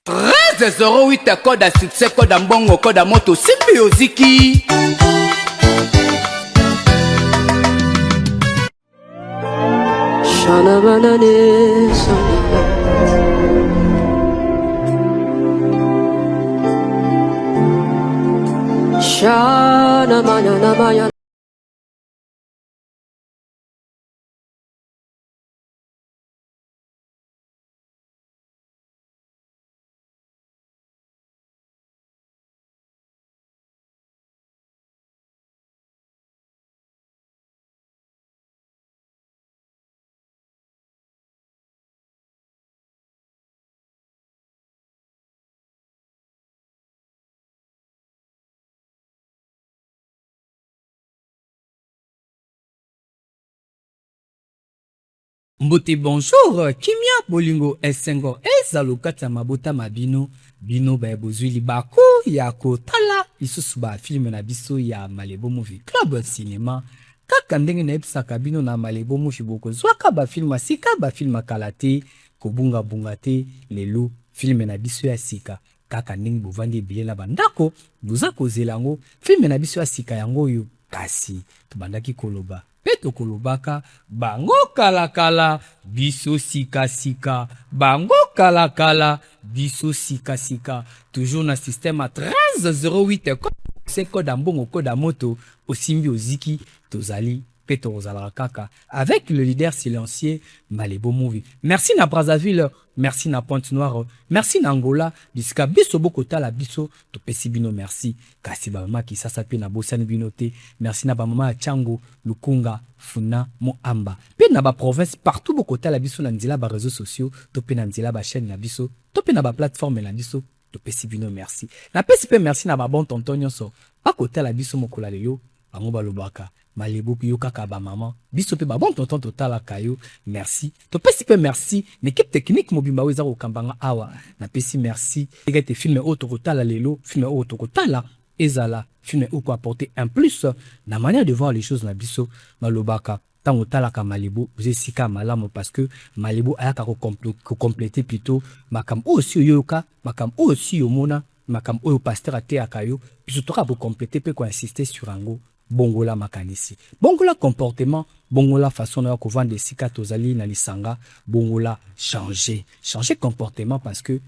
1308 code à succès, code à mbongo, code à moto, Symbiosiki. Shana banane sana, shana manana maya. Mbote bonjour, Kimia Bolingo Esengo, Ezalokata Mabota Mabino, Bino Baebozuli Bako, Yako Tala, Isusuba film na biso ya Malebo Movie Club Cinema, kaka ndenge na ebisaka bino na Malebo Movie boko, zwaka ba film sika, ba film kalate, kobunga bungate, lelo, film na biso ya sika, kaka ndenge bovandi bile na bandako, buza kozelango, film na biso ya sika yango yo, kasi, tubandaki koloba. Peto kolobaka, bango kalakala, biso sika sika, bango kalakala, biso sika sika, toujours na système à 1308, c'est code mbongo, code moto, au Symbiosiki, tozali, peto ozala kaka, avec le leader silencieux, Malebo Movie. Merci na Brazzaville, merci na Pointe-Noire, merci na Angola, bisika biso bokota la biso, to pesi bino merci, kasi ba mama ki sasa pe na bosani binote, merci na ba mama Chango, Lukunga, Funa, Moamba, pe na ba province partout bokota la biso na nzela ba réseaux sociaux, to pe na nzela ba chaîne na biso, to pe na ba plateforme na biso, to pesi bino merci. Na pesi pe merci na ba bon tonton nyonso, ba kota la biso mokola leyo, bango balobaka. Malebo yo kaka ba maman biso pe ba bon tonton total kayo merci to pesi pe merci l'équipe technique mobimba weza ko kambanga awa na pesi merci egete film auto total lelo film auto total ezala film ou ko apporter un plus na manière de voir les choses na biso malobaka tango talaka Malebo vous sika malamu parce que Malebo ayaka ko compléter plutôt makam aussi yoka makam aussi yomona makam oyo pasteur ate akayo biso to ka pour compléter pe ko insister sur ango bongola makanisi, bongola comportement, bongola façon de vendre des sika tozali na lisanga, bongola changer comportement parce que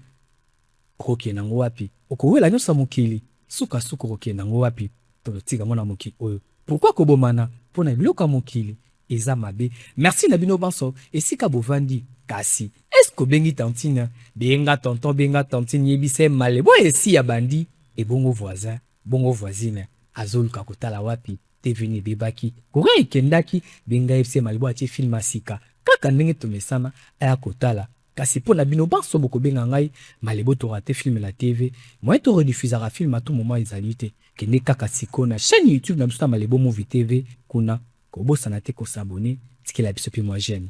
roki nango wapi, okowela nyosa mokili, suka roki nango wapi, to tiga mona mokili oyo. Pourquoi kobomana pona biloka mokili eza mabe. Merci na bino banso, esika bovandi kasi. Est-ce que bengi tantine, benga tonton, benga tantine yebise Malebo esi ya bandi et bongo voisin, bongo voisine. Azol kakotala wapi teveni bebaki kore kendaki benga FC Malebo atie film asika kaka ndenge tomesana aya kotala kasi pona bino banso boko benga ngai Malebo to raté film la TV moi to rediffusera film à tout moment ezalité kende kaka siko na chaîne YouTube na biso Malebo Movie TV kuna kobosana te ko s'abonner tikela biso pe moi jeune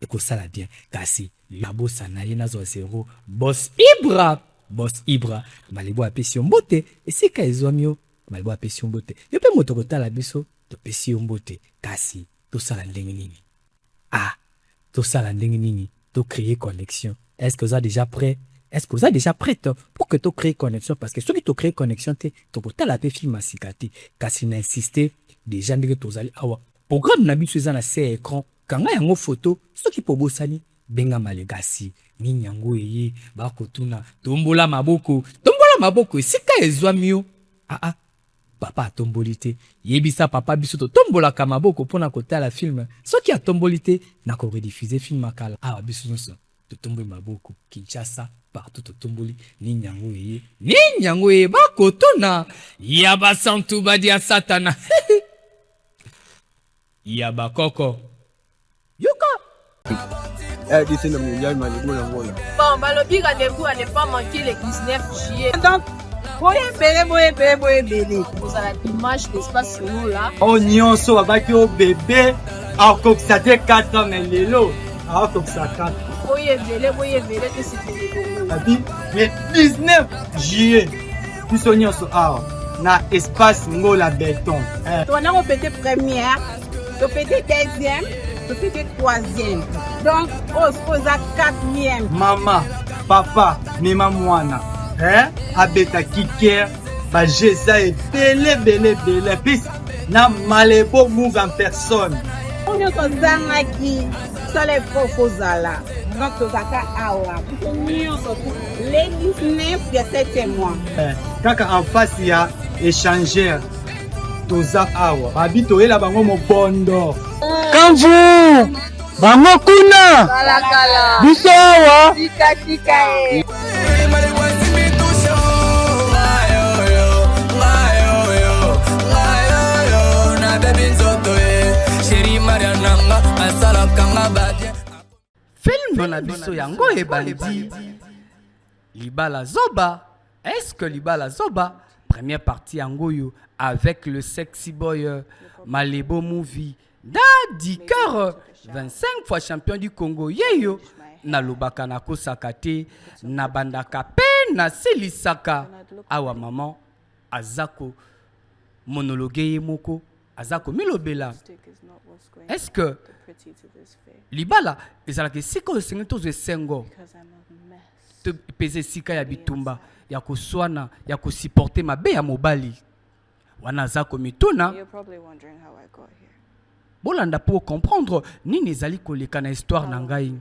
et ko sala bien kasi la bosana yena zo zéro boss Ibra Malebo apesi mbote esika ezomio Malebo apesi mbote. Yo pe moto kotala biso to pesi mbote kasi to sala ndenge nini. Ah, to sala ndenge nini to créer connexion. Est-ce que vous êtes déjà prêt? Est-ce que vous êtes déjà prête pour que tu crées connexion parce que ceux qui te créent connexion te to kotala pe film asikati kasi na insister déjà ndenge tozali awa. Programme na biso eza na se écran kanga yango photo ceux qui pobosani benga malegasi nini yango eye ba kotuna tombola maboko sika ezwamio. Ah papa a tombolité. Yebisa papa biso to tombola kamaboko pona kotala film. Soki a tombolité na ko rediffuser film makala. Ah biso nso to tomboli maboko. Kinshasa partout to tomboli ni nyango eye ba kotona. Yaba santu badia satana. Yaba koko. Yuka. D'ici le mondial Malebo na ngola. Bon, balobi rendez-vous à ne pas manquer le 19 juillet. Donc boye bele. Vous avez l'image d'espace solo là. On nyonso abaki o bébé akokisa te 4 ans mais lelo akokisa 4. Boye bele que c'est Abi le 19 juillet biso nyonso na espace ngola béton. On a répété première, répété deuxième, répété troisième. Donc on se pose à 4e. Maman papa mema mwana abeta kiker bajeza ebele puis na Malebo move en personne oyo tozangaki sala efort ozala donc tozaka awa nyonso les 19 ya 7e mois kaka en face ya échangeur toza awa babi toyela bango mobondo Kamvu bango kuna kala biso awa tika Film na biso yango ebandi Libala Zoba. Est-ce que Libala Zoba première partie yango yo avec le sexy boy Malebo Movie Daddy Cœur 25 fois champion du Congo yeyo na lobaka na kosaka te na bandaka pe na selisaka awa maman azako monologue ye moko azako milobela. Est-ce que Libala ezalaka sika oyo sengi tozo esengo te pese sika ya bitumba ya koswana ya kosupporte mabe ya mobali wana azako mituna bolanda pour comprendre nini ezali koleka na histoire na ngai.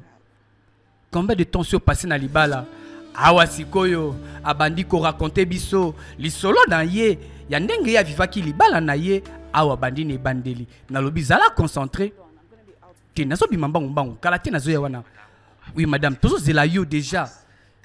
Combien de temps sur passé na Libala awa sikoyo abandi ko raconter biso lisolo na ye ya ndenge ya vivaki Libala na ye awa bandi ne bandeli na lobi zala concentré te nazo bimambangu mbangu kala te nazo ya wana. Oui madame tozo zela yo déjà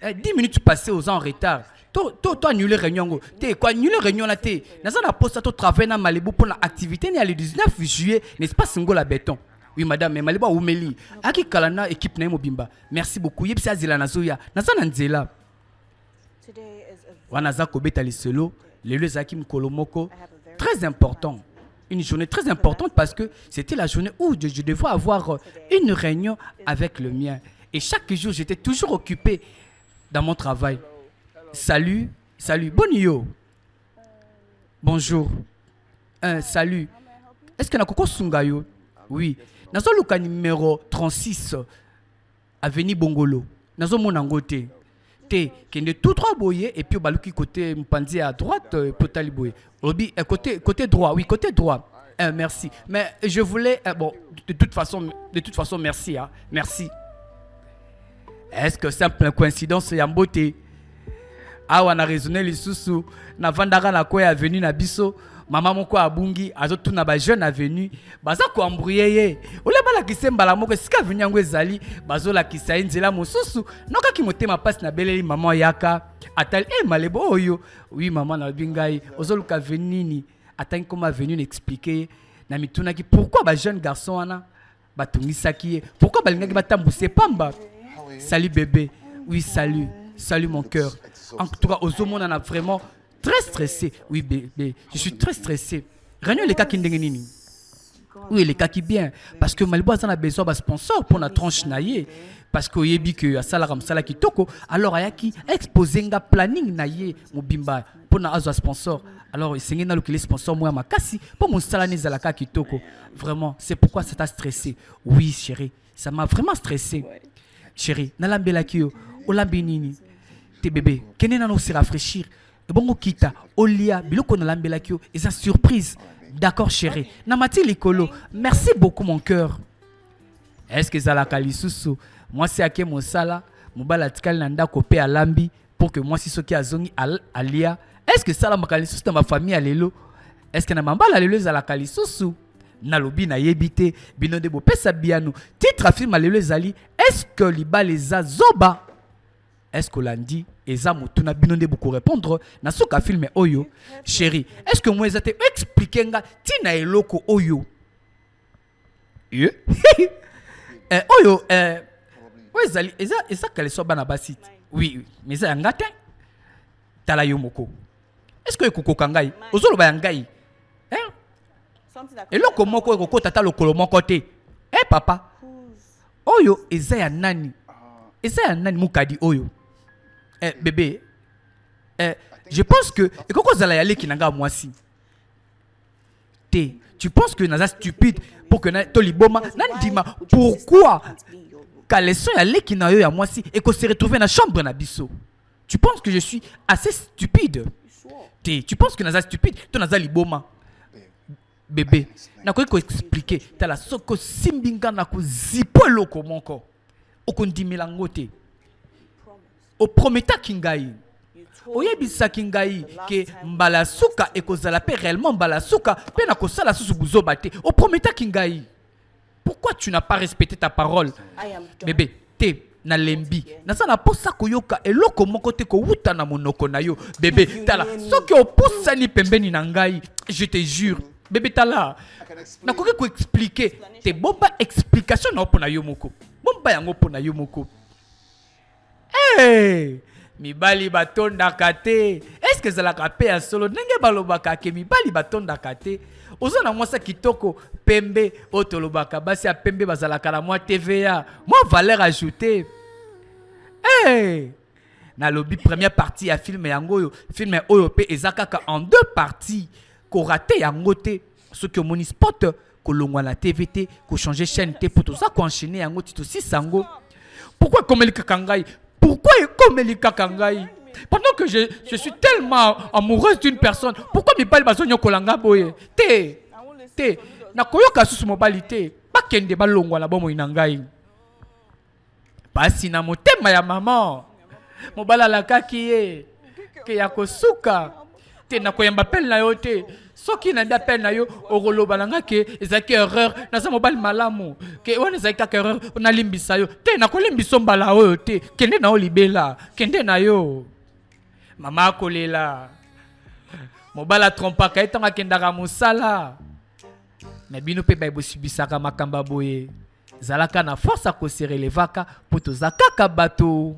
10 minutes passées aux en retard. Toi annuler réunion te quoi annuler réunion la te nazo na poste to travailler na Malebo pour la activité ne le 19 juillet n'est-ce pas Ngola Béton. Oui madame mais Malebo umeli aki kalana équipe na mobimba. Merci beaucoup yebisa zela nazo ya nazo na nzela wana za kobeta liselo lelo zaki mkolo moko très important. Une journée très importante parce que c'était la journée où je devais avoir une réunion avec le mien. Et chaque jour, j'étais toujours occupé dans mon travail. Salut, Bonio. Bonjour. Salut. Est-ce que Nakoko Sungayo? Oui. Nazo luka numéro 36, Avenue Bongolo. Nazo Monangote. Kende tout droit boye et puis baluki côté Mpanzi à droite potali boye. Obi côté droit, oui côté droit. Merci. Mais je voulais bon de toute façon merci hein. Merci. Est-ce que simple coïncidence ya mbote? Ah on a raisonné les sous na vandara na ko ya venu na biso. Maman moko abungi azotu na ba jeune avenue baza ko embrouiller ole bala kisembala moko sika venu yango ezali bazola kisa nzela mosusu noka ki motema passe na beleli maman yaka atali Malebo oyo oui maman na bingai ozoluka venini atani koma venu n'expliquer na mituna ki pourquoi ba jeune garçon wana batungisaki pourquoi balingaki batambuse pamba. Salut bébé. Oui salut mon cœur. En tout cas ozomona na vraiment très stressé. Oui, bébé, je suis très stressé. Réunion les cas qui n'engagent. Oui, les cas qui bien. Parce que Malebo a besoin de sponsor pour la tranche naïe. Parce que yebi que a salaram sala ki toko. Alors ayaki exposer nga planning naïe mobimba pour na azo sponsor. Alors c'est na le sponsor moi makasi pour mon salani zalaka ki toko. Vraiment, c'est pourquoi ça t'a stressé. Oui, chérie, ça m'a vraiment stressé. Chérie, na lambela ki yo, o lambi nini. Te bébé, kenena no se rafraîchir. Bongo kita olia biloko na lambela kyo et sa surprise. D'accord chérie. Namati likolo. Merci beaucoup mon cœur. Est-ce que ça la kalisusu? Moi c'est ake mosala, mobala tikali nanda kopé à lambi pour que moi si soki azongi alia. Est-ce que ça la makalisusu dans ma famille alelo? Est-ce que na mambala lelo za la kalisusu? Na lobi na yebite bino de bo pesa biano. Titre film alelo zali. Est-ce que Libala Zoba? Est-ce que lundi eza mutuna bino nde beaucoup répondre na soka film oyo chérie est-ce que moi ezate expliquer nga tina eloko oyo oyo ezali eza kale so bana basit oui mais ça ngate tala yo moko est-ce que ekokoka ngai ozoloba ya ngai eloko moko ekokota ta lokolo moko te papa oyo eza ya nani mukadi oyo. Bébé, je pense que et quand vous allez aller qui n'anga moi si tu penses que naza stupide pour que toliboma nandima pourquoi leçon ya leki na yo ya mwasi et qu'on se retrouve na chambre na biso. Tu penses que je suis assez stupide? Tu penses que naza stupide? To naza liboma. Bébé, na ko expliquer ta la soko simbinga na ko zipo loko moko. Okondimela ngote. O prometa kingai. Oyebisa kingai ke mbala suka ekozala pe réellement mbala suka pe na kosala susu buzoba te. O prometa kingai. Pourquoi tu n'as pas respecté ta parole? Bébé, te na lembi. Nasa na posa koyoka eloko moko te ko wuta na monoko na yo. Bébé, tala soki oposa ni pembeni na ngai, je te jure. Bébé tala. Na koki ko expliquer te bomba explication na opona yo moko. Bomba yango pona yo moko. Hey! Mibali batonda kate. Est-ce que zalaka pe ya solo ndenge balobaka ke mibali batonda kate? Ozo na mwasa kitoko pembe otolobaka basi ya pembe bazalaka na mwa TVA, mwa valeur ajoutée. Hey! Na lobi première partie ya film yango yo, film oyo pe ezakaka en deux parties. Ko raté yango te, ce que moni spot ko longwa na TVT, ko changer chaîne te pour tout ça ko enchaîner yango tito si sango. Pourquoi komelika kangai? Pourquoi komelika kangai? Pendant que je suis tellement amoureuse d'une personne, pourquoi mi bali bazonyo kolanga boye? Te na koyoka susu mobilité, pas kende balongwa na bomo inangai. Pasi na motema ya maman. Mobala la kaki ke ya kosuka. Te na koyamba pel na yo te. Soki na nda pel na yo oroloba nanga ke ezaki erreur na za mobali malamu. Ke wana ezaki ka erreur na limbisa yo. Te na kolimbiso mbala oyo te. Kende na olibela, kende na yo. Mama kolela. Mobala trompaka etanga kendaka musala. Mais bino pe baibo subisaka makamba boye. Zalaka na force a kosere levaka poto zakaka bato.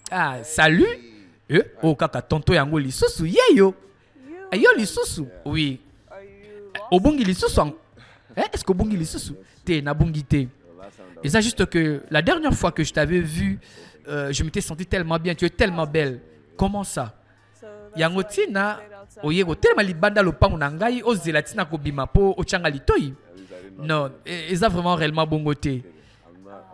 Ah, salut. Oh kaka tonto yango lisusu yeyo. Ayo lisusu. Oui. Obungi lisusu. Est-ce que obungi lisusu? Te na bungi te. Et ça juste que la dernière fois que je t'avais vu, je m'étais senti tellement bien, tu es tellement belle. Comment ça? Yango tina oyego tellement libanda lopango na ngai ozela tina ko bima po ochanga litoi. Non, et ça vraiment réellement bongoté.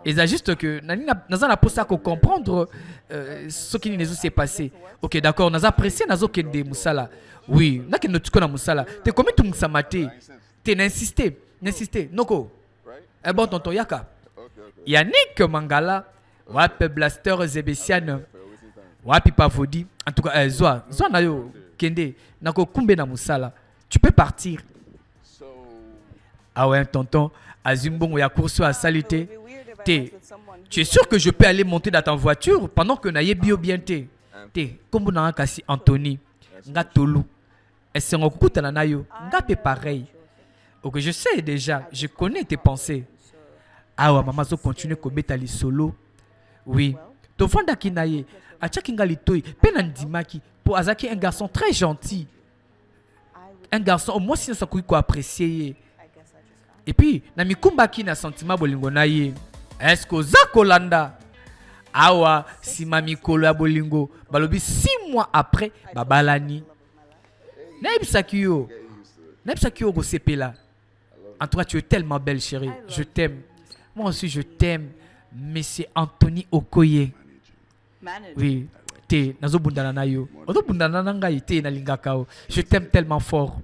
Et ça juste que naza na posa ko comprendre ce qui nous s'est passé. OK, d'accord, naza apprécié nazo kende musala. Oui, na kende tuko na musala. Te komi tu musamate. Te n'insister. Noko. Eh bon tonton yaka. Yannick Mangala, wapi Blaster Zebesian, wapi Pavodi. En tout cas, Zoa na yo kende nako kumbe na musala. Tu peux partir. Ah ouais, tonton, Azumbongo ya course à salité. Tu es sûr que je peux aller monter dans ta voiture pendant que naye bio bien te? Comme on a kasi Anthony, nga tolu. Est-ce qu'on écoute na nayo? Nga pe pareil. Ok, je sais déjà, je connais tes pensées. Ah ouais, maman zo continue ko betali solo. Oui. Ton fanda ki naye, achaki nga litoi, pe nandimaki pour azaki un garçon très gentil. Un garçon au moins si ça ko apprécier. Et puis, na mikumba ki na sentiment bolingo na ye. Est-ce que Zakolanda awa si mami kolo ya bolingo balobi 6 mois après babalani. Naibsaki yo go sepela. En tout cas, tu es tellement belle chérie. Je t'aime. Moi aussi je t'aime. Monsieur Anthony Okoye. Oui, te nazo bundana na yo. Ozo bundana na ngai te na lingaka. Je t'aime tellement fort.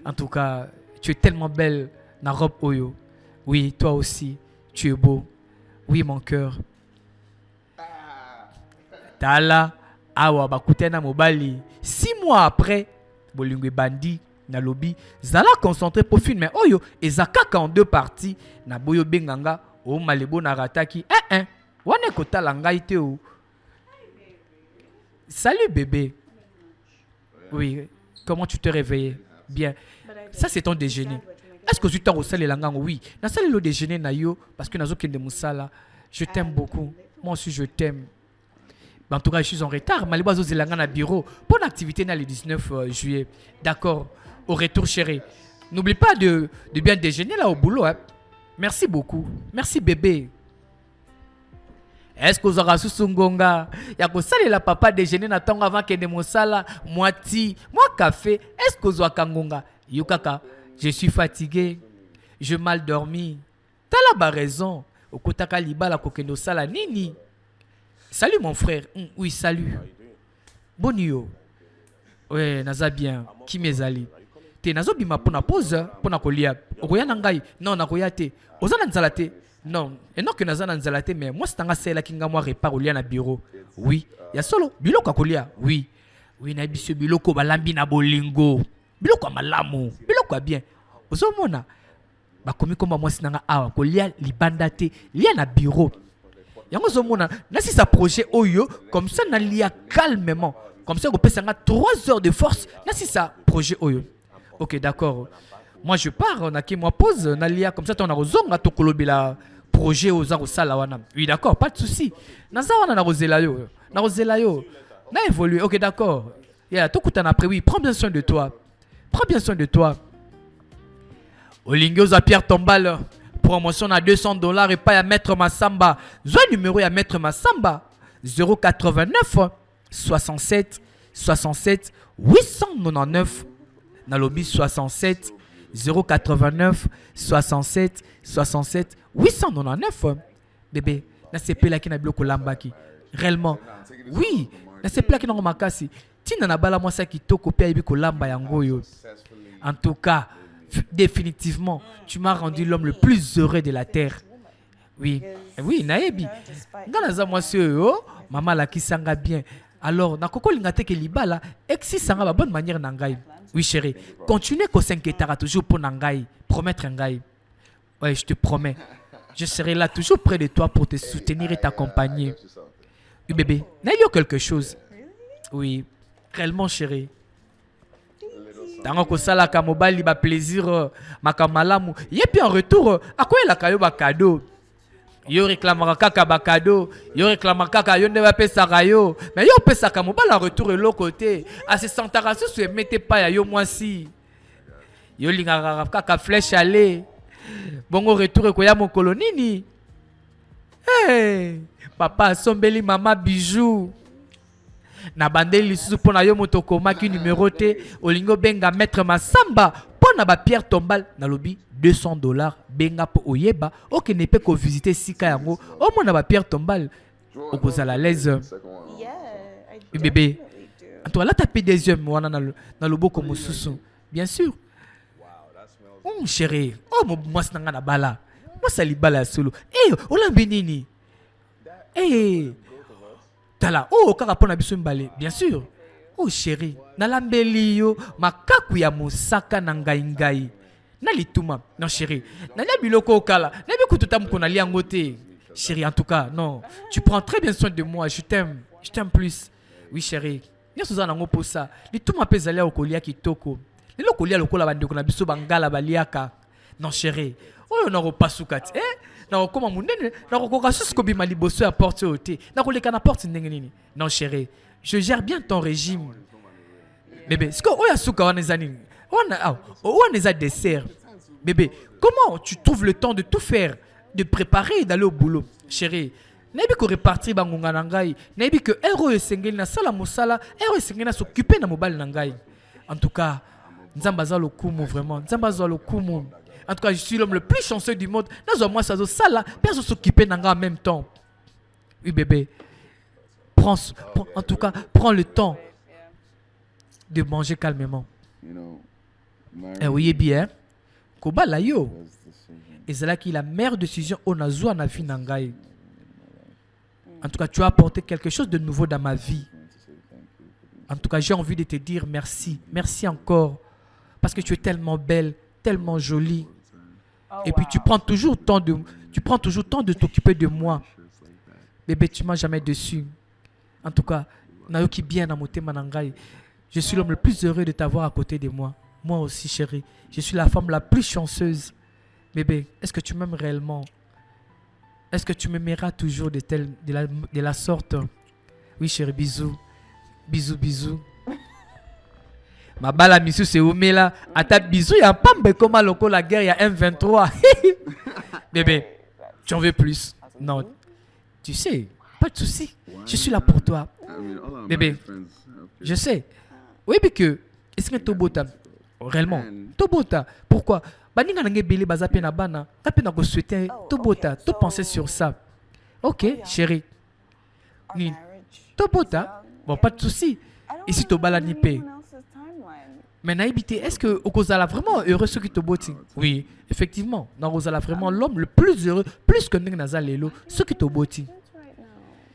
En tout cas, tu es tellement belle. Na robe oyo. Oui, toi aussi, tu es beau. Oui, mon cœur. Tala, awa bakutena mobali. 6 mois après, bolingwe bandi na lobby, zala concentré pour filmer oyo ezakaka en 2 parties na boyo benganga o malebo na rataki. Wane kotala ngai te o. Salut bébé. Oui, comment tu te réveilles? Bien. Ça c'est ton déjeuner. Est-ce que tu t'as reçu les langues? Oui. Dans ça, le déjeuner, parce que nous de Moussala. Je t'aime beaucoup. Moi aussi, je t'aime. En tout cas, je suis en retard. Mais les langues à bureau. Bonne activité le 19 juillet. D'accord. Au retour, chérie. N'oublie pas de bien déjeuner là au boulot. Hein. Merci beaucoup. Merci, bébé. Est-ce que vous aurez sous ngonga? Ya ko sali la papa déjeuner na tonga avant que de Moussala. Moi café. Est-ce que vous aurez kangonga? Yukaka. Je suis fatigué, je mal dormi. T'as la raison. okotaka libala kokendo sala nini. Salut mon frère. Oui, salut. Boni yo. Ouais, naza bien. Qui mezali? Te nazo bima pona pause, pona kolia. Okoya nangai. Non, nakoya te. Ozana nzala te. Non, et non que naza nzala te, mais moi c'est tanga sela kinga moi repart olia na bureau. Oui, ya solo biloko kolia. Oui. Oui, na biso biloko balambi na bolingo. Biloko malamu. Biloko bien. Ozomona. Bakomi komba moi sinanga awa kolia libanda te, lia na bureau. Yango zomona, nasi sa projet oyo comme ça na lia calmement. Comme ça on peut s'engager 3 heures de force. Nasi sa projet oyo. OK, d'accord. Moi je pars, on a qui moi pause na lia comme ça on a rozonga to kolobela projet aux ans au sala wana. Oui, d'accord, pas de souci. Naza wana na rozela yo. Na rozela yo. Na évolué. OK, d'accord. Yeah, to kutana après oui, prends bien soin de toi. Prends bien soin de toi. Olingos à Pierre Tombal. Promotion à $200 et pas à Maître Massamba. Zoa numéro à Maître Massamba. 089 67 67 899. Nalobi 67 089 67 67 899. Bébé, na sepe la ki na biloko lambaki. Réellement. Oui, na sepe la ki na makasi. Tina na bala mwasa kitoko pe ayibi ko lamba yango yo. En tout cas, définitivement, tu m'as rendu l'homme le plus heureux de la terre. Oui, oui, naebi. Ngana moi yo, maman la ki sanga bien. Alors, na koko lingate ke libala, exi sanga ba bonne manière nangai. Oui, chérie, continue ko s'inquiétera toujours pour nangai, promettre ngai. Ouais, je te promets. Je serai là toujours près de toi pour te soutenir et t'accompagner. Oui, bébé, n'a eu quelque chose? Oui, réellement, chérie. Tango ko sala ka mobile ba plaisir makamalamu. Yepi en retour, à quoi la kayo ba cadeau? Yo réclamera kaka ba cadeau, yo réclamera kaka yo ne va pas sa rayo. Mais yo pesa ka mobile en retour de l'autre côté. À ce santara se mettez pas ya yo moi si. Yo linga kaka flèche aller. Bongo retour ko ya mon kolonini. Hey, papa sombeli mama bijou. Na bandeli sous pona yo motokoma ki numéro T olingo benga Maître Massamba pona ba Pierre Tombal na lobi $200 benga po oyeba OK ne peut ko visiter sika yango au moins na ba Pierre Tombal okozala l'aise. Bébé toi là tapé des yeux wana na loboko mosusu bien sûr. Chérie oh moi sinanga na bala moi sali bala solo olambi nini Tala, kaka pona biso mbale, bien sûr. Oh chérie, na lambeli yo, makaku ya mosaka na ngai. Na lituma, non chérie. Na biloko kala, na bi kututam kona liango te. Chérie, en tout cas, non. Tu prends très bien soin de moi, je t'aime plus. Oui chérie. Nya soza nango posa. Lituma pe zalia okolia kitoko. Lelo kolia lokola bandeko na biso bangala baliaka. Non chérie. Oh na repasukati. Na koma munene na kokoka susko bima liboso ya porte ote na koleka na porte ndenge nini. Non chérie, je gère bien ton régime. Bébé, est-ce que oya suka wana ezani wana eza dessert. Bébé, comment tu trouves le temps de tout faire, de préparer et d'aller au boulot? Chérie, nayebi ko repartir bangonga na ngai, nayebi que ero esengeli na sala mosala, ero esengeli na s'occuper na mobile na ngai. En tout cas, nzamba za lokumu vraiment, nzamba za lokumu. En tout cas, je suis l'homme le plus chanceux du monde. Moi, ça ça là, personne s'occuper d'anga en même temps. Oui, bébé. En tout cas, prends le temps de manger calmement. Oui, bien. Koba la yo. Et c'est là qu'il a la meilleure décision on a joué na vie nangai. En tout cas, tu as apporté quelque chose de nouveau dans ma vie. En tout cas, j'ai envie de te dire merci. Merci encore. Parce que tu es tellement belle, tellement jolie. Et puis tu prends toujours temps de t'occuper de moi. Bébé, tu m'as jamais déçu. En tout cas, nayoki bien na motema nangai. Je suis l'homme le plus heureux de t'avoir à côté de moi. Moi aussi, chérie. Je suis la femme la plus chanceuse. Bébé, est-ce que tu m'aimes réellement? Est-ce que tu m'aimeras toujours de la sorte? Oui, chérie, bisous. Bisous, bisous. Ma bala misu c'est Omela. Ata bisou ya pambe comme loko la guerre il y a M23. Bébé, tu en veux plus? Non. Tu sais, pas de souci. Je suis là pour toi. Bébé, je sais. Oui, mais que est-ce que tu es beau? réellement tobota pourquoi baninga nange beli baza pe na bana ka pe na ko souhaiter tobota to penser sur ça. OK chérie ni tobota bon pas de souci ici to bala ni pe mais naïbité est-ce que okozala vraiment heureux ce qui te boti oui effectivement na kozala vraiment l'homme le plus heureux plus que ndenge naza lelo ce qui te boti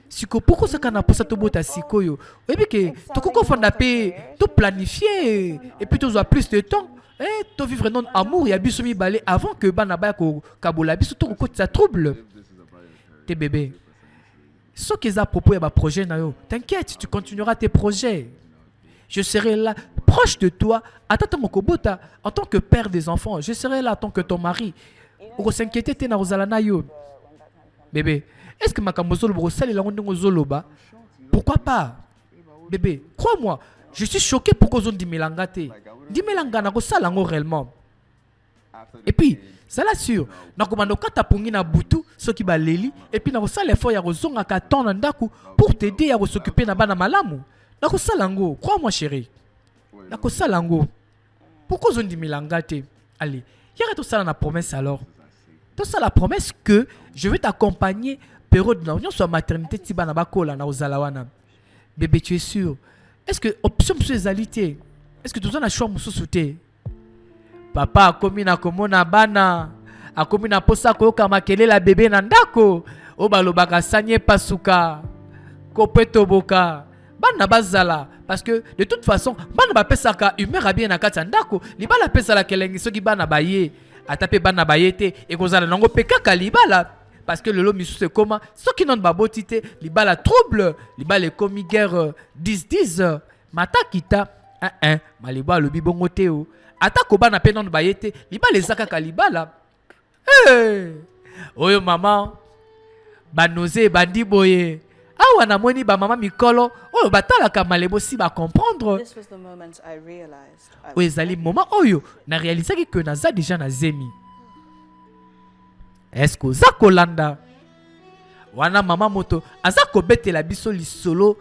siko pourquoi ça kana posa to bota sikoyo et puis que to koko fanda pe to planifier et puis to zo plus de temps et to vivre non amour ya biso mi balé avant que bana ba ko kabola biso to ko ça trouble tes bébés ce qui est à propos de projet na yo t'inquiète tu continueras tes projets. Je serai là, proche de toi, en tant que père des enfants. Je serai là en tant que ton mari. Bébé, est-ce que ma kamozolo brosel la pourquoi pas? Bébé, crois-moi, je suis choqué pour qu'on dise melangate. Di melanga na ko salango réellement. Et puis, ça l'assure. Na komando kata pongi na butu, ce qui ba leli, et puis na ko sala effort ya ko zonga ka ton ndaku pour t'aider à s'occuper na bana malamu. Nako salango, crois-moi chérie. Nako salango. Pourquoi on dit milangate? Allez, y a tout ça dans la promesse alors. Tout ça la promesse que je vais t'accompagner période de l'union sur maternité tibana bakola na ozalawana. Bébé, tu es sûr? Est-ce que option sexualité? Est-ce que tu as un choix mususuté? Papa a commis na komona bana. A commis na posa ko kamakele la bébé na ndako. O balobaka sanye pasuka. Kopeto boka. Bana bazala parce que de toute façon bana ba pesaka humeur a bien na kati ndako libala pesa la kelengi soki bana baye atape bana bayete et kozala nango pekaka libala parce que le lo misu c'est comment soki non babotité libala trouble libala komi guerre 10-10 mata kita maliba lobi bongo teo atako bana pe non bayete libala ezaka ka libala oyo mama banose bandi boye. Ah, on a moni ba maman mikolo. Oh, batalaka malebo si ba comprendre. This was the moment I realized. Oui, ezali moment oyo na réalisé que naza déjà na zemi. Est-ce que za kolanda? Wana mama moto azako betela biso lisolo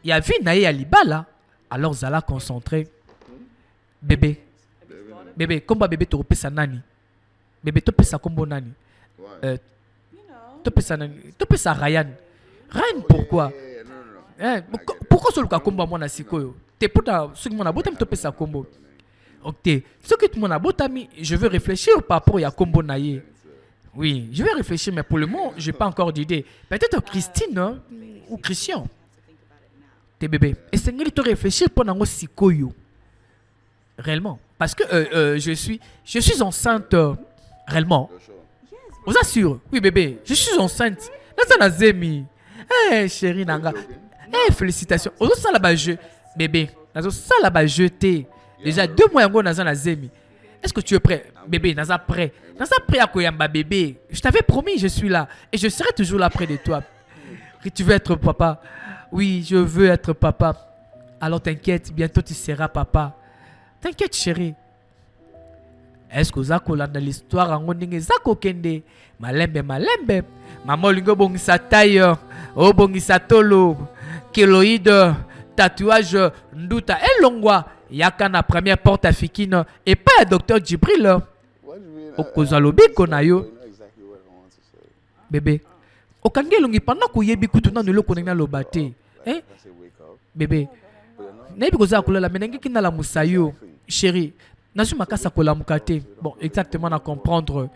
ya vi na ye ya libala. Alors zala concentré. Bébé. Bébé, komba bébé to pesa nani? Bébé to pesa kombo nani? To pesa nani? To pesa Ryan. Ryan, pourquoi? Pourquoi ce cas combo moi na sikoyo? T'es pour ta ce que mon abotami te pesa combo. Ok, ce que mon abotami, je veux réfléchir par rapport à combo naie. Oui, je vais réfléchir, mais pour le moment, j'ai pas encore d'idée. Peut-être Christine hein, ou Christian. T'es bébé. Et c'est qu'il te réfléchir pour n'avoir sikoyo. Réellement, parce que je suis enceinte réellement. Vous assure? Oui bébé, je suis enceinte. Là ça zemi. Chérie nanga. Félicitations. Ozo ça là-bas je bébé. Nazo ça là-bas jeté. Déjà 2 mois yango nazo na zemi. Est-ce que tu es prêt? Bébé, naza prêt. Naza prêt à koyamba bébé. Je t'avais promis, je suis là et je serai toujours là près de toi. Et tu veux être papa? Oui, je veux être papa. Alors t'inquiète, bientôt tu seras papa. T'inquiète chérie. Est-ce que Zako dans l'histoire en ondinge Zako kende malembe maman lingo bongisa taille o bongisa tolo kéloïde tatouage nduta elongwa yaka na première porte africaine et pas le docteur Djibril okozalobi konayo bébé okangelongi pendant ko yebi kutu na lelo konena lobate bébé nayebi kozala kolela menenge kina la musayo chérie. Nazu makasa kola mukate. Bon, exactement à comprendre.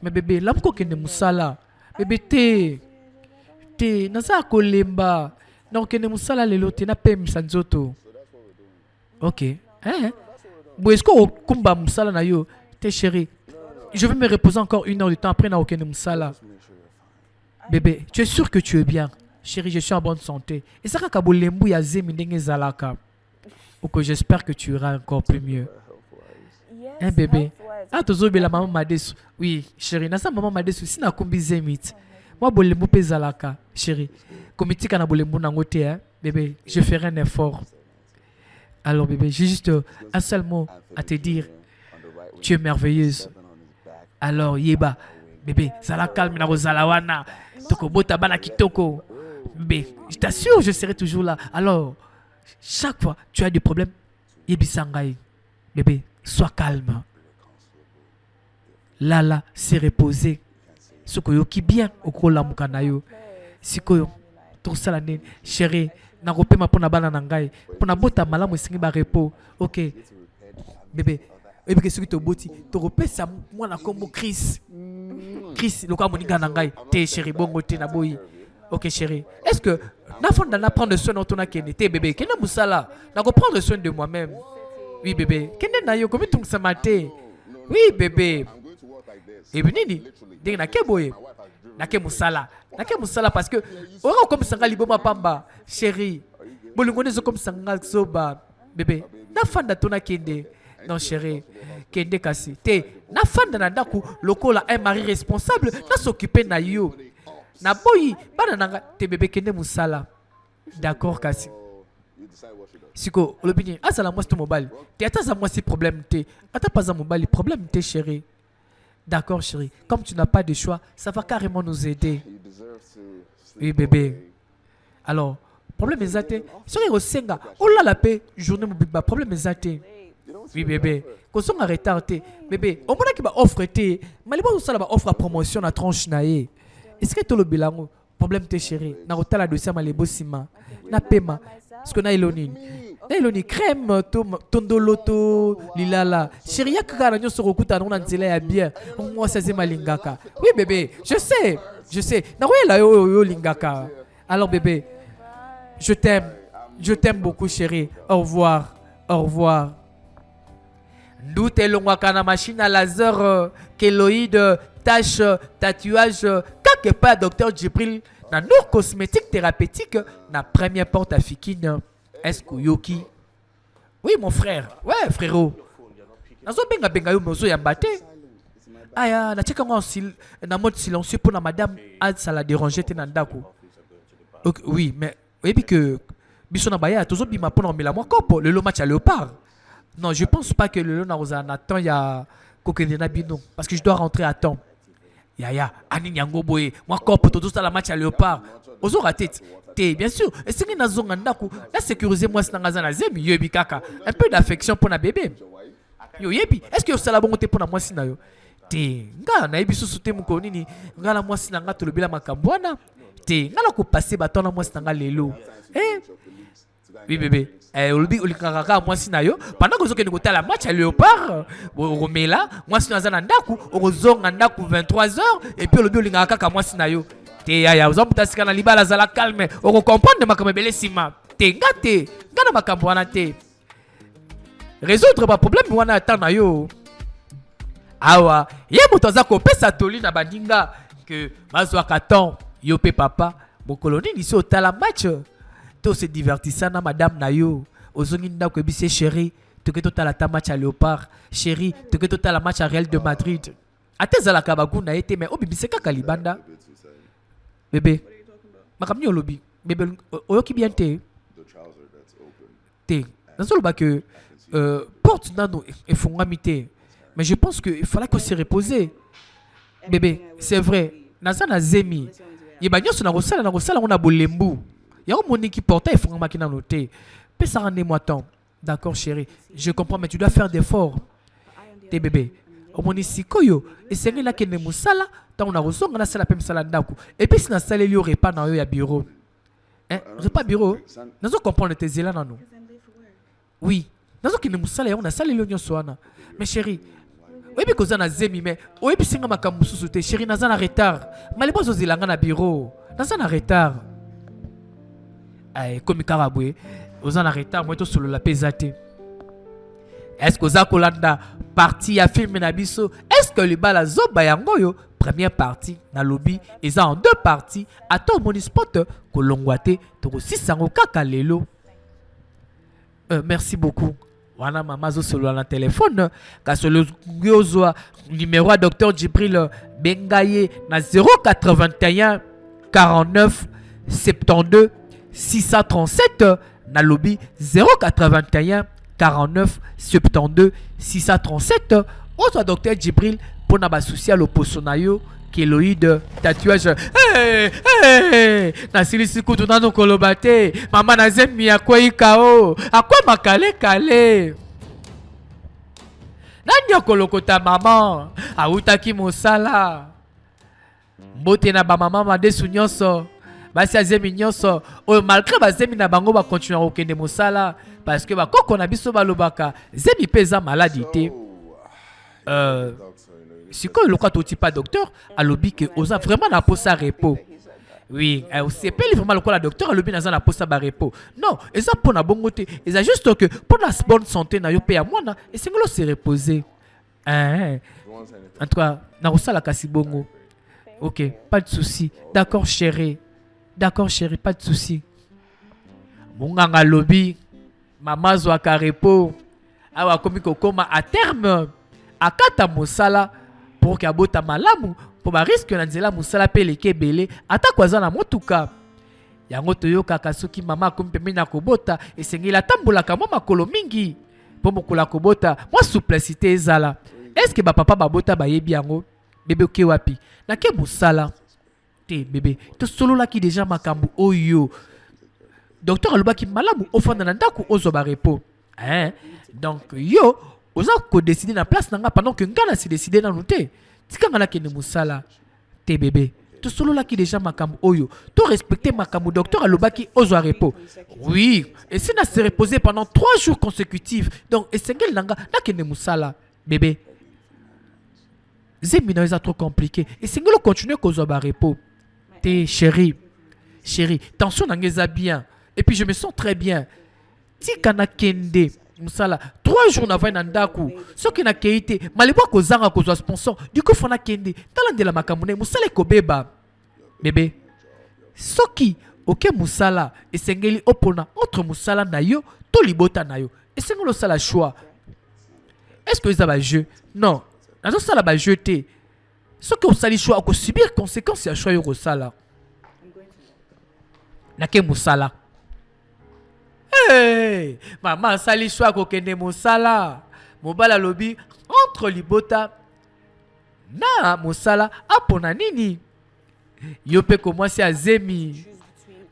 Mais bébé, là pourquoi kende musala? Bébé te naza kolemba. Non kende musala lelo te na pem sanzoto. OK. Bon, est-ce que kumba musala na yo te chérie? Je vais me reposer encore 1 heure de temps après na kende musala. Bébé, tu es sûr que tu es bien? Chérie, je suis en bonne santé. Et ça ka bolembu ya zemi ndenge zalaka. OK, j'espère que tu iras encore plus mieux. Un bébé. Ah, tu la maman Madesu. Oui, chérie. Nasa maman Madesu. Si na kumbi zemit. Moi, bolembu pezalaka. Chérie. Komiti kana bolembu nangote, hein. Bébé, je ferai un effort. Alors, bébé, j'ai juste un seul mot à te dire. Tu es merveilleuse. Alors, yeba. Bébé, zala calme na rozalawana. Toko bota bana kitoko. Bébé, je t'assure, je serai toujours là. Alors, chaque fois tu as des problèmes, yebisangai. Bébé, Sois calme. Lala, s'est reposé. Sokoyo qui bien au kola mukanayo. Sikoyo, tout ça l'année. Chérie, na repé ma pona bana nangai. Pona bota malamu singi ba repos. Ok. Bébé. Et puis, ce que tu as boti, tu repères ça, moi, la combo Chris. Chris, le cas moninga nangai, t'es chérie, bongo, t'es naboyi. Ok, chérie. Est-ce que, n'a pas d'en prendre soin dans ton akene, t'es bébé, qu'est-ce que ça là? N'a pas prendre soin de moi-même. Oui, bébé. Qu'est-ce que nayo, comment tu me maté? Oui, bébé. Et puis, nini, dès na keboye, na ke musala, parce que, on comme ça, libo ma pamba, chérie. Bolingone zo comme ça, zoba, bébé. N'a pas d'en akene. Non chérie, kende kasi. Te, na fanda na ndaku lokola un mari responsable na s'occuper na yo. Na boyi, bana nanga te bébé kende musala. D'accord kasi. Siko, olobini, azala moi c'est mobile. Te ataza moi c'est problème te. Ata pas za mobile, problème te chérie. D'accord chérie. Comme tu n'as pas de choix, ça va carrément nous aider. Oui bébé. Alors, problème exacté. Si on est au Senga, oh là la paix, journée mobile, problème exacté. Oui bébé, quand on a retardé, bébé, on m'a qui va offre té, mais les gens va offre promotion à tranche naé. Est-ce que tu le bilan problème te chérie, na rota la dossier ma lebo sima, na pema, ce que na elonine crème tondoloto lilala, chérie ya kaka na sur okuta na nzela ya bien, moi ça c'est malingaka. Oui bébé, je sais, na roya la yo lingaka. Alors bébé, je t'aime beaucoup chérie. Au revoir. Nous t'élongwaka na machine à laser, kéloïde, tache, tatouage, quelque part docteur Djibril, na nos cosmétiques thérapeutiques, na première porte à Fikine. Est-ce que Yoki? Oui mon frère, ouais frérot. Nazo benga yo mozo yambate. Aya, na tcheka na mode silencieux pour na madame Ad ça la déranger te nandako. Okay, oui, mais et puis que biso na baya tozo bima pour na mela moi kopo le match à léopard. Non, je pense pas que le Lona attend il y a Kokenena Bino parce que je dois rentrer à temps. Ya ani nyango boye moi kopo tout ça la match à léopard. Ozo raté. Bien sûr, et c'est que zonga ndaku la sécuriser moi c'est na zemi yebi kaka. Un peu d'affection pour na bébé. Yo yebi, est-ce que ça la bonté pour na moi sina yo? Te nga na yebi sous te muko nini nga la moi sina nga to lobela makambwana. Te nga la ko passer baton na moi sina nga lelo. Oui bébé. Olobi olikaka moi sinayo pendant que zoke ngota la match à léopard romela moi sinaza na ndaku ozonga ndaku 23h et puis olobi olingaka ka moi sinayo te ya ozamuta sika na libala zala calme oko comprendre makambo bele sima te ngana makambo wana te résoudre ba problème wana ata na yo awa ye moto za ko pesa toli na bandinga que bazwa katon yo pe papa bokoloni ici au tala match. Tout se divertissant na madame Nayo. Ozongi ndako ebise chérie. Tu que tout la match à Léopard. Chérie, tu que tout la match à Real de Madrid. Ateza la kabagu na été mais obibise kaka libanda. Bébé. Makamni olobi. Bébé oyoki bien te. Te. Nazo ba que porte nano e fongamité. Mais je pense que il fallait qu'on se repose. Bébé, c'est vrai. Naza na zemi. Yebanyo so na rosala on a bolembu. Il y a un monde qui portait et qui n'a noté. Puis ça rendez-moi temps. D'accord, chérie. Je comprends, mais tu dois faire d'efforts. Tes bébés. Au monde ici, koyo. Et c'est là que ne musala. Tant on a reçu, on a la même salle d'aku. Et puis si on a salé le repas dans le bureau. Hein? Repas bureau. Nous comprenons tes élans dans nous. Oui. Nous ne musala, on a salé le soana. Mais chérie. Oui, mais qu'on a zemi, mais. Oui, puis si on a makamusu te chérie, nous avons un retard. Mais les bons élans dans le bureau. Nous avons un retard. Comme Karaboué, aux en retard, moi tout sur la pesate. Est-ce que vous avez partie à film Nabiso? Est-ce que le bal à Zobayangoyo, première partie, dans le lobby, ils ont en deux parties, à ton monispot, que l'on voit, tu aussi sans aucun lelo. Merci beaucoup. Voilà, maman, sur le téléphone, car sur le numéro à Dr Djibril Bengaye, na 081 49 72 637 na lobby 081 49 72 637 autre docteur Djibril pour na ba souci à l'opposonayo kéloïde tatouage na silisi kutu na no kolobate mama na zemi ya kwa ikao akwa makale kale Nani akolokota maman autaki mosala. Mbote na ba maman madesu nyonso. Basi azemi nyonso. O malgré bazemi na bango ba continuer okende mosala parce que ba koko na biso balobaka zemi peza maladie te. Si quand le cas pas docteur, alobi que osa vraiment na posa repos. Oui, c'est pas vraiment le cas la docteur alobi na posa ba repos. Non, et ça pour na bongo te, et ça juste que pour la bonne santé na yo pe ya mwana, et c'est ngolo se reposer. En tout cas, na osala kasi bongo. OK, pas de souci. D'accord chérie. D'accord chérie, pas de souci. Munganga lobi mama zo ka repos. Awa komi kokoma à terme. Akata mosala pour que abota malamu pour ba risque na nzela mosala pe leke belé ata kwaza na motuka yango toyoka kasoki mama komi pembe na kobota esengela tambolaka mo makolo mingi po mokola kobota moi souplicité ezala est-ce que ba papa babota ba yebi yango bébé oke wapi na ke mosala te bébé to solo la ki déjà makambu oyo docteur alobaki malamu ofanda na ndako ozo ba repos donc yo oza ko décider na place nanga pendant que ngana si décider na noté tika ngana kene musala te bébé to solo la ki déjà makambu oyo to respecter makambu docteur alobaki ozo repos oui et si na se reposer pendant 3 jours consécutifs donc esengel nanga na kene musala bébé zemi na eza trop compliqué esengelo continuer kozo ba repos te chérie tension nanga eza bien et puis je me sens très bien tika na kende musala 3 jours na vai na ndaku soki na keite malebo kozanga kozwa sponsor du coup fona kende talande la makamune musala ko beba bébé soki oke musala esengeli opona entre musala na yo to libota na yo esengelo sala choix est-ce que ça va jeu non nazo sala ba jeter soki osali choix ko subir conséquences ya choix yo ko sala na ke musala. Hey, maman sali choix ko kende mosala mobala lobi entre libota na mosala apona nini yo pe ko mwasi azemi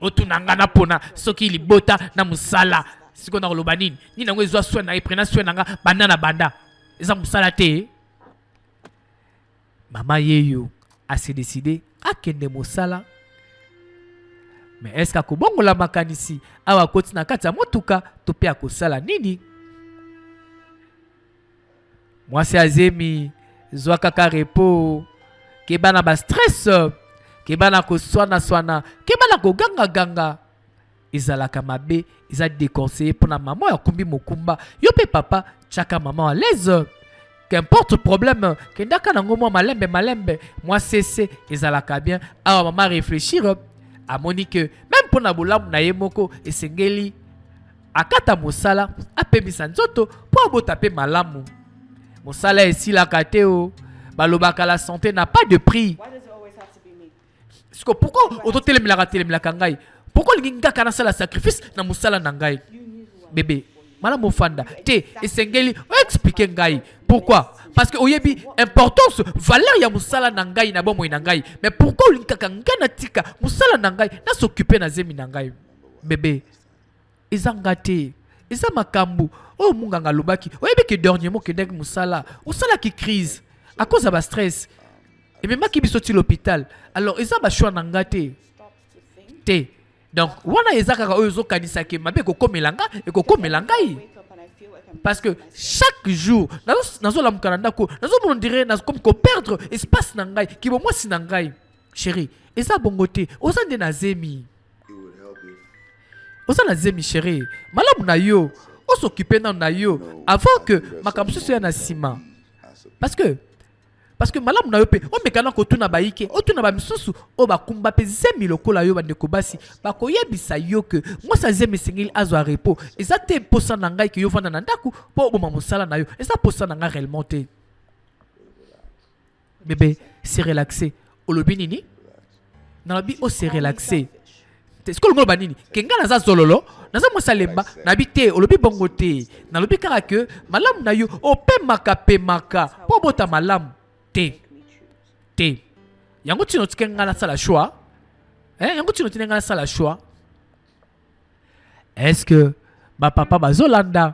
otunanga na pona soki libota na mosala siko na loba nini ni nango ezwa soin na iprena soin nanga banda na banda eza mosala te mama yeyo a se décider a kende mosala. Mais est-ce que bongo la makanisi awa koti na kati ya motuka to pe akosala nini mwasi azemi zwa kaka repos keba na ba stress keba na koswana keba na koganga ganga ezalaka mabe eza déconseillé pour na maman ya kumbi mokumba yo pe papa chaka maman à l'aise qu'importe problème kendaka nango mwa malembe moi cesse ezalaka bien awa maman réfléchir à Monique, même pour na bolamu na yemoko esengeli akata mosala apemisa nzoto po abota pe malamu mosala esila kateo balobaka la santé n'a pas de prix. Pourquoi ototelemilaka ngai pourquoi linga kana sala sacrifice na mosala na ngai bébé malamu fanda te esengeli expliquer ngai pourquoi parce que oyebi importance valeur ya musala na ngai na bomo na ngai mais pourquoi olinkaka ngana tika musala na ngai na s'occuper na zemi na ngai bébé ezangate eza makambu o munganga lobaki oyebi que dernier mot que ndenge musala musala ki crise à cause de ba stress et même ki bisoti l'hôpital alors eza ba choix na ngate te donc wana ezaka ka oyo zokanisa ke mabe ko komelanga et ko komelanga parce que chaque jour nazo la mukanda ko nazo mon dirait nazo comme ko perdre espace na ngai ki bo moi si na ngai chérie eza bongote osande na zemi osana zemi chérie malamu na yo osoccuper na yo avant que makambo soit na sima parce que malamu na yo pe o mekana ko tuna baike o tuna ba misusu o ba kumba pe zemi lokola yo bande ko basi ba ko yebisa yo que moi sa zemi singil azwa repos ezate posa na ngai ke yo vanda na ndaku po boma mosala na yo eza posa na ngai réellement te bébé c'est relaxé o lobi nini na lobi o c'est relaxé te ce que lo ba nini kenga na za zololo na za mosalemba na bi te o lobi bongo te na lobi kaka que malamu na yo o pe maka po bota malamu te yango tino tikenga na sala choix yango tino tikenga na sala choix est-ce que ba papa bazolanda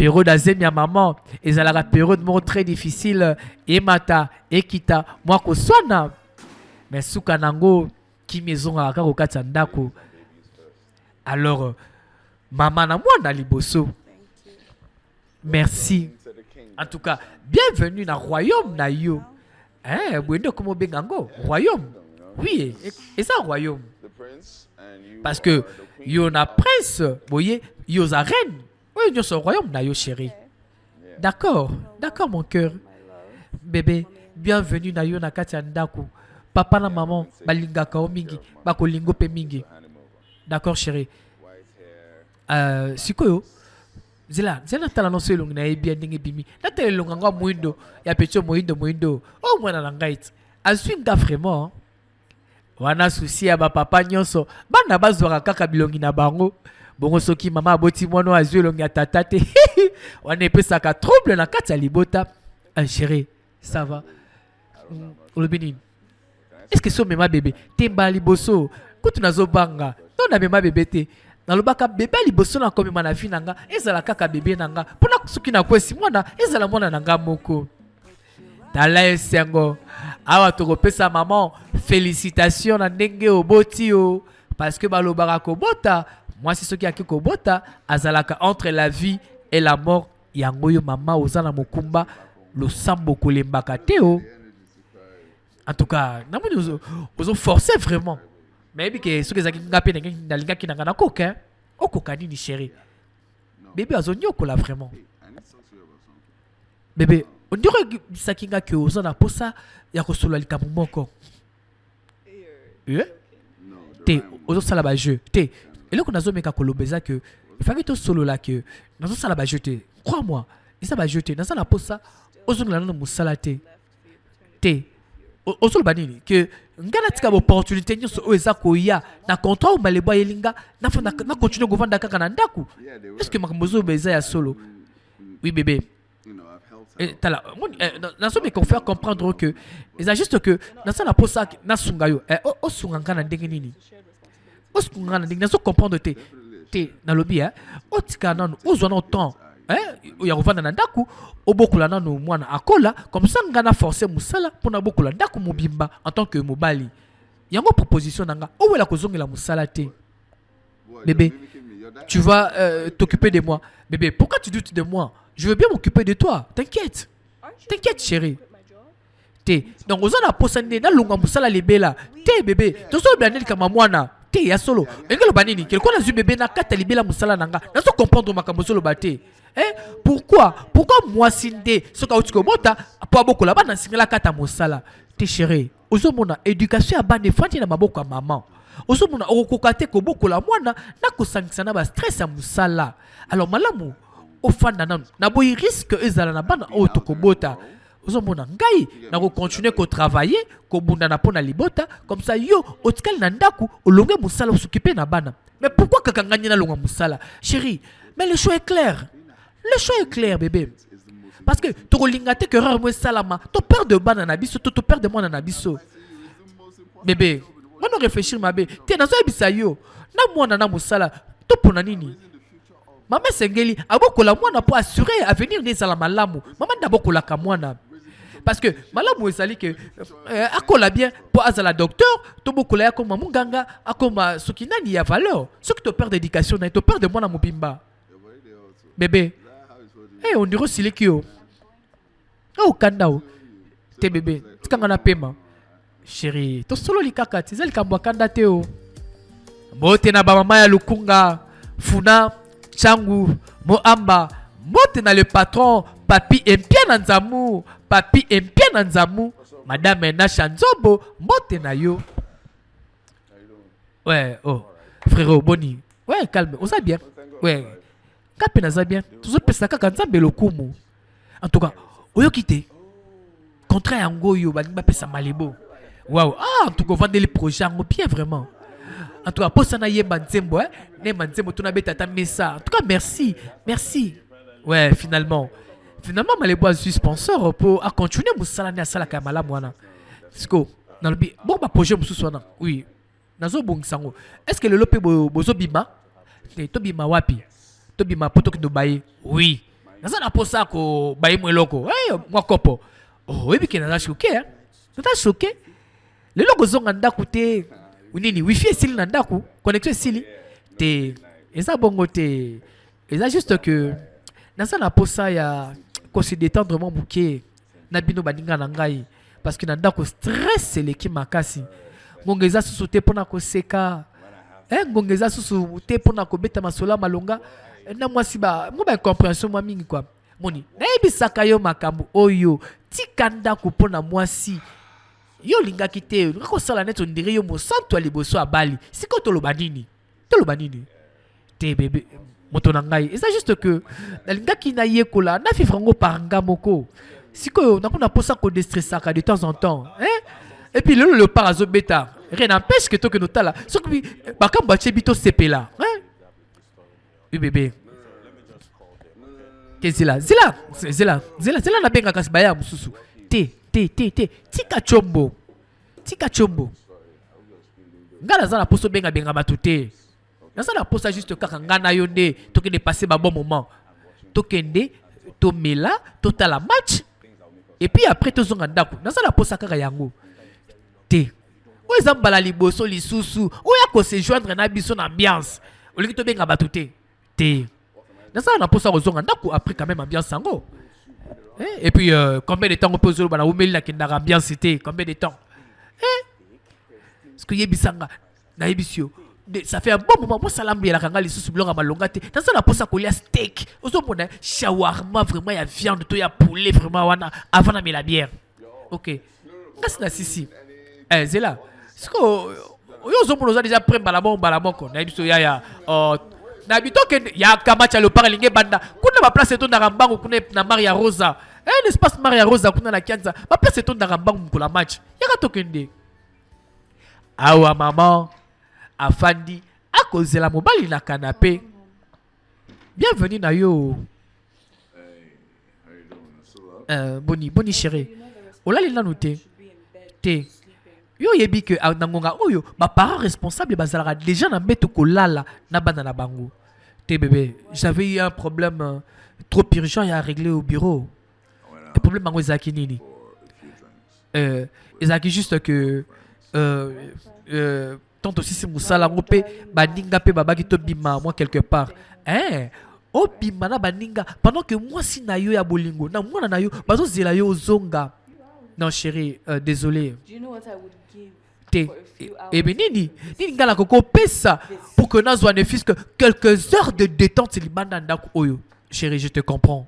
période azemi ya maman ezalaka période moko très difficile emata ekita mwa koswana mais suka nango kimi ezongaka kaka kokati ya ndako. Alors mama na mwana liboso merci en tout cas bienvenue na royaume na yo bwende komo bengango royaume oui et ça royaume parce que yo na prince boye yo za reine oui yo so royaume na yo chérie. D'accord mon cœur bébé bienvenue na yo na kati ya ndako papa na maman balingaka o mingi bakolingo pe mingi. D'accord chérie. Sikoyo zela tala no so elongi na ebia ndenge bimi na tala elonga ngwa muindo ya petio muindo o mwana na ngait azwinga vraiment wana souci ya ba papa nyonso bana bazwaka kaka bilongi na bango bongo soki mama aboti mwana azwi elongi ya tata te wana epesaka trouble na kati ya libota. Chérie ça va olobini est-ce que so mema bébé temba liboso kutu nazobanga to na mema bébé te nalobaka bébé liboso na komema na vie nanga ezala kaka bébé nanga pona soki na kwesi mwana ezala mwana nanga moko. Tala esengo awa tokopesa maman félicitations na ndenge oboti o parce que balobaka kobota moi si soki aki kobota azalaka entre la vie et la mort yango yo mama oza na mokumba losambo kolembaka te o. En tout cas namoni ozo forcer vraiment mais que ce que ezaki ngape nalingaki nanga na koka okoka nini chérie bébé azonyokola vraiment bébé on dirait bisaki nga ke oza na posa ya kosolola likambo moko te ozosala bajeu te eloko nazomeka koloba eza ke efaki tosolola ke nazosala bajeu te crois moi eza bajeu te naza na posa ozongela nano mosala te ozoloba nini ke nga natika baopportunité nyonso oyo eza koya na contrat oyo malebo ayelinga na continue kovanda kaka na ndako est ce que makambo ozoloba eza ya solo. Oui bébé tala nazomeka kofaire comprendre que eza juste que naza na posa nasunga yo osunga nga na ndenge nini osunga nga na ndenge nazo comprendre te nalobi otika nanu ozwa na temps ya kovanda na ndako obokola nanu mwana akola comme ça nga na forcer musala pona bokola ndako mobimba en tant que mobali yango proposition nanga owela kozongela musala te. Bébé tu vas t'occuper de moi. Bébé pourquoi tu doutes de moi? Je veux bien m'occuper de toi, t'inquiète chérie te donc oza na posa nde nalonga musala libela te bébé tozoloba nini kama mwana te ya solo engelo banini kelko nazwi bébé na kata libela musala nanga nazo comprendre makambo zoloba te. Pourquoi mwasi nde soka uti kobota po abokola bana singela kata mosala te chérie ozomona éducation ya bana efandi na maboko ya maman ozomona okokoka te kobokola mwana na kosangisa na ba stress ya mosala. Alors malamu ofanda nanu na boyi risque ezala na bana oyo tokobota ozomona ngai na continuer ko travailler ko bunda na pona libota comme ça yo otikali na ndako olonge musala osukipe na bana. Mais pourquoi kakanganya na longa musala chérie? Mais le choix est clair bébé parce que tokolinga te que rare mo salama to père de bana na biso to père de mwana na biso bébé on réfléchir mabe te nazo ebisa yo na mwana na musala to pona nini. Maman sengeli abokola mwana pour assurer avenir nezala malamu maman dabokola ka mwana parce que malamu ezali que akola bien pour azala docteur to bokola ya koma munganga akoma soki nani ya valeur soki to père d'éducation na to père de mwana mobimba bébé on dirait sili kio kandao te bébé tikanga na pema chérie to solo likaka ti zali kambwa kanda te o bote na ba mama ya lukunga funa changu moamba mote na le patron papi empia na nzamu madame na chanzobo mote na yo. Ouais frérot boni ouais calme on ça bien ouais kape na za bien tuzo pesa kaka nzambe lokumu en tout cas oyo kité contrat yango yo balinga pesa malebo waouh en tout cas vendre les projets en bien vraiment. En tout cas, pour ça, yemba nzembo, nemba nzembo, tu n'as pas messa. En tout cas, merci. Ouais, finalement, malebo a sponsor pour continuer mon salarié à sala kamala mwana. Parce que dans le bon projet musu swana. Oui. Nazo bon sango. Est-ce que le lope bozo bima? To bima wapi? To bima poto ki no baye. Oui. naza na posa ko bayimu eloko mwa kopo oyebi ke naza choqué naza choqué lelo kozonga ndako te nini wifi esili na ndako connexion esili te eza bongo te eza juste que naza na posa ya kosi détendrement moke na bino baninga na ngai parce que na ndako stress eleki makasi ngonga eza susu te mpona koseka ngonga eza susu te mpona kobeta masolo malonga na mwasi mo baincompréhension mwa mingi kwa moni nayebisaka yo makambo oyo tika ndako mpona mwasi yo lingaki te nakosala neti ondire yo mosantu ya liboso ya bali sikoyo toloba nini te bebe moto na ngai eza juste que nalingaki nayekola nafivre yango par nga moko sikoyo nakona posa kodestressaka de temps en temps et puis lelo leopard azobeta rien n'empêche que toke notala soki bakambo atie bito sepela oui bébé ke zela nabengaka baya mosusu te tika chombo nga naza na poso benga bato te naza na posa juste kaka nga na yo nde tokende passer ba bon moment tokende tomela totala match et puis après tozonga ndako naza na posa kaka yango te oyo eza mbala liboso lisusu oyo akose joindre na biso na ambiance olingi tobenga bato te naza na posa kozonga ndako après quand même ambiance yango et puis combien de temps on peut ozoloba na umeli nakendaka ambiance te combien de temps ce que yebisanga nayebisi yo ça fait un bon moment moi salambi la kanga lisusu bilonga malonga te naza na posa kolia steak ozomona shawarma vraiment ya viande to ya poulet vraiment wana avant na mela bière ok ngasi na sisi zela siko oyo ozomona oza déjà prêt mbala moko nayebiso yaya na bitoke ya kamacha le par linge banda kuna ba place to na rambango kuna na Maria Rosa l'espace Maria Rosa kuna na Kianza ba place to na rambango pour la match yaka tokende awa maman afandi akozela mobali na canapé bienvenue na yo boni chérie olali nanu te yo yebi que nangonga oyo ba parents responsables bazalaka déjà na mbeto kolala na bana na bango te bébé j'avais eu un problème trop urgent à régler au bureau le problème bango ezaki nini ezaki juste que tant aussi si musala ngope baninga pe babaki to bima moi quelque part o bima na baninga pendant que moi si na yo ya bolingo na mwana na yo bazo zela yo zonga non chérie désolé et bien nini ngala koko pesa pour que nazwa ne fût que quelques heures de détente libanda ndako oyo chérie je te comprends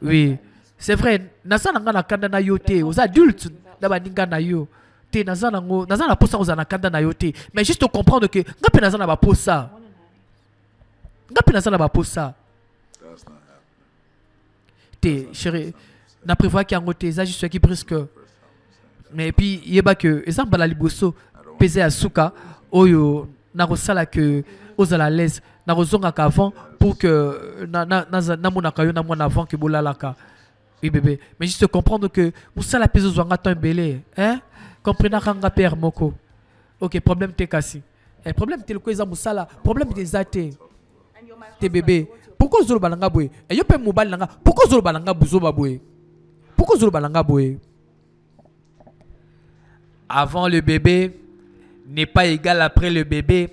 oui c'est vrai naza nanga na kanda na yo te aux adultes na baninga na yo te naza na posa oza na kanda na yo te mais juste comprendre que ngape naza na baposa te chérie na prévoir ki yango te eza juste qui presque mais puis yeba que ezamba la liboso pese ya suka oyo na kosala que ozala l'aise na kozonga avant pour que na monaka yo na mwana avant que bolalaka oui bébé mais juste comprendre que musala pese ozwanga temps ebele comprendre kanga père moko ok problème te kasi problème te ko eza musala problème eza te bébé pourquoi ozoloba nanga boye yo pe mobali nanga pourquoi ozoloba nanga buzoba boye pourquoi ozoloba nanga boye avant le bébé n'est pas égal après le bébé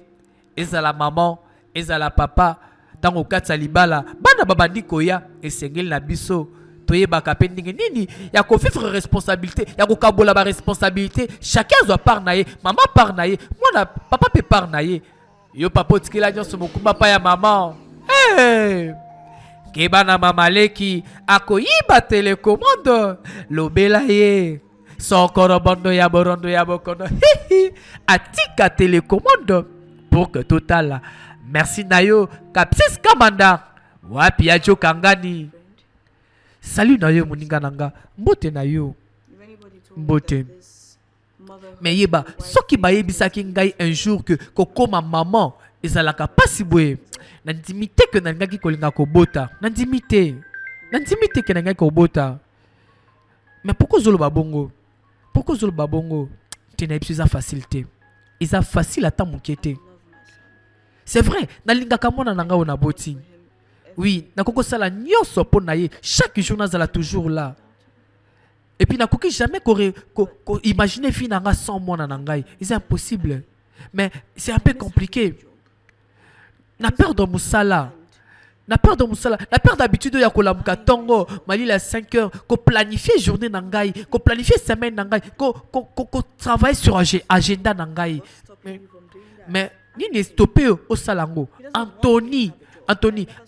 eza la maman eza la papa tango katsa libala bana babandi koya esengeli na biso toyebaka pe ndenge nini ya kofifre responsabilité ya kokabola ba responsabilité chacun doit part na ye maman part na ye mwana papa pe part na ye yo papa otikela nyonso mokumba pa ya maman keba na mama leki akoyiba telecommande lobela ye sokoro bondo ya borondo ya bokono atika telecommande pour que total merci nayo kapsis kamanda wapi ya jokangani salut nayo moninga nanga mbote nayo mbote mais yeba soki bayebisaki ngai un jour que kokoma maman ezalaka pasi boye nandimi te ke nalingaki kolinga kobota nandimi te ke nalingaki kobota mais pourquoi ozoloba bongo te na biso eza facile te eza facile ata moke te c'est vrai nalingaka mwana na ngai oyo naboti Oui, nakoko sala nyonso po na ye. Chaque jour nazala toujours là. Et puis nakoki jamais imaginer fi nanga sans moi na ngai. C'est impossible. Mais c'est un peu compliqué. Na peur de musala. Na peur de musala. Na peur d'habitude ya kolamuka tongo mali la 5 heures ko planifier journée na ngai, ko planifier semaine na ngai, ko travailler sur agenda na ngai. Mais nini stopé au salango. Anthony,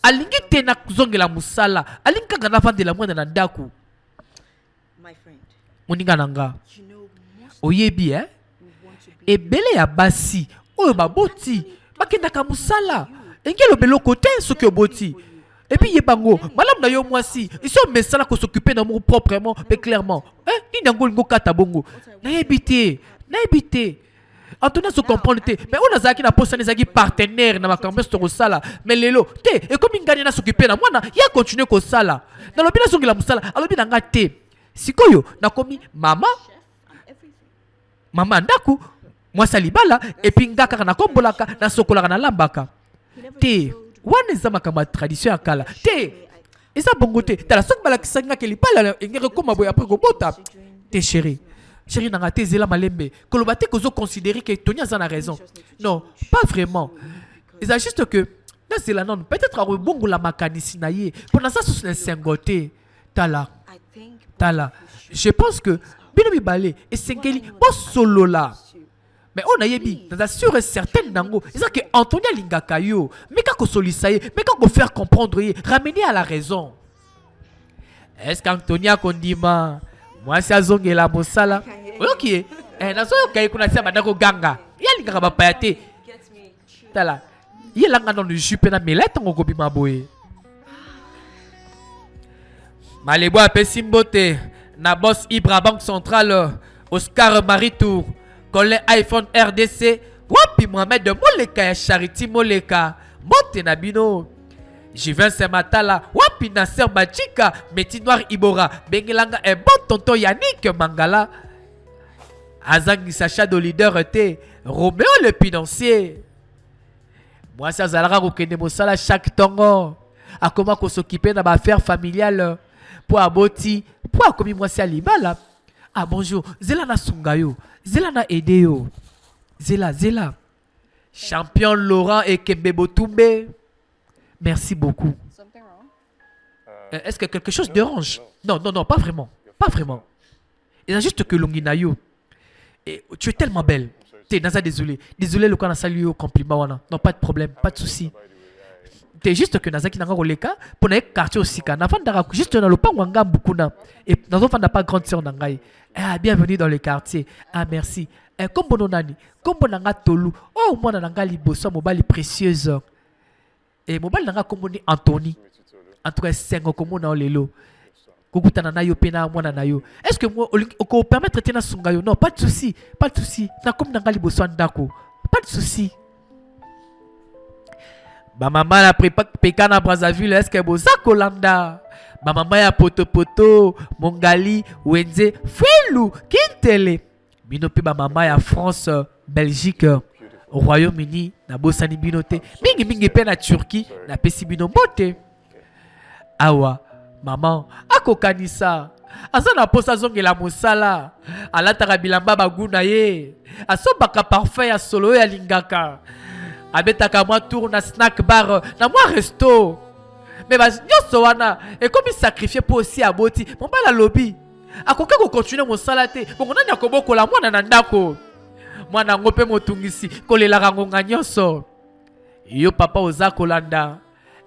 alingi tena zongela musala. Alingi kaka na vande la mwana na ndaku. Moninga nanga. Oyebi ebele ya basi oyo baboti bakendaka musala. Engelo belo côté ce que boti. Et puis yebango, malam na yo mwasi, ils sont mesala ko s'occuper na mo proprement, mais clairement. Ni nango ngo kata bongo. Na ebité. Antoine se comprendre te, mais on a zaki na posa nezaki partenaire na makambo to sala, mais lelo te et comme ngani na s'occuper na mwana, ya continuer ko sala. Na lobi na songela musala, alobi na nga te. Sikoyo na komi mama ndaku mwasa libala et puis ngaka na kombolaka na sokolaka na lambaka. Te wana eza makambo ya tradition ya kala te eza bongo te tala soki balakisanga ke libala engere koma boye après kobota te chéri nanga te ezela malembe koloba te kozo considérer que Tony aza na raison. Non, pas vraiment. Eza juste que nazela non peut-être rebongola makanisi na ye mpona sa susu na esengo te. Tala je pense que bino mibale esengeli bosolola. Mais on a yebi, dans la sûre et certaine nango, c'est ça que Antonia lingaka yo, mais kako solisaye, mais kako faire comprendre ye, ramener à la raison. Est-ce qu'Antonia kondima, moi c'est azongela mosala, ok, nazo yokaye kuna tia bandako ganga, ya lingaka bapayate, tala, ye langa dans le jupe na melette ngo kobima boye. Malebo apesi mbote, na boss Ibra Banque Centrale, Oscar Maritour. Collègue iPhone RDC, wapi Mohamed de Moleka ya Charity Moleka, mote na bino. Jivin Sematala, wapi Nasser Bachika, Meti Noir Ibora, bengelanga un bon tonton Yannick Mangala. Azangi Sacha de leader te, Roméo le financier. Moi ça zalara kokende mosala chaque tongo. A comment qu'on s'occuper dans ma affaire familiale pour aboti, pour akomi moi c'est libala. Ah bonjour, Zela na sungayo, Zela na edeyo, Zela. Champion Laurent et Kembebo Toumbe. Merci beaucoup. Est-ce que quelque chose dérange? Non, pas vraiment. Il y a juste que Longinayo. Et tu es tellement belle. T'es Naza, désolé le cas salué au compliment wana. Non, pas de problème, pas de souci. T'es juste que Naza qui n'a pas roleka pour n'être quartier aussi quand avant d'ara juste dans le pan wanga bukuna et dans enfant n'a pas grande sœur nangai. Ah, bienvenue dans le quartier. Ah, merci. Kombo nonani, kombo nanga tolu. Oh, moi nanga liboso mobali précieuse. Et mobali nanga kombo ni Anthony. En tout cas, c'est un kombo na lelo. Kukuta na yo pena mwana na yo. Est-ce que moi on permettre tena sungayo? Non, pas de souci. Na comme nanga liboso andako. Pas de souci. Ba maman la prépa na Brazzaville, est-ce que boza kolanda? Ba maman ya poto Mongali, Wenze, Fwelu, Kintele. Bino pe ba maman ya France, Belgique, Royaume-Uni, na bosani bino te. Mingi pe na Turquie, na pesi bino bote. Awa, maman, akokanisa. Asa na posa zongela mosala. Alataka bilamba baguna ye. Asobaka parfait ya solo ya lingaka. Abetaka moi tour na snack bar, na moi resto. Mais bah nyoso wana et comme il sacrifié pour aussi aboti, mon bala lobby. Akoka ko continuer mon salate. Bon nani akoboko la mwana na ndako. Mwana ngope motungisi kolela ngonga nyoso. Yo papa oza kolanda.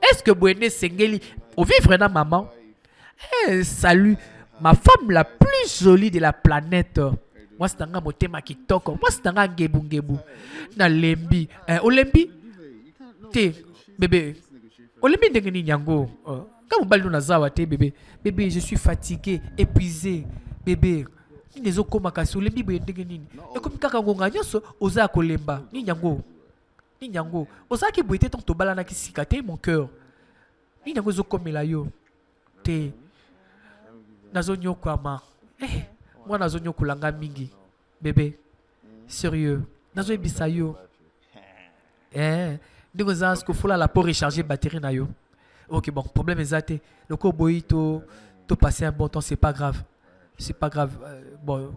Est-ce que Bouene Sengeli au vivre na maman? Salut ma femme la plus jolie de la planète. Moi c'est un motema kitoko. Moi c'est un ngebu. Na lembi. Olembi? Te bébé. Olembi ndenge ni nyango. Quand on balou na zawa te bébé. Bébé, je suis fatigué, épuisé. Bébé. Ni nezo koma kasi olembi boye ndenge nini. Et comme kaka ngonga nyoso oza kolemba. Ni nyango. Oza ki boye te ton to balana ki sikate mon cœur. Ni nyango zo komela yo. Te. Nazo nyoko ama. Moi nazo nyoko langa mingi. Bébé. Sérieux. Nazo ebisa yo. Ndeko za sko fola la pour recharger batterie na yo. Ok, bon, problème est le coboy, tu passer un bon temps, c'est pas grave. C'est pas grave. Bon,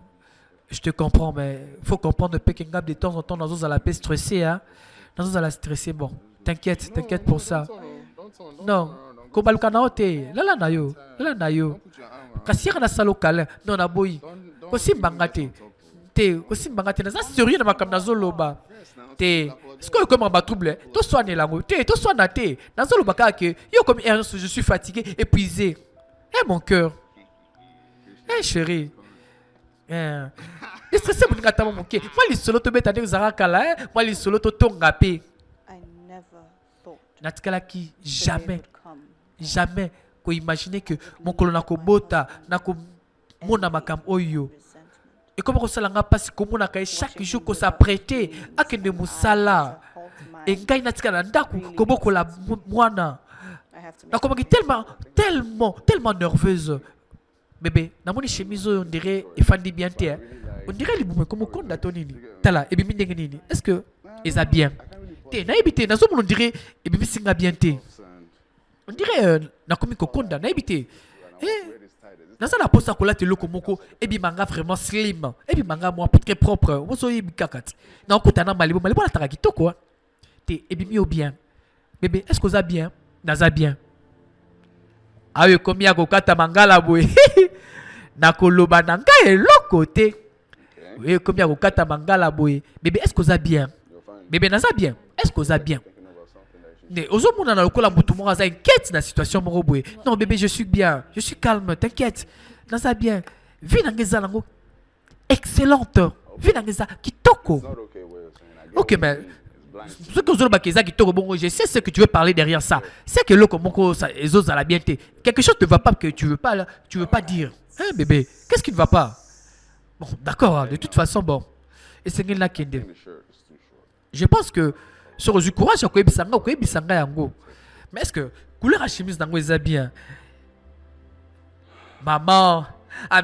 je te comprends, mais il faut comprendre que de temps en temps, dans la paix stressée, hein. Dans la stressée, bon, t'inquiète pour ça. Non, kobaluka na ote, lala na yo. Kasi na salo kala, non na boy. Kosi mbangate. Kosi mbangate na za sérieux na makam na zoloba. Est-ce que comme un trouble, to soigner la moté, to soigner te. Dans zoloba ka que yo comme je suis fatigué, épuisé. Mon cœur. Chérie. Stressé pour ngata mon cœur. Moi les solo to beta de zara kala, moi les solo to tongape. Natikala qui jamais ko imaginer que mon colonna ko bota na ko mona makam oyo. Et comment ça l'a passé comme on a chaque jour qu'on s'apprêtait à que de musala et ngai natikala ndaku ko boko la mwana. Na ko tellement nerveuse. Bébé, na moni chemise on dirait et fandi bien te. On dirait les boumé comme konda tonini. Tala et bibi ndenge nini. Est-ce que ils a bien? Na ebité na zo on dirait et bibi singa bien te. On dirait na komi kokonda na ebité. Dans ça la poste kola te loko moko et bi manga vraiment slim. Et bi manga moi très propre. Mo so yebi kakat. Na okotana malibo la taka kitoko. Te et bi mi au bien. Bébé, est-ce que vous a bien? Naza bien. Ayo komi ya kokata mangala boy. Na koloba na ngai eloko te. Oui, komi ya kokata mangala boy. Bébé, est-ce que vous a bien? Bébé, naza bien. Est-ce que vous a bien? Ne ozo mona na lokola mutu mo aza inquiète na situation mo boy. Non bébé, je suis bien. Je suis calme, t'inquiète. Naza bien. Vie na ngeza nango excellente. Vie na ngeza kitoko. OK, mais ce que je sais ce que tu veux parler derrière ça. C'est que l'autre ça la bien. Quelque chose ne va pas que tu veux pas dire. Hein bébé, qu'est-ce qui ne va pas? Bon, d'accord, hein, de toute façon bon. Et c'est là qui est. Je pense que sur le courage yango. Mais est-ce que couleur à chemise nango est bien? Maman,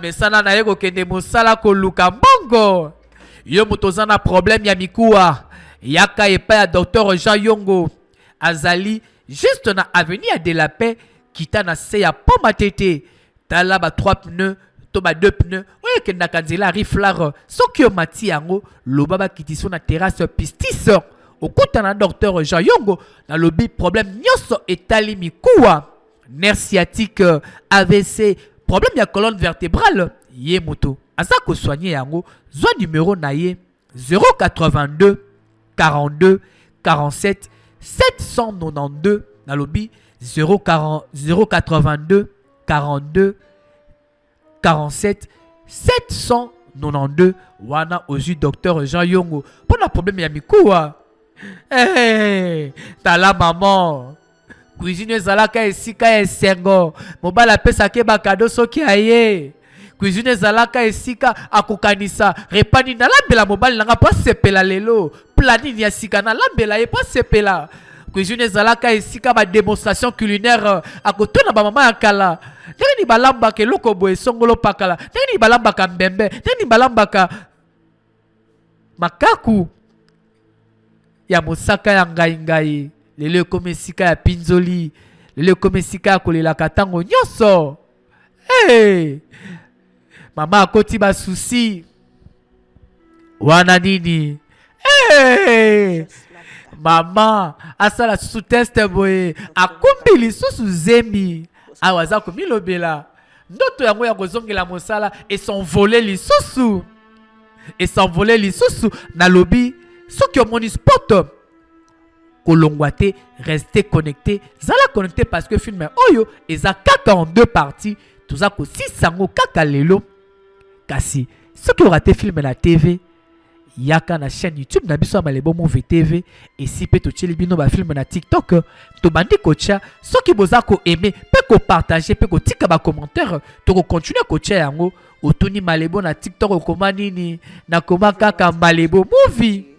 mais ça na yeko kende mosala ko luka bongo. Yo motozana problème ya mikuwa. Yaka et pas docteur Jean Yongo Azali juste na avenir de la paix kita na se ya poma tete tala ba 3 pneus to ba 2 pneus oye ke na kanzela riflar sokyo mati yango lobaba kitiso na terrasse pistis okuta na docteur Jean Yongo na lobi problème nyoso etali mikuwa nerf sciatique AVC problème ya colonne vertébrale ye moto azako soigner yango zwa numéro na ye 082 42 47 792 na lobby 082 42 47 792 wana ozu docteur Jean Yongo pour le problème ya mikuwa. Hey, tala maman cuisine zalaka esika esengo mobala pesa ke bakado soki aye cuisine zalaka esika akokanisa repani na lambela mobali nanga pa sepela lelo planning ya sika na lambela ye pa sepela cuisine zalaka esika ba démonstration culinaire akotona ba mama ya kala ndeni balamba ke loko boye songolo pakala ndeni balamba ka mbembe ndeni balamba ka makaku ya mosaka ya ngai lelo comme esika ya pinzoli lelo comme esika ya kolela katango nyoso. Hey, mama akoti ba souci wana nini. Hey, mama asala sous test boye akumbi lisusu zemi awaza komilobela ndoto yango ya kozongela mosala et s'envoler lisusu na lobi soki omoni sport kolongwa te rester connecté zala connecté parce que film oyo eza kaka en 2 parties toza ko 6 kaka lelo kasi soki orate film na TV yaka na chaîne YouTube na biso Malebo Movie TV et si pe to tcheli bino ba film na TikTok to bandi ko tia soki boza ko aimer pe ko partager pe ko tika ba commentaire to ko continuer ko tia yango otuni Malebo na TikTok okoma nini na koma kaka Malebo Movie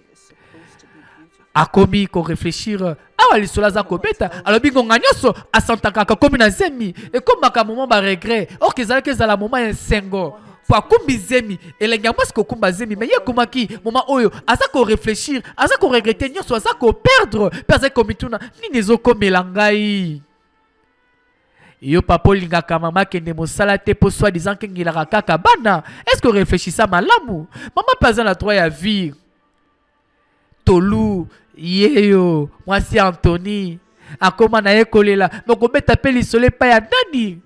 akomi ko réfléchir awa lisola za kobeta alobi ngonga nyoso asantaka komi na zemi et comme ka moment ba regret or kezala la moment un sengo pour kumbi zemi elenga mwasi ko kumba zemi mais ye komaki moment oyo aza ko réfléchir aza ko regretter nyoso aza ko perdre pesa komituna nini zo komela ngai Yo papa lingaka mama kende mosala te po soi disant kengilaka kaka bana. Est-ce que réfléchissa malamu? Maman pas la 3 ya vie. Tolu, yeyo, moi si Anthony. Akoma na ekolela. Moko beta pe lisole pa ya nani?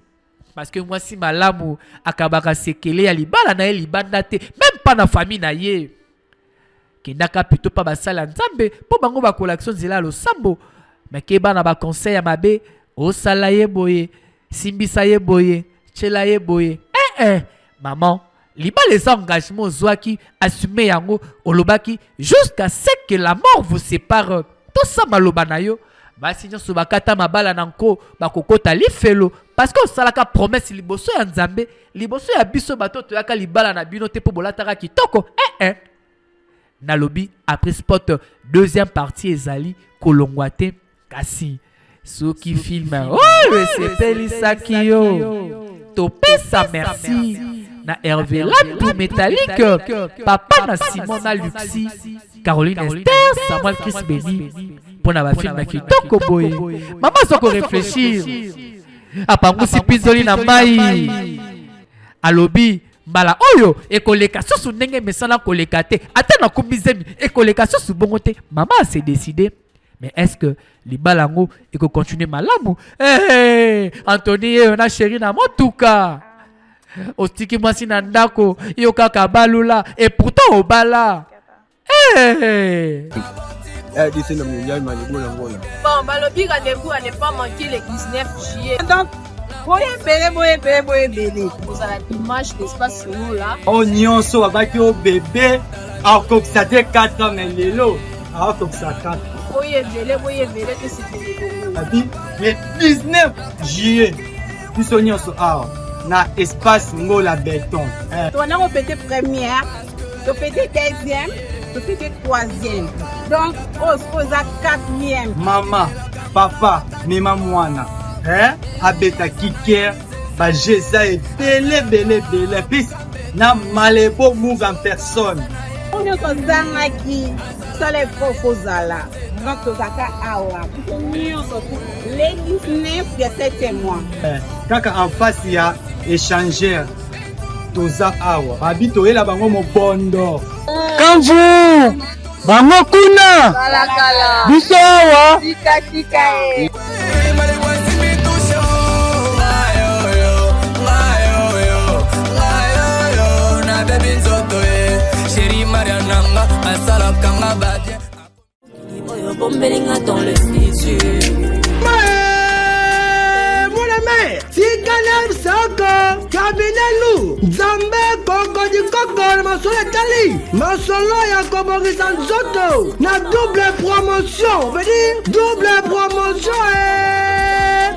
Parce que moi si malamu akabaka sekele ya libala na ye libanda te. Même pas na famille na ye. Kendaka plutôt pas basala nzambe po bango ba collection zela lo sambo. Mais keba na ba conseil ya mabe o sala ye boye, simbisa ye boye, chela ye boye. Maman, liba les engagements zouaki assumer yango olobaki jusqu'à ce que la mort vous sépare. Tout ça maloba na yo. Basi nyoso bakata mabala nanko bakokota lifelo parce que osalaka promesse liboso ya nzambe, liboso ya biso bato toyaka libala na bino te po bolataka kitoko. Nalobi après spot deuxième partie ezali kolongwate kasi soki film c'est Pelisaki yo topesa merci na Hervé Lapou métallique papa na Simona Luxi Caroline Esther Samuel Chris Beni pour na ba film kitoko boye maman soko réfléchir apangu si pizoli na mai alobi mbala oyo ekoleka susu ndenge mesana koleka te ata na kumbizemi ekoleka susu bongo te maman s'est décidé mais est-ce que libalango eko continuer malamu Anthony na chéri na motuka ostiki mwasi na ndako yo kaka balula et pourtant obala Bon, balobi rendez-vous à ne pas manquer le 19 juillet. Donc, boye bele. Vous avez l'image d'espace solo là. On nyonso abaki o bébé akokisa te 4 ans mais lelo akokisa 4. Boye bele que c'était Abi le 19 juillet biso nyonso awa na espace Ngola Béton. On a répété première, répété deuxième, répété troisième. Donc, on a 4e. Maman, papa, mema mwana. Abeta kiker, ba jeza et bele. Puis, na malebo move en personne. On a un qui ça les proposala. Donc, on a awa. Les 19 de 7 mois. Kaka en face, il y a échangeur. Toza awa. Babi toyela bango mo bondo. Kamvu bango kuna biso awa Tika dans le futur. Sikalem Soko, Kabinelu, Zambe Koko du Koko, Masolo Tali, Masolo Yakobori Sanzoto, na double promotion, veut dire double promotion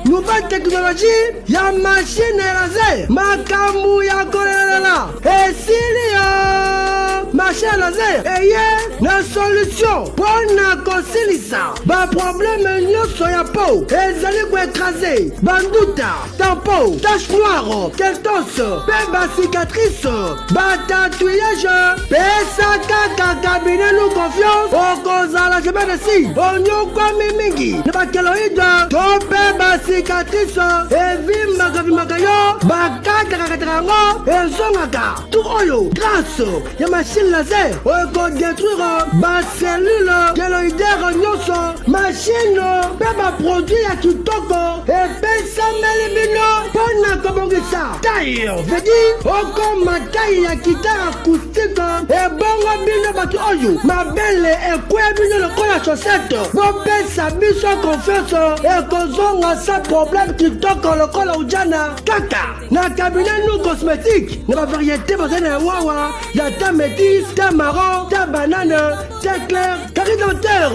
nouvelle technologie, ya machine laser, Makamu Yakorela, et Silia, machine laser, et na solution, pour na consilisa, ba problème nyoso ya peau, et zali pour écraser, banduta, tampon, tache noire, keltos, peba cicatrice, batatouillage, pesa kaka cabinet nous confiance, au cause la semaine ici, on y kwa mimingi, ne ba keloïde, to peba cicatrice, et vimaka yo, bakaka kakatrango, et zongaka, tout oyo, grâce, ya machine laser, on peut détruire, ba cellule, keloïdaire nyoso, machine, peba produit ya kitoko, et pesa melibino, pona kobongisa, taille, veut dire, oko makai ya guitare acoustique, et bongo bino baki oyo, ma belle, et quoi bino le kola chaussette, bon pesa biso confiance, et kozonga sa problème kitoko le kola ujana, kaka, na cabinet nous cosmétique, na variété basée wawa, ya ta métisse, ta marron, ta banane, ta clair, carré dentaire,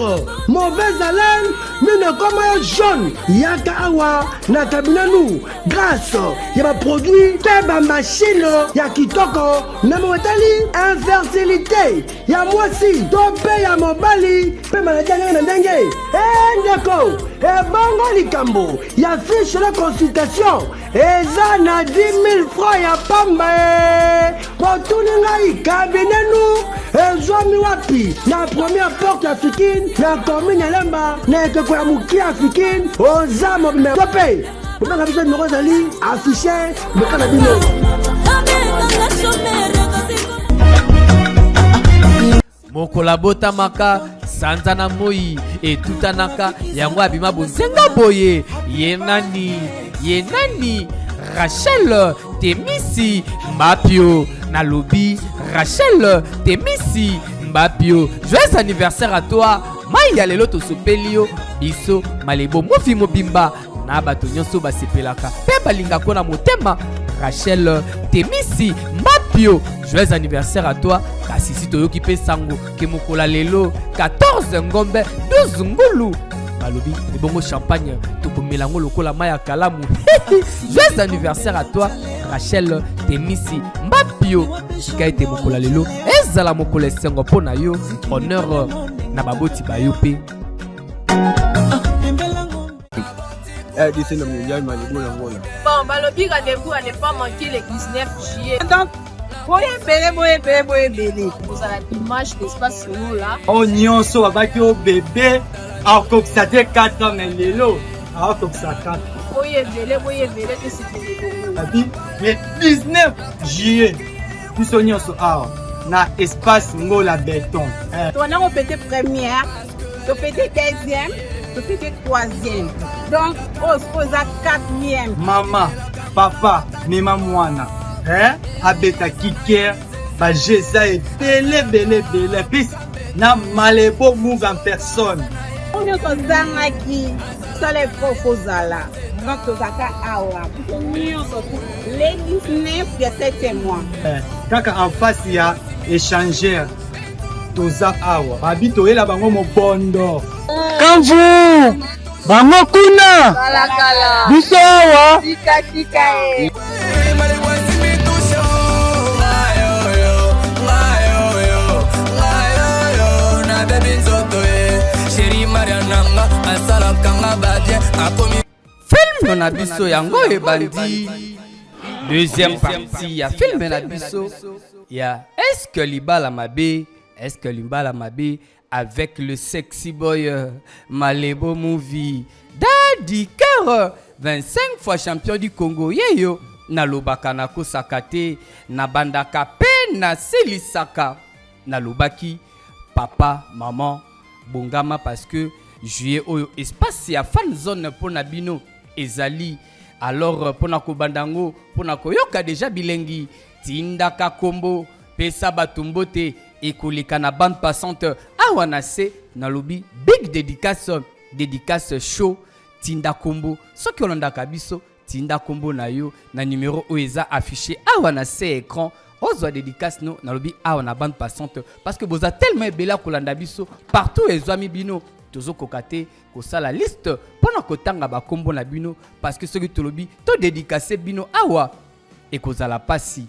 mauvaise haleine, mine comme jaune, yaka awa, na cabinet nous, grâce, y'a ma produit, t'es ma machine, y'a kitoko, na motali, infertilité, y'a moi si, topé y'a mon bali, pe maladie na dengue, ndeko, bongo likambo, y'a fiche de consultation, eza na 10 000 francs y'a pamba, pour tout le monde, cabinet nous, ezwami wapi, na première porte africaine, na commune Lemba, na ekeko ya muki africaine, oza mobime, topé, kobanga biso numéro ezali affiché meka na bino. mokola botamaka sanza na moi etutanaka yango abima bonzenga boye ye nani Rachel Temisi Mbapio nalobi Rachel Temisi Mbapio, joyeux anniversaire à toi. Maya lelo tosopelio biso malebo mofi mobimba na bato nyonso basepelaka pe balinga kona motema. Rachel Temisi Mbapio, joyeux anniversaire à toi. Kasi si toyoki pe sango ke mokola lelo 14 ngombe 12 ngulu balobi ebongo champagne tokomela ngo lokola maya kalamu. Joyeux anniversaire à toi Rachel Temisi Mbapio, sika ete mokola lelo ezala mokola esengo mpo na yo. Honneur na baboti bayo pe. Bon, balobi rendez-vous à ne pas manquer le 19 juillet. Donc, boye. Vous avez l'image d'espace solo là. Oh nyonso abaki o bébé akokisa te 4 ans mais lelo akokisa 4. Boye vele que c'est Abi le 19 juillet biso nyonso awa na espace ngola béton. On a répété première, répété deuxième, répété troisième. Donc, on a quatrième. Maman, papa, mema mwana. Abeta kiker, ba Jésus est belé. Puis, na malebo move en personne. On a kozangaki, ça les proposala. Donc, on a awa. Les 19 de 7 mois. Kaka en face, il y a échangeur. Toza awa. Babi toyela bango mobondo. Kamvu bango kuna biso awa Tika Film na biso yango ebandi. Deuxième partie ya film na biso ya est-ce que Libala Mabe avec le sexy boy Malebo Movie Daddy Cœur 25 fois champion du Congo yeyo na lobaka na kosaka te na bandaka pe na selisaka na lobaki papa maman bongama parce que juillet oyo espace ya fan zone pona bino ezali. Alors pona ko bandango pona ko yoka déjà bilengi tindaka kombo pesa batumbote ekoleka na bande passante awana se na lobi big dédicace show tinda kombo soki olandaka biso tinda kombo na yo na numéro oeza affiché awana se écran ozwa dédicace no na lobi awana bande passante parce que boza tellement ebela kolanda biso partout ezwami bino tozo kokate kosala liste pona kotanga ba kombo na bino parce que soki tolobi to dédicacer bino awa ekozala pasi.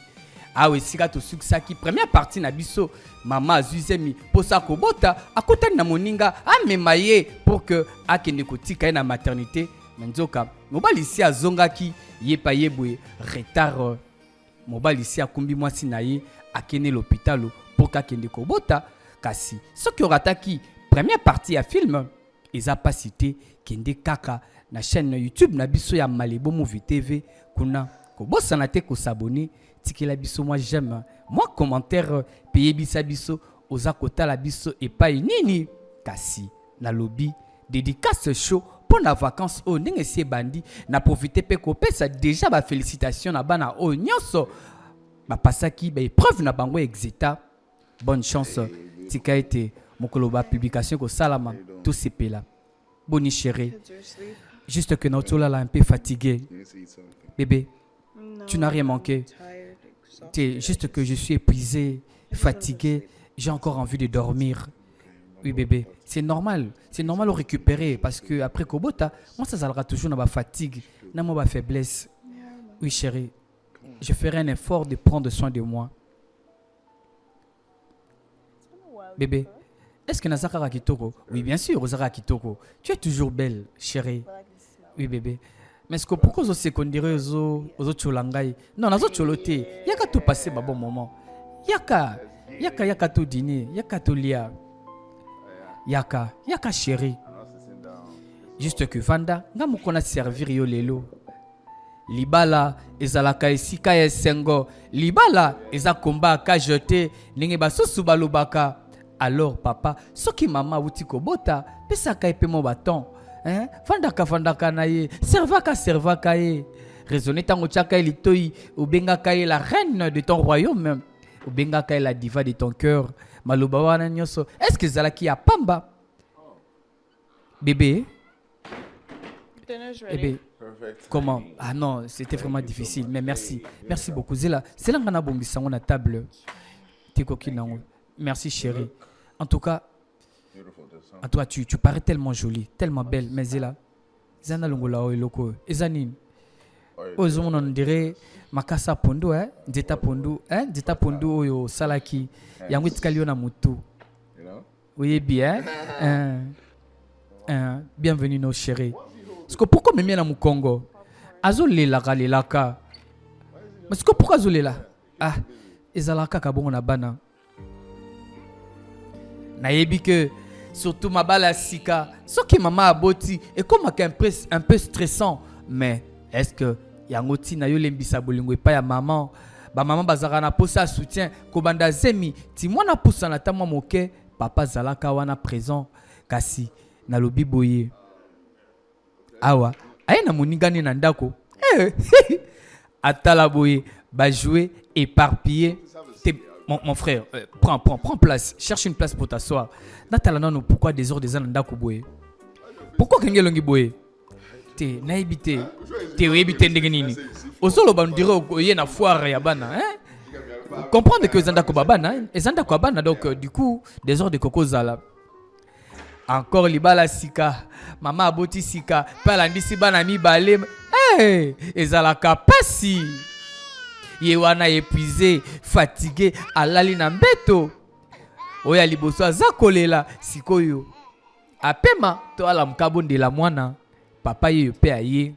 Awe sika to suksaki première partie na biso mama azuzemi posa kobota akotani na moninga amemaye pour que akende kotika na maternité nzoka mobali si azongaki yepa yebwe retard mobali si akumbi mwasi na ye akene l'hôpital pour kakende kobota kasi soki orataki première partie ya film eza pas cité kende kaka na chaîne YouTube na biso ya Malebo Movie TV kuna kobosa na te ko s'abonner tikela biso moi j'aime moi commentaire payer biso oza kotala biso epai nini kasi na lobby dédicace show pour la vacances o ndenge si bandi na profiter pe kopesa déjà ba félicitations na bana o nyonso ba pasaki ba épreuve na bango exita bonne chance tika été mokolo ba publication ko salama tout sepela boni chérie juste que notre là un peu fatigué bébé tu n'as rien manqué. C'est juste que je suis épuisé, fatigué, j'ai encore envie de dormir. Oui bébé, c'est normal de récupérer parce que après Kobota, moi ça sera toujours dans ma fatigue, dans ma faiblesse. Oui chérie, je ferai un effort de prendre soin de moi. Bébé, est-ce que Nazaka Kitoko? Oui bien sûr, Ozara Kitoko. Tu es toujours belle, chérie. Oui bébé. Mais est-ce que pourquoi vous secondérez aux autres langailles? Non, les autres cholotés, il y a qu'à tout passer un bon moment. Il y a qu'à tout dîner, il y a qu'à tout lire. Il y a qu'à chérie. Juste que Vanda, nous avons servir yo lelo. libala ezalaka esika ya esengo, libala eza komba ka jeté ndenge basusu balobaka. Alors papa, soki mama wuti kobota pesaka epe mo baton, hein, fandaka na ye, servaka ye. Raisonner tango tchaka elitoi ubengaka ye la reine de ton royaume, ubengaka ye la diva de ton cœur. Maloba wana nyoso, est-ce que zalaki ya pamba? Bébé? Bébé, comment? Ah non, c'était vraiment difficile, mais merci. Merci beaucoup. Zela ngana bongisa ngona table. Tikoki nango. Merci chérie. En tout cas, tu parais tellement jolie, tellement belle. Mais Zela, Zana longola o eloko. Ezanin. Ozon on dirait makasa pondo, hein? Deta pondo oyo salaki. Yango tikalio na mutu. Oui bien. Bienvenue nos chéris. Parce que pourquoi me na Mukongo? Azolela galelaka. Mais c'est pourquoi azolela? Ah, ezalaka kabongo na bana. Nayebi que surtout ma bala sika, ce que maman aboti et comme un peu stressant, mais est-ce que yangoti na yo lembisa bolingo et pas ya maman? Ba maman bazara na posa soutien ko banda zemi ti mwana posa na tamwa moke papa zalaka wana présent kasi na lobi boye awa ayena moningani na ndako atala boye ba jouer éparpillé. Mon frère, prends place. Cherche une place pour t'asseoir. Natala non, pourquoi des ordres des ndako boye? Pourquoi kengelongi boye? Te naibité. Te webité ndengenini. Osolo ba ndire oye na foire ya bana, hein? Comprendre que zandako babana, ezandako babana donc du coup des ordres de Coco Zala. Encore libala sika, maman aboti sika, pala ndisi bana mi balé. Hey, ezalaka pasi. Yewana épuisé, fatigué, alali na mbeto. Oya liboso azakolela sikoyo. Apema to ala mkabonde la mwana. Papa ye pe aye.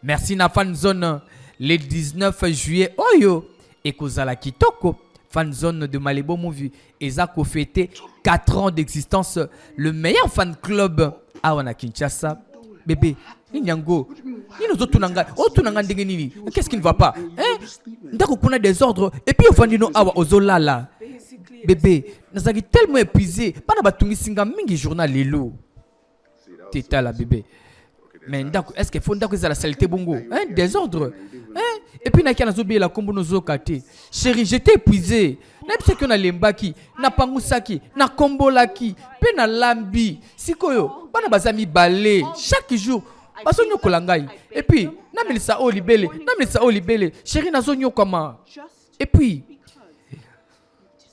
Merci na fan zone le 19 juillet oyo ekozala kitoko. Fan zone de Malebo Movie ezako fêté 4 ans d'existence, le meilleur fan club à wana Kinshasa. Bébé, Nyango, qu'est-ce qui ne va pas? Ndako kuna des ordres et puis ofandino awa ozolala. Bébé, nazaki tellement épuisé, pas na batungi singa mingi journal lelo. Teta la bébé. Mais ndako, est-ce qu'il faut ndako za la saleté bongo? Hein, des ordres. Hein? Et puis na kana zobi la kombo nozo kate. Chérie, j'étais épuisé. Na bise que na lembaki, na pangusaki, na kombolaki, pe na lambi. Sikoyo, bana bazami balé chaque jour. Baso nyoko langai. Et puis, na melisa o libele. Chérie nazo nyoko ma. Et puis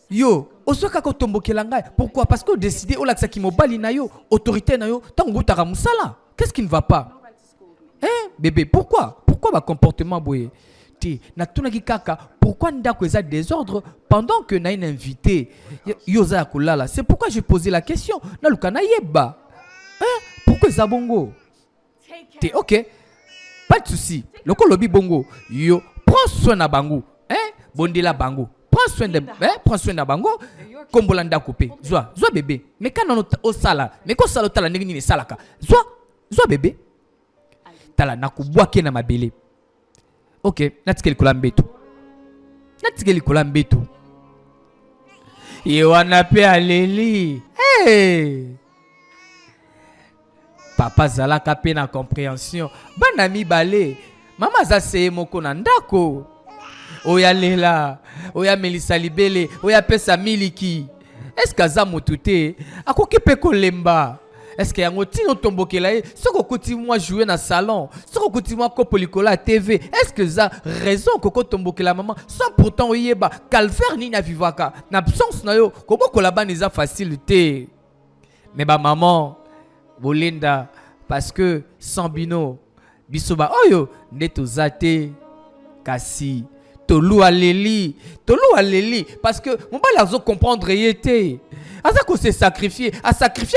yo, osoka ko tomboke langai. Pourquoi? Parce que décidé o laksa ki mobali na yo, autorité na yo, tango taka musala. Qu'est-ce qui ne va pas? Hein, bébé, pourquoi ma comportement boye? Natunaki kaka, pourquoi ndako eza désordre pendant que na une invité yoza kulala? C'est pourquoi j'ai posé la question. Na lukana yeba. Hein? Pourquoi eza bongo? OK. Pas de souci. Loko lobi bongo. Yo, prends soin na bango. Hein? Bondela bango. Prends soin na bango. Kombolanda coupé. Zwa bébé. Mais quand on au sala, mais ko sala tala ndenge ni salaka. Zwa bébé. Tala nakubwake na mabele. OK, natikeli kulambetu. Yewana pe aleli. Hey! Papa zalaka pe na compréhension. Bana mi balé. Mama za seye moko na ndako. Oya lela, oya melisa libele, oya pesa miliki. Est-ce que za motute akoki pe kolemba? Est-ce que yango tino tombokela ye? Soko kuti moi jouer na salon, soko kuti moi kopo likola TV. Est-ce que za raison koko tombokela maman sans pourtant oyeba calvaire ni na vivaka. Na absence na yo, koboko la bana eza facilité. Mais ba maman Bolinda parce que sans bino bisoba oyo ndeto zate kasi tolu aleli parce que mon bal azo comprendre yete asa ko se sacrifier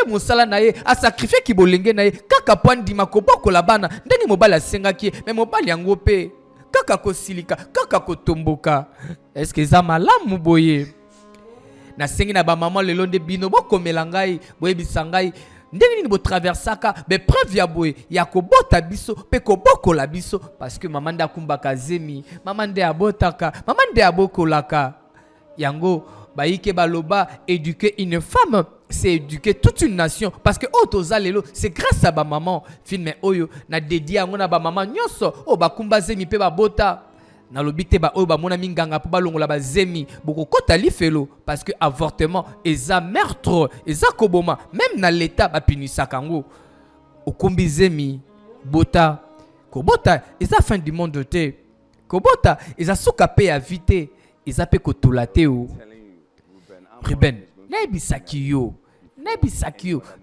mon sala nae a sacrifier ki bolenge nae kaka pandi makoboko la bana ndeni mo bal asenga ki mais mo bal yango pe kaka ko silika kaka ko tomboka. Est-ce que za malamu boye na sengi na ba maman lelo nde bino bokomela ngai boyebisa ngai ndenge nini botraversaka preuve ya boye ya kobota biso mpe kobokola biso parce que mama nde akumbaka zemi, mama nde abotaka, mama nde abokolaka. Yango baike baloba éduquer une femme c'est éduquer toute une nation parce que toza lelo c'est grâce à ba maman film oyo na dédié yango na ba maman nyonso bakumba zemi pe babota na lobite ba oyo ba mona minganga po balongola ba zemi boko kota lifelo parce que avortement eza meurtre eza koboma même na l'état ba punisa kango okumbi zemi bota kobota eza fin du monde te kobota eza suka pe ya vite eza pe kotola te o Ruben nebisaki yo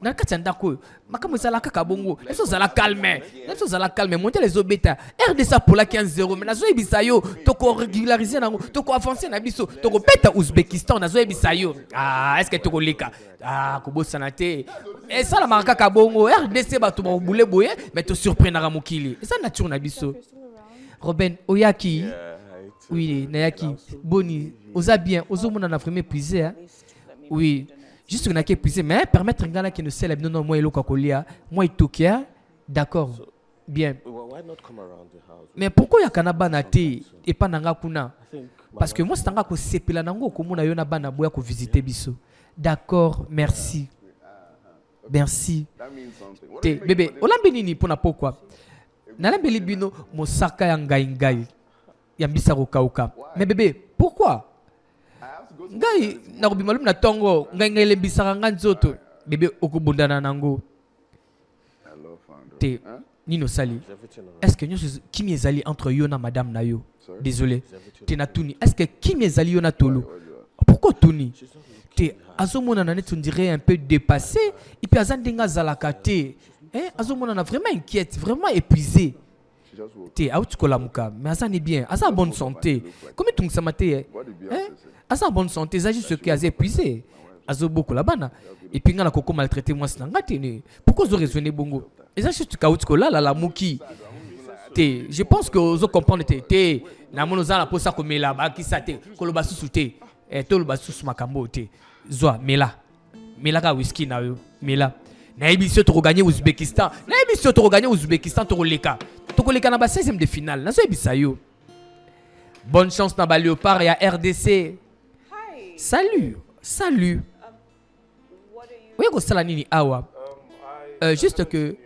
na kati ya ndako makambo ezala kaka bongo leso zala calme monte les obeta RDC pour la 15-0 mais nazo ebisa yo toko régulariser nango toko avancer na biso toko beta Ouzbékistan nazo ebisa yo est-ce que toko leka kobosana te et ça la maraka ka bongo RDC ba to boule boye mais to surprendre mokili ça nature na biso Ruben oyaki oui nayaki boni oza bien ozomona na vraiment épuisé oui juste qu'on a épuisé mais permettre un gars qui ne sait non moi elo kakolia moi itokia d'accord bien mais pourquoi ya kana bana te et pas nanga kuna parce que moi c'est nga ko sepela nango ko mona yo na bana boya ko visiter biso d'accord merci te bébé olambi nini pona pourquoi nalambeli bino mosaka ya ngai yambisa kokauka mais bébé pourquoi ngai na kobima na tongo ngai lembisaka nga nzoto bébé okobundana nango te nino sali est-ce que nyonso kimi ezali entre yo na madame na yo désolé te na tuni est-ce que kimi ezali yo na tolo pourquoi tuni te azomona na net on dirait un peu dépassé et puis azandenga zalaka te azomona na vraiment inquiète vraiment épuisé te autikola muka mais azani bien asa bonne santé comme tout ça maté asa bonne santé ça juste que azé épuisé azo beaucoup la bana et puis ngana koko maltraité moi sinanga tene pourquoi zo raisonner bongo et ça juste kautikola la muki te je pense que ozo comprendre te na mono za na posa komela ba kisa te koloba susu te to loba susu makambo te zoa mela ka whisky na yo mela na émission to gagner Ouzbékistan to leka na ba 16e de finale na so ebisa yo bonne chance na ba Léopard ya RDC salut oui ko sala nini awa juste que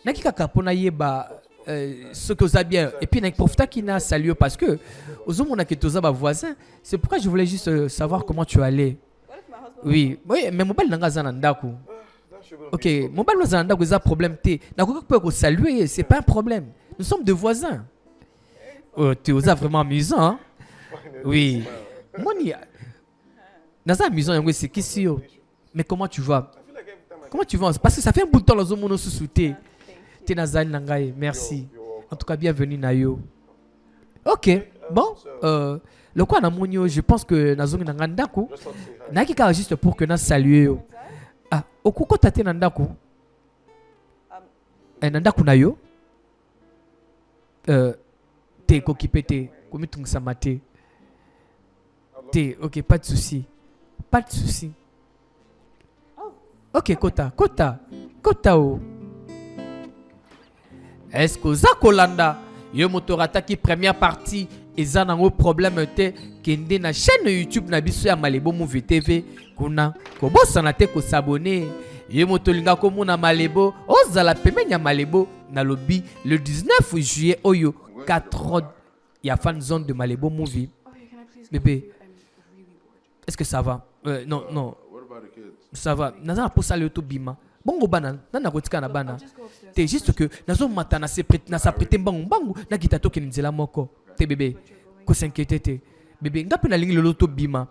nakika kapona yeba ce que vous avez bien et puis na profita qui na salué parce que ozomona que toza ba voisin c'est pourquoi je voulais juste savoir comment tu allais oui mais mobile nanga zana ndako ok mobile nanga zana ndako eza problème te na ko peut saluer c'est pas un problème nous sommes deux voisins tu es vraiment amusant hein? Oui moni naza amusant yango c'est qui yo mais comment tu vas parce que ça fait un bout de temps dans mon sous-souté te nazali nangai merci en tout cas bienvenue na yo ok bon le quoi na monio je pense que nazongi nanga ndako na kika juste pour que na saluer yo okuko tate na ndako na ndako na yo te kokipé te komitungisa mate te ok pas de souci ok kota est-ce que za kolanda yo moto rataki première partie eza nango problème te kende na chaîne YouTube na biso ya Malebo Movie TV kuna kobosana te ko s'abonner yo moto linga ko mona Malebo ozala pembeni ya Malebo na lobby le 19 juillet oyo 4 il y a fan zone de Malebo Movie bébé est-ce que ça va non ça va naza pour ça le to bima bongo bana nana kotika na bana te juste que nazo mata na sa prêter bangu na kitato kinzela moko te bébé ko s'inquiéter te bébé ngapi na lingi le to bima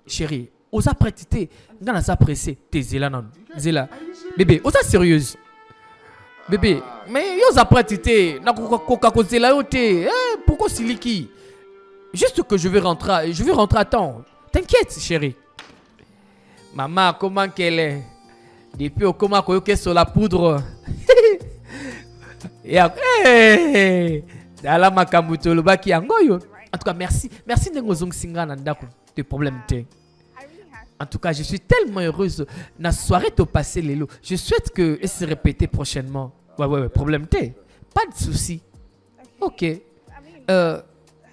chérie osa prêter ngana sa pressé te zela nan zela bébé osa sérieuse bébé mais yo za prêter na ko zela yo te pourquoi siliki juste que je vais rentrer à temps t'inquiète chérie maman comment qu'elle est depuis comment koyoke sur la poudre et dala makambo tolobaki yango yo en tout cas merci ndengozong singa na ndako de problème te En tout cas, je suis tellement heureuse. La soirée t'au passé, Lélo. Je souhaite que et se répéter prochainement. Ouais, problème T. Pas de souci. Ok.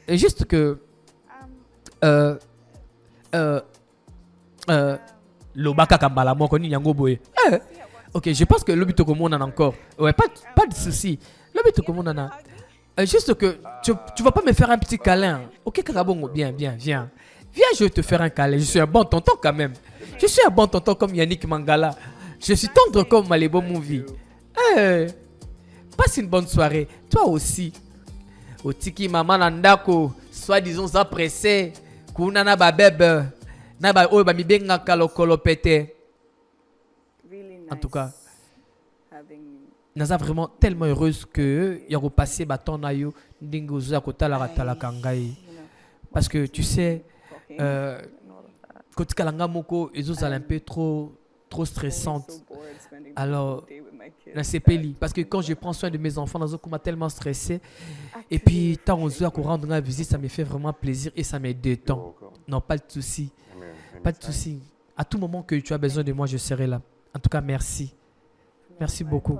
Juste que... Lobaka Kambala, moi, koni yango boye. Ok, je pense que le but comme on en a encore. Ouais, pas de souci. Le but comme on en a. Juste que tu vas pas me faire un petit câlin. Ok, Kakabongo, viens. Viens, je vais te faire un câlin. Je suis un bon tonton quand même. Je suis un bon tonton comme Yannick Mangala. Je suis tendre comme Malebo Movie. Passe une bonne soirée. Toi aussi. Otiki maman nandako. Soi-disant ça pressé. Kunana babeb. Naba oyo ba mibenga kalokolo pete. En tout cas, naza vraiment tellement heureuse que y a repassé baton na yo ndingo za kotala ratala kangai. Parce que tu sais kotika langa moko ezo un peu trop stressante. Alors na sepeli parce que quand je prends soin de mes enfants nazo kuma tellement stressé et puis tant on se rendre une visite ça me fait vraiment plaisir et ça me détend. Non, pas de souci. Pas de souci. À tout moment que tu as besoin de moi, je serai là. En tout cas, merci. Merci beaucoup.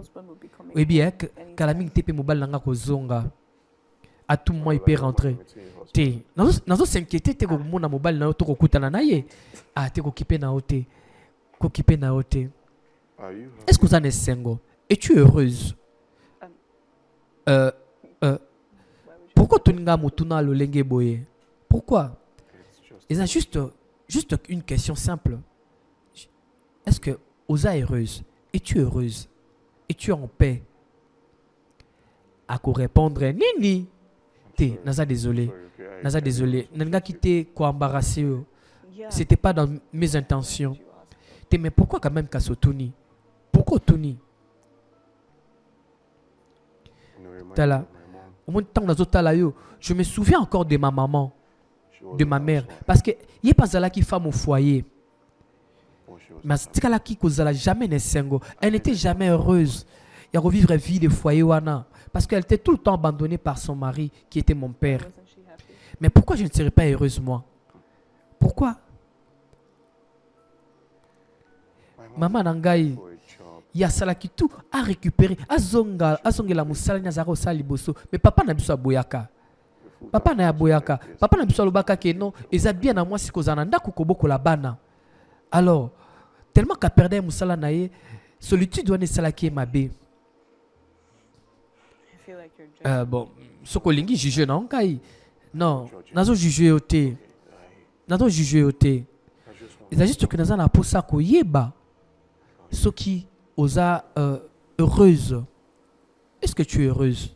Oui, bien, Kalaming Tepe Mobile Nanga Kozonga. À tout moment, il peut rentrer. Nazo s'inquiéter, te ko mona mobile na to ko kutana na ye. Ah, te ko kipe na ote. Ko kipe na ote. Est-ce que vous en êtes single? Es-tu heureuse? Pourquoi tu n'as pas le lenge boye? Pourquoi? Et ça juste une question simple. Est-ce que Oza est heureuse? Es-tu heureuse? Es-tu en paix? À quoi répondre? Nini? Naza désolé. Nanga quitté quoi embarrassé. C'était pas dans mes intentions. Mais pourquoi quand même Kasotuni? Pourquoi Tuni? Tala. Au moins tant je me souviens encore de ma maman. De ma mère. Parce que il n'y a pas là qui femme au foyer. Mais c'est là qui jamais n'est single. Elle n'était jamais heureuse. Elle revivre la vie de foyer wana. Parce qu'elle était tout le temps abandonnée par son mari qui était mon père. Mais pourquoi je ne serais pas heureuse moi? Pourquoi? Maman Nangai, il y a ça qui tout à récupérer. Azonga la moussala nyazaro saliboso. Mais papa n'a pas boyaka. Papa na boyaka. Papa na biso lobaka ke non, eza bien na moi si kozana ndako koboko la bana. Alors, tellement qu'a perdu musala na ye, solitude wana sala ki mabe. Bon, soko lingi juger na ngai. Non, nazo juger oté. Nazo juger oté. C'est juste que naza na posa ko yeba. Soki oza heureuse. Est-ce que tu es heureuse?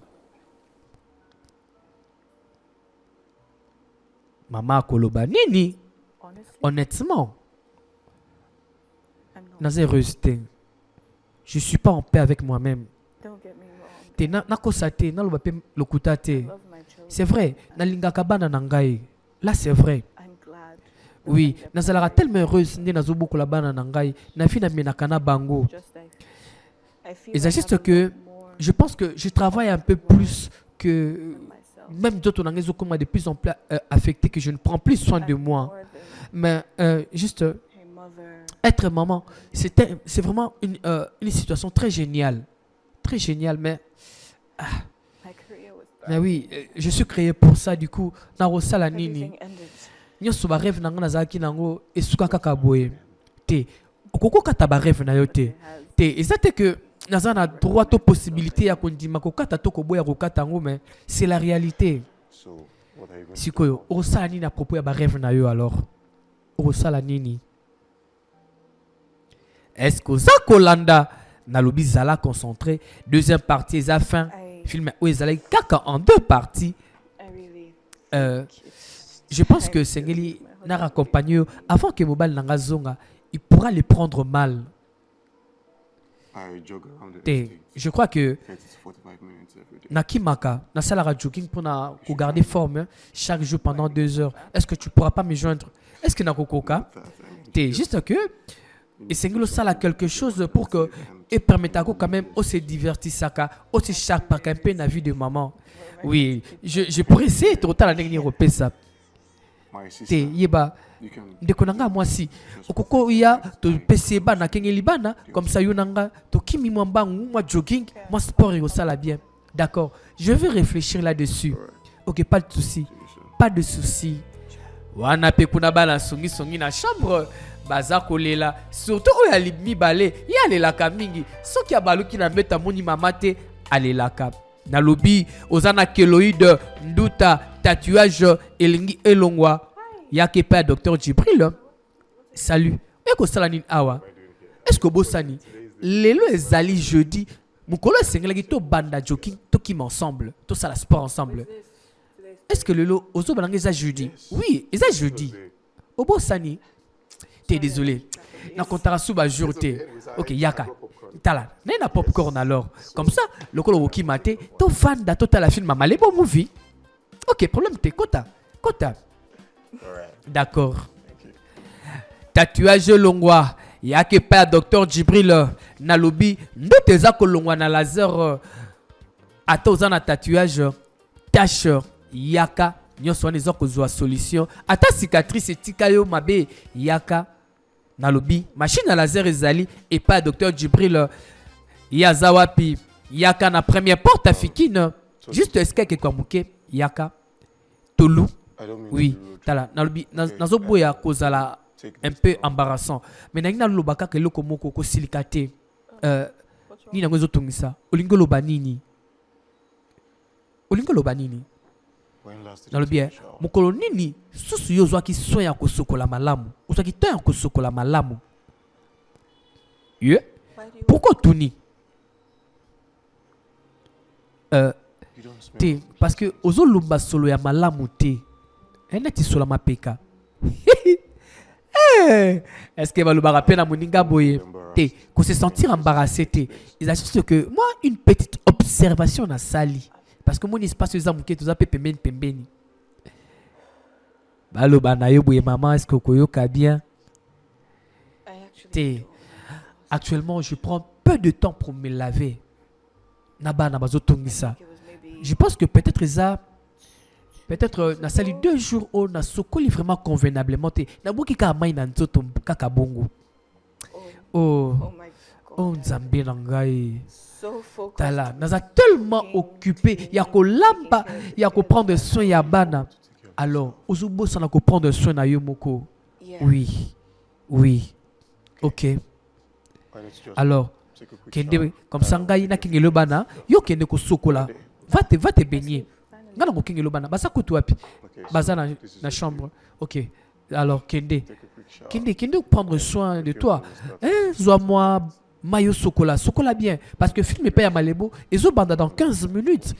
Maman Koloba Nini, honnêtement, naza heureuse. Je suis pas en paix avec moi-même. C'est vrai, nalinga kabana nangai. Là c'est vrai. Oui, nazalara tellement heureuse ndi nazobuko la bana nangai, na fi na menakana bango. Et c'est juste que je pense que je travaille un peu plus que même d'autres nangezo comme de plus en plus affecté que je ne prends plus soin de moi. Mais juste être maman, c'est vraiment une situation très géniale. Très géniale, mais oui, je suis créé pour ça du coup. Narosa la nini. Nyoso ba rêve nanga nazaki nango esuka kaka boye. Te okoko kata ba rêve na yo te. Te ezate que nazana droit to possibilité ya kondima ko kata to ko boya ko kata ngo mais c'est la réalité. Sikoyo osala nini à propos ya ba rêve na yo alors? Osala nini? Est-ce que ça kolanda na lobi zala concentré deuxième partie za fin film où ils allaient kaka en deux parties. Je pense que Sengeli n'a accompagné avant que Mobile Nanga Zonga, il pourra les prendre mal. Je crois que Nakimaka, Nasalara jogging pour garder forme chaque jour pendant 2 heures. Est-ce que tu pourras pas me joindre? Est-ce que Nakokoka? Juste que et Sengelo sala quelque chose pour que et permettre quand même de se divertir aussi chaque un peu la vie de maman. Oui, je pourrais essayer de la dernière ça. te yeba ndeko nanga mwasi okoko ya to pese bana kengeli bana comme ça yo nanga to kimi mwa mbangu mwa jogging mwa sport et ça la bien. D'accord, je vais réfléchir là-dessus. OK, pas de souci. Pas de souci. Wana pe kuna bana songi na chambre baza kolela surtout oya libmi balé ya lelaka mingi soki ya baluki na mbeta moni mama te alelaka na lobi ozana keloïde nduta tatouage elingi elongwa yake pa docteur Djibril. Salut eko sala nini awa est-ce que bosani lelo ezali jeudi mukolo sengelaki to banda jogging to kim ensemble to sala sport ensemble. Est-ce que lelo ozo balanga eza jeudi? Oui eza jeudi obosani. T'es désolé. Na kontara suba jour te. OK, yaka. Tala, na popcorn alors. Comme ça, le kolo woki mate, to fan da total la film Malebo movie. OK, problème te kota. D'accord. Tatouage longwa. Yake pa docteur Djibril na lobi, ndote za ko longwa na laser. Ata ozana tatouage tache yaka nyonso wana ezoko zwa solution. Ata cicatrice etika yo mabe yaka na lobi machine à laser ezali et pas docteur Djibril yazawapi yaka na première porte africaine juste escape kwa muke yaka tolu. Oui tala na lobi nazo boya kozala un peu embarrassant mais na ngina lobaka ke loko moko ko silikate ni na ngozo tungisa olingo loba nini na lobi mokolo nini susu yo zwaki soin ya kosokola malamu ozwaki temps ya kosokola malamu pourquoi tuni te parce que ozolumba solo ya malamu te neti solo mapeka est-ce que balobaka pe na moninga boye te ko se sentir embarrassé te il juste que moi une petite observation na sali parce que mon espace est zamuke tout ça pembeni balo bana yo boye maman est-ce que koyoka bien te actuellement je prends peu de temps pour me laver naba na bazo tongisa je pense que peut-être na sali 2 jours au na sokoli vraiment convenablement te na boki ka mai na nzoto kaka bongo oh nzambe na ngai tala naza tellement occupé ya ko lamba ya ko prendre soin ya bana alors ozubo sana ko prendre soin na yo moko. Oui OK alors kende comme ça ngai na kingelo bana yo kende ko sokola va te baigner ngana ko kingelo bana basa kutu wapi baza na chambre. OK alors kende prendre soin de toi zwa moi mayo sokola bien parce que film est pas à Malebo et zo banda dans 15 minutes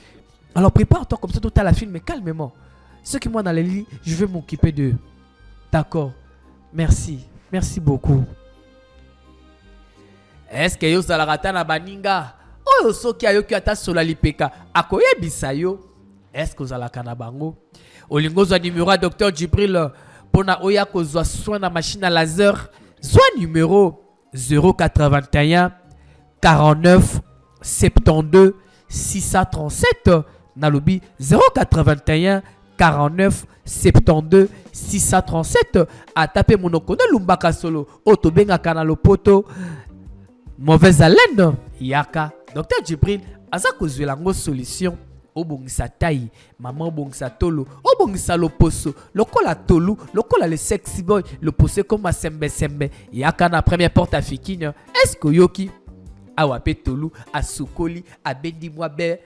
alors prépare-toi comme ça tout à la film mais calmement ce qui moi dans les lits je vais m'occuper d'eux. D'accord, merci beaucoup. Est-ce que yo salarata na baninga oyo soki ayoki ata sola lipeka akoyebisa yo est-ce que ozalaka na bango olingo zwa numéro à docteur Djibril pona oya kozwa soin na machine à laser zwa numéro 081 49 72 637 nalobi 081 49 72 637 a tapé monoko na lumbaka solo otobenga kana lopoto mauvaise haleine yaka docteur Djibril aza kozwela ngo solution obongisa taille maman obongisa tolo obongisa loposo lokola tolu lokola le sexy boy le poser comme a sembe yaka na première porte africaine est-ce que yoki awa pe tolu asukoli abendi mwa be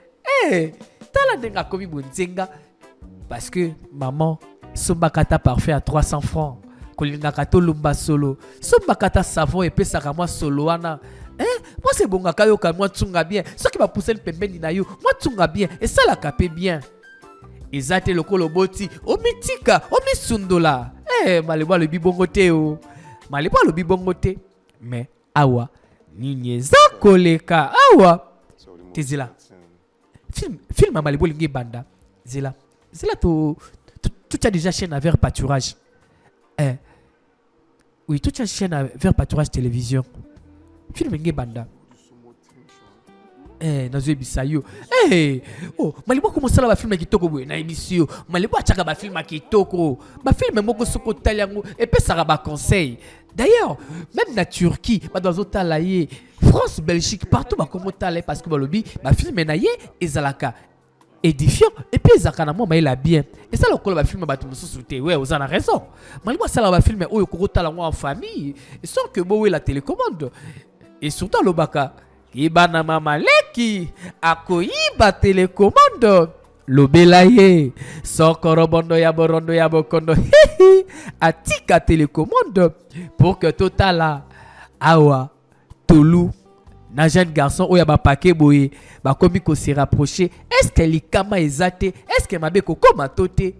tala denga komi bonzenga parce que maman sombakata parfait à 300 francs kolingaka to lumba solo sombakata savon epesaka mwa solo wana moi c'est bon kayoka moi tsunga bien ce qui va pousser le pembeni na yo moi tsunga bien et ça la capé bien ezate lokolo boti omitika omisundola malebo le bibongote o malebo le bibongote mais awa nini eza koleka awa tezela film malebo lingi banda zela tu as déjà chaîne à vers pâturage oui tu as chaîne à vers pâturage télévision film lingi banda nazwe bisayo. Oh, malibo comment ça ba film kitoko boye na émission. Malibo achaka ba film kitoko. Ba film moko soko taliango et puis ça ba conseil. D'ailleurs, même na Turquie, ba dozo talaye, France, Belgique, partout ba comme talaye parce que ba lobi ba film naye ezalaka édifiant et puis ezalaka na mo ba il bien. Et ça le col ba film ba tout souté. Ouais, vous en avez raison. Malibo ça ba film oyo ko talango en famille, sans que bo la télécommande. Et surtout le baka Ibana mama leki akoyiba télécommande lobelaye sokorobondo ya borondo ya bokondo atika télécommande pour que totala awa tolu na jeune garçon oya ba paquet boye ba komi ko se rapprocher est-ce que likama ezate est-ce que mabe ko koma tote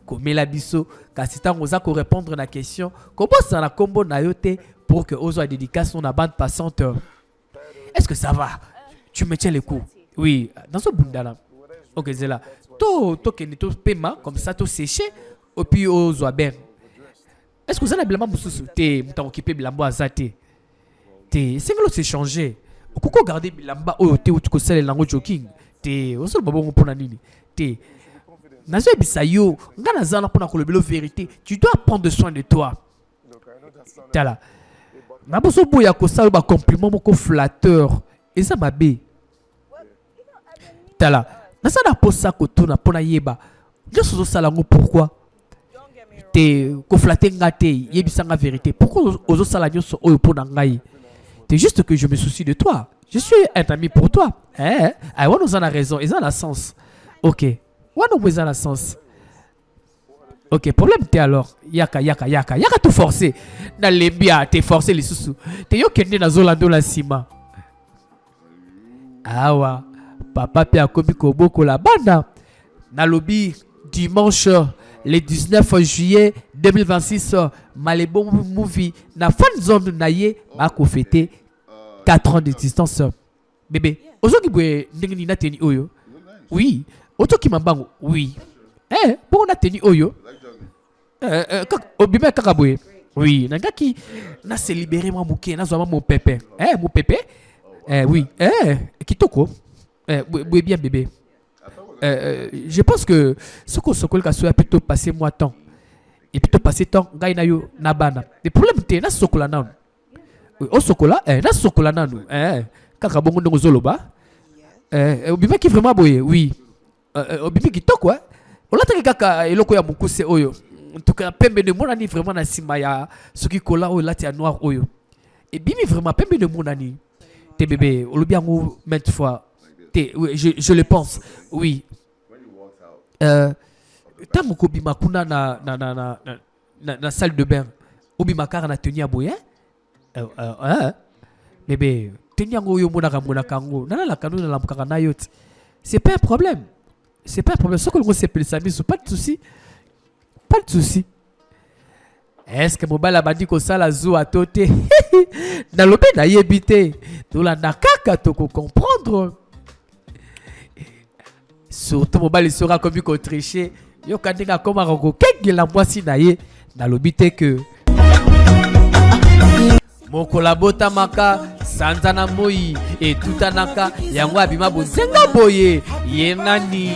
komela biso kasi tango za ko répondre na question comment ça na combo na yote pour que ozo a dédicace na bande passante. Est-ce que ça va? Tu me tiens les coups? Oui, dans ce bundala. Ok, c'est là. To paiement, comme ça, to séché, et puis au zoaber. Est-ce que vous avez bien moussou? T'as occupé bilambo à zate. C'est que l'autre s'est changé. Pourquoi garder bilamba ou te ou tu connais les langues joking? Au seul bon pour nani. Nazo bisayo, ngana zana pour na le vérité. Tu dois prendre soin de toi. T'as là. Naboso boya ko sala ba compliment moko flatteur et ça m'a bé tala na ça na posa ko tuna pona yeba je so sala ngo pourquoi te ko flatter ngate yebisa nga vérité pourquoi ozo sala nyoso oyo pona ngai c'est juste que je me soucie de toi je suis un ami pour toi I want nous en a raison ils ont la sens ok want nous en a sens. Ok, problème t'es alors. Yaka tout forcé. Na lembia, t'es forcé les sous. T'es yo kende na zolando la sima. Awa, papa pia komi koboko la banda. Na lobby dimanche le 19 juillet 2026 Malebo movie na fan zone na ye ba ko fêter 4 ans de distance. Bébé, ozo ki boye ndenge ni na teni oyo. Oui, oto ki mambango. Oui. Bon na teni oyo. Obime kakaboué. Oui, nangaki na se libéré moi mouké na zoma mon pépé. Mon pépé. Oui. Kitoko. Bien bébé. Je pense que ce qu'on sokol ka soit plutôt passer moi temps. Et plutôt passer temps ngai na yo na bana. Le problème té na sokola na. Oui, o sokola na sokola na nous. Kakabongo ndongo zoloba. Obime ki vraiment boye. Oui. Obime kitoko on l'a tenu kaka eloko ya mukuse oyo. En tout cas, pembe de monani vraiment na simaya ce qui colla au latia noir oyo. Et bimi vraiment pembe de monani. T'es bébé, on le bien maintes fois. Je le pense. Oui. Tant mon bima kuna na salle de bain. Obima kara na tenu aboye. Bébé, tenu oyo mona kango. Nana la kanu na lamkara na yot. C'est pas un problème. C'est pas un problème. Ce que l'on s'appelle ça, pas de souci. Pas de souci. Est-ce que mon bal a dit que ça la zo à toté? Dans le pays d'ayébité. Nous la nakaka toko comprendre. Surtout mon bal il sera comme qu'on tricher. Yo kandinga comme un rogo. Qu'est-ce la moisi naye? Dans le bité que. Mon collabota maka sanzana moi et tout anaka yangwa bima bonzenga boye yenani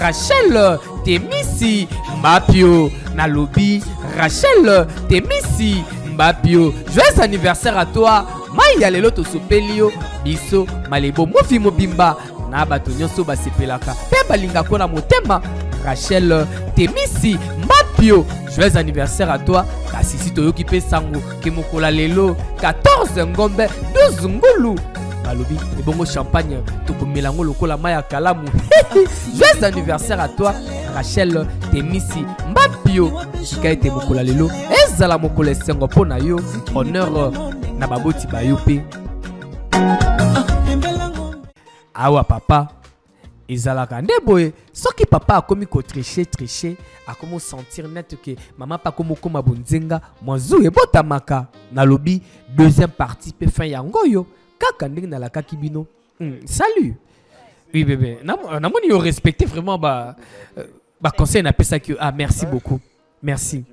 Rachel Temisi Mbapio Nalobi Rachel Temisi Mbapio joyeux anniversaire à toi Maya lelo to sopelio biso malebo mofi mobimba na bato nyonso basepelaka pe balinga kona motema Rachel Temisi Mbapio joyeux anniversaire à toi kasi si toyoki pe sango ke mokola lelo 14 ngombe 12 ngulu balobi ebongo champagne tokomela ngo lokola maya kalamu joyeux anniversaire à toi Rachel Temisi Mbapio jika ete mokola lelo ezala mokola esengo mpo na yo honneur na baboti bayo pe awa papa ezalaka nde boye soki papa akomi ko tricher akomo sentir net que maman pa komo koma bonzenga mwazu ebotamaka nalobi deuxième partie pe fin yango yo kaka ndenge na la kakibino salut oui bébé namoni yo respecter vraiment ba conseil na pesa que merci beaucoup merci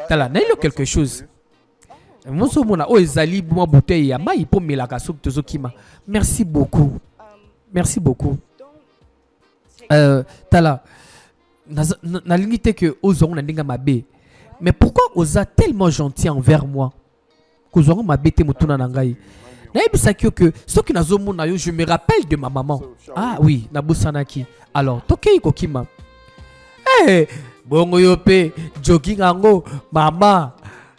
tala na ilo quelque chose Moso mona o ezali buma bouteille ya mai po melaka soki tozokima. Merci beaucoup. Merci beaucoup. Tala na limite que ozongo na ndinga mabe. Mais pourquoi osa tellement gentil envers moi? Kozongo mabe te mutuna na ngai. Na ebisaki que soki nazomona yo je me rappelle de ma maman. Ah oui, na bosanaki. Alors, tokei kokima. Eh, bongo yo pe jogging ango mama.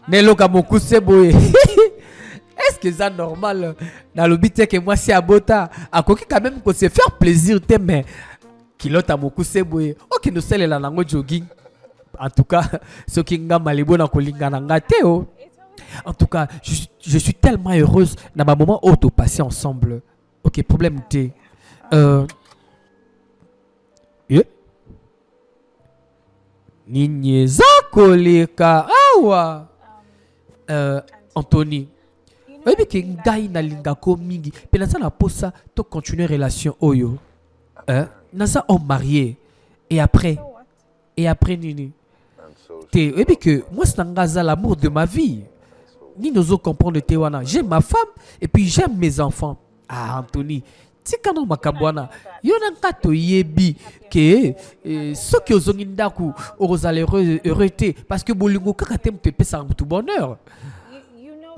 Neloka mokuse boye. Est-ce que c'est normal? Dans le but que moi si abota, à quoi quand même qu'on se faire plaisir te mais kilota mokuse boye. OK nous sele la nango jogging. En tout cas, ce qui nga malibo na kolinga na ngate oh. En tout cas, je suis tellement heureuse dans ma moment auto passer ensemble. OK, problème te Ninyeza koleka awa. Anthony. Oui, que ngai na lingako mingi. Penasa na posa to continuer relation oyo. Nasa homme marié. Et après nini. Te oui que moi c'est ngaza l'amour de ma vie. Ni nous comprendre te wana. J'aime ma femme et puis j'aime mes enfants. Ah Anthony. Tikano makabwana. Yona nkato yebi ke ce que ozongi ndaku ozale heureux parce que bolingo kaka te mpepe sa tout bonheur.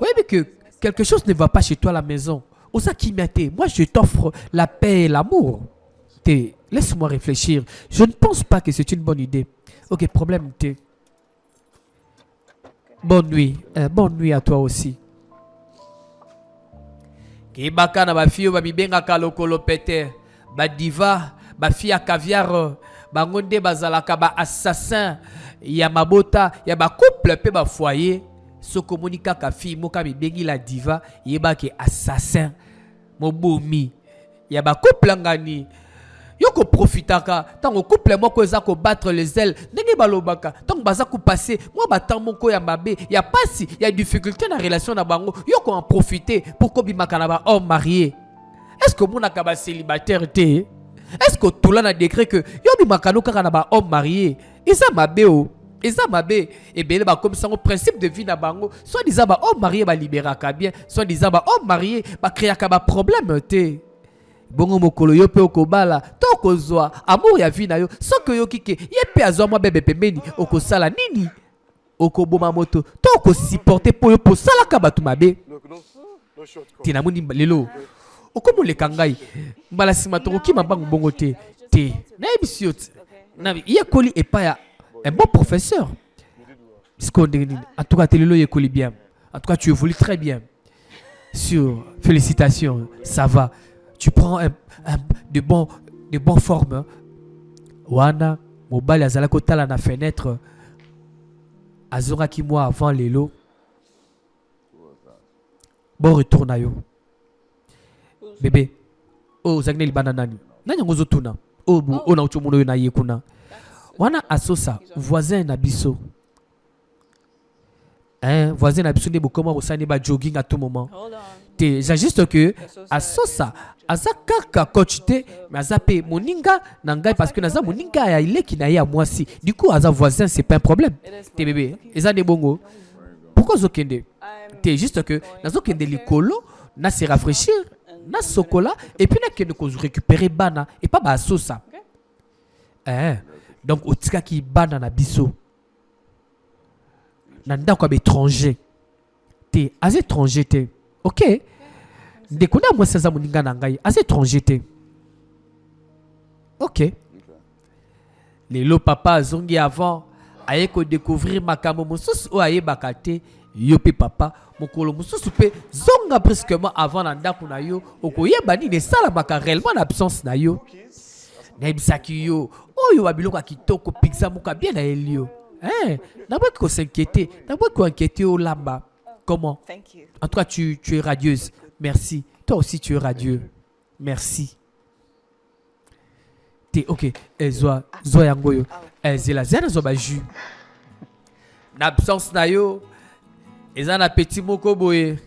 Oui, mais que quelque chose ne va pas chez toi à la maison. Osa kimate, moi je t'offre la paix et l'amour. Laisse-moi réfléchir. Je ne pense pas que c'est une bonne idée. OK, problème T. Bonne nuit à toi aussi. Kibaka na ba fio ba bibenga kalokolo pete. Ba diva, ba fia caviar, ba ngonde bazalaka ba assassin, ya mabota, ya ba couple pe ba foyer. So komunika ka fi moka bibengi la diva, yeba ke assassin. Mobomi. Ya ba couple ngani. Yoko profitaka, tango couple moko eza ko battre les ailes, ndenge balobaka, tango baza ko passer, moi batant moko ya mabe, ya pasi, ya difficulté na relation na bango, yoko en profiter pour ko bimaka na ba homme marié. Est-ce que mon akaba célibataire te? Est-ce que tout là na décret que yo bimaka no kaka na ba homme marié? Eza mabe o. Eza mabe et bien ba comme ça au principe de vie na bango, soit disant ba homme marié ba libéraka bien, soit disant ba homme marié ba créaka ba problème te. Bongo mokolo yo pe okobala to kozwa amour ya vie na yo soko yo kike ye pe azwa mwa bebe pembeni okosala nini okoboma moto to okosupporter po yo posala ka batu mabe tina moni lelo okomo le kangai mbala sima to ki mabango bongo te na ebisiot na ye koli epa ya un bon professeur en tout cas lelo ye koli bien, en tout cas tu évolues très bien sur félicitations, ça va. Tu prends de bonnes formes. Wana, mobile azala kotala na fenêtre. Azonga ki moi avant lelo. Bon retour na yo. Bébé. Oh, zagne li bananani. Nanya ngozo tuna. Oh, na uchomuno yo na yekuna. Wana asosa, voisin na biso. Voisin na biso ne bokoma osani ba jogging à tout moment. J'ai juste que à ça aza kaka coach te mais aza pe moninga nangai parce que naza moninga ya ile ki na ya moi si du coup aza voisin c'est pas un problème te bébé eza ne bongo pourquoi zokende te juste que nazokende likolo na se rafraîchir na sokola et puis na kende ko récupérer bana et pas ba sosa donc otika ki bana na biso na ndako ba étranger te az étranger te. OK. Dekuna moi ça moninga na ngai as étranger te. OK. Lelo papa zongi avant aye ko découvrir makambo mosusu o aye bakate yo pe papa mokolo mosusu pe zonga brusquement avant na ndako na yo okoyeba ni ne sala maka réellement en absence na yo. Na bisaki yo oyo babiloko kitoko pizza moka bien na elio. Na pas ko s'inquiéter, na pas ko inquiéter au lamba. Comment? En tout cas, tu es radieuse. Merci. Toi aussi, tu es radieux. Merci. T'es OK. Zoa yangoyo. Zela zena zo ba jus. N'absence na yo. Eza na petit moko boye.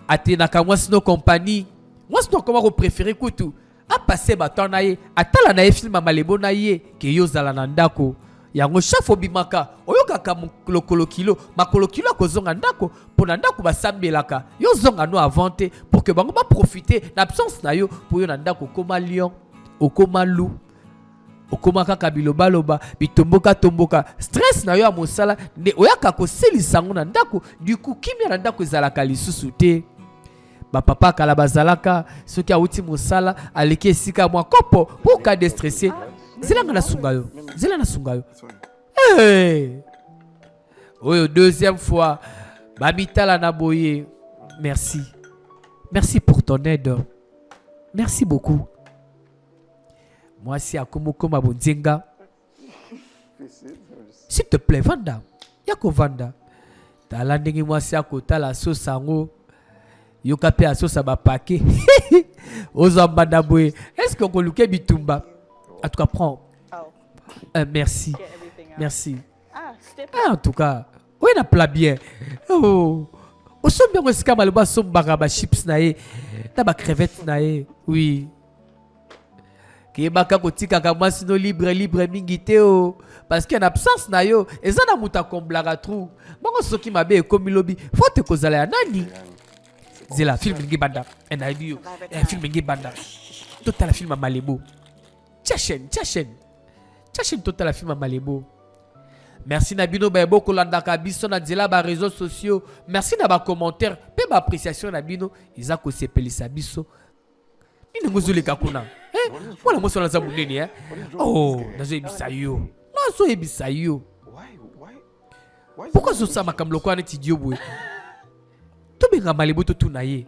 Ate na kamwa sino compagnie. Moi sino comment vous préférez kutu. A passer baton na ye. Atala na ye film malebo na ye ke yo zala na ndako. yango chef obimaka oyokaka lokolo kilo makolo kilo akozonga ndako mpona ndako basambelaka yo zonga no avant te pour que bango baprofite na absence na yo po yo na ndako okoma lion okoma loup okoma kaka bilobaloba bitomboka stress na yo ya mosala nde oyaka kosilisa yango na ndako du coup kimia na ndako ezalaka lisusu te bapapa kala bazalaka soki awuti mosala aleki esika mwa kopo po ka destresse zelanga na sunga yo zela na sunga yo oyo deuxième fois bamitala na boye merci pour ton aide merci beaucoup mwasi akomokoma bonzenga s'il te plaît vanda yako vanda tala ndenge mwasi akotala sosa yango yoka mpe asosa bapake ozamba na boye est-ce que okoluke bitumba en tout cas prends merci en tout cas oui na plat bien osombi yango esika maloba asombaka bachips na ye na bacrevette na ye oui keyebaka kotikaka mwasi no libre mingi te parce que en absence na yo eza na moto akomblaka trou bongo soki mabe ekomi lobi fote kozala ya nani zela film ngi banda enayebi yo film ngi banda totala film ya malebo tia chaîne totala film ya malebo merci na bino bayebo kolandaka biso na nzela ba réseaux sociaux merci na bacommentaire mpe baappréciation na bino eza kosepelisa biso nini ngozoleka kuna mwana mwasi wana aza monene nazoyebisa yo pourquoi azosala makambo lokola neti dio boye tobenga malebo totuna ye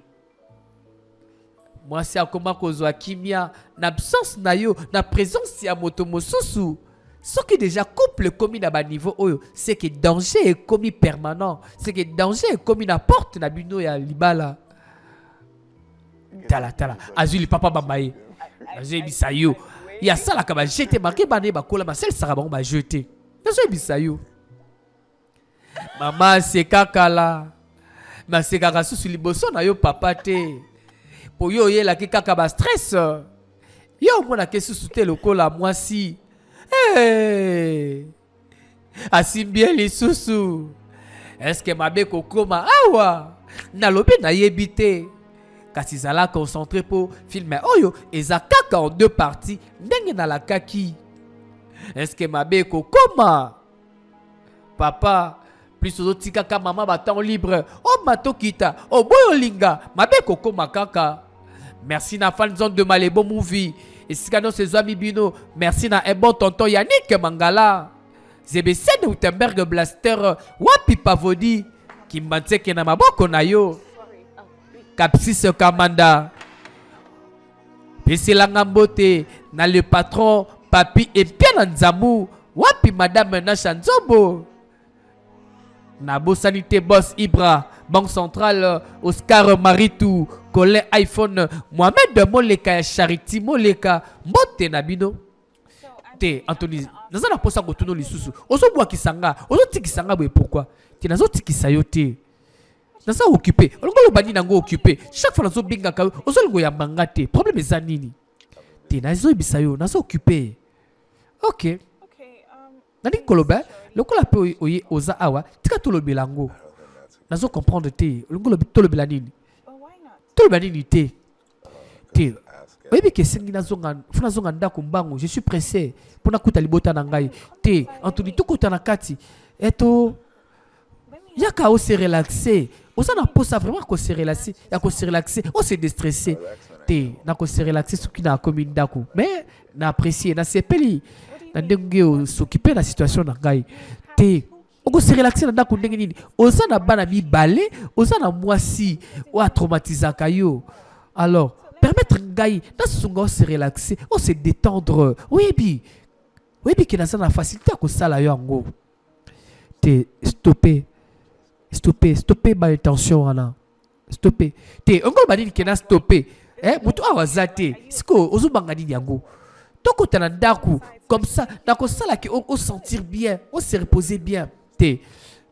mwasi akoma kozwa kimia na absence na yo na présence ya moto mosusu soki déjà couple ekomi na baniveau oyo c'est que danger ekomi permanent c'est que danger ekomi na porte na bino ya libala tala azwi lipapa bamba ye nazoyebisa yo ya salaka bajete marke bana ye bakola baselisaka bango bajete nazoyebisa yo mama asekakala masekaka susu liboso na yo papa te po yo oyelaki kaka bastress yo omonaki susu te lokola mwasi asimbie lisusu eske mabe kokoma awa nalobi nayebi te kasi zala concentré po filme oyo eza kaka en deux parties ndenge nalakaki eske mabe kokoma papa plus ozotikaka mama batemps libre matokita boyo linga mabe kokoma kaka merci na fan zone de Malebo movie esika no ses amis bino merci na un bon tonton Yannick Mangala Zebesen Utenberg Blaster wapi Pavodi Kimbanseke na maboko na yo Kapsis Kamanda Peselanga Mbote na le patron Papi et Piana Nzamu wapi madame Nasha Nzobo na Sanité Boss Ibra Banque Centrale Oscar Maritou Colin iPhone Mohamed Moleka ya Charity Moleka Mbote na bino te Anthony naza na posa kotuno lisusu ozo bwa kisanga ozo tikisanga boye pourquoi te nazo tikisa yo te naza occupé olongolo bani nango occupé chaque fois nazo binga ka ozo lingo ya manga te problème eza nini te nazo ibisa yo nazo occupé OK nani koloba lokola pe oye oza awa tika tolobela ngo nazo comprendre te olongolo tolobela nini tolobela nini te oyebi ke sengi funa zonga ndako mbango je suis pressé pona kuta libota na ngai te Anthony tokota na kati eto yaka o se relaxer oza na posa vraiment ko se relaxer ya ko se relaxer o se déstresser te na ko se relaxer soki na komi ndako mais na apprécier na sepeli na ndenge o s'occuper na situation na ngai te oko se relaxer na ndako ndenge nini oza na bana mibale oza na mwasi o traumatisaka yo alors permettre ngai na sunga se relaxer o se détendre oui que na sana facilité à kosala yo yango te stopper ba intention wana stopper te ngol badini ke na stopper mutu awazate siko ozubanga nini yango toko tana ndaku comme ça na kosala ki o sentir bien o se reposer bien te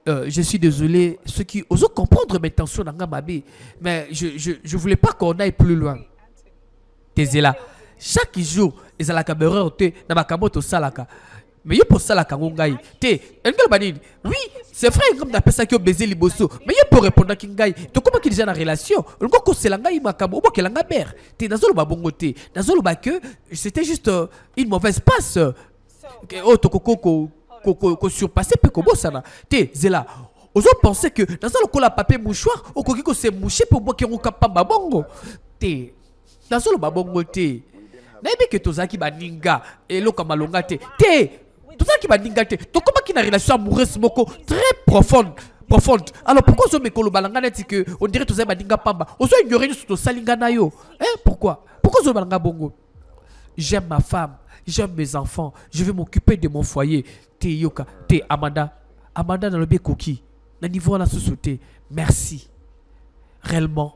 je suis désolé ceux qui osent comprendre mes intentions na ngamabe mais je voulais pas qu'on aille plus loin. Tezela chaque jour ezalaka berreur te na makambo to salaka mais yo pour ça la kangongai te engel banini oui c'est vrai comme d'après ça qui baiser liboso mais yo pour répondre kingai to comment qu'il déjà na relation ngo ko selanga imakabo obo kelanga ber te nazolo ba bongo te nazolo ba que c'était juste une mauvaise passe oh to ko surpasser pe ko bosana te zela ozo penser que nazolo ko la papier mouchoir o ko se moucher pour boire ko kapamba bongo te nazolo ba bongo te nayebi que tozaki baninga eloko malonga te tozaki baninga te to comment qui na relation amoureuse moko très profonde alors pourquoi zo mekolo balanga neti que on dirait tozaki baninga pamba ozo ignorer nous to salinga na yo pourquoi zo balanga bongo j'aime ma femme j'aime mes enfants je vais m'occuper de mon foyer te yoka te Amanda dans le koki na niveau la société merci réellement.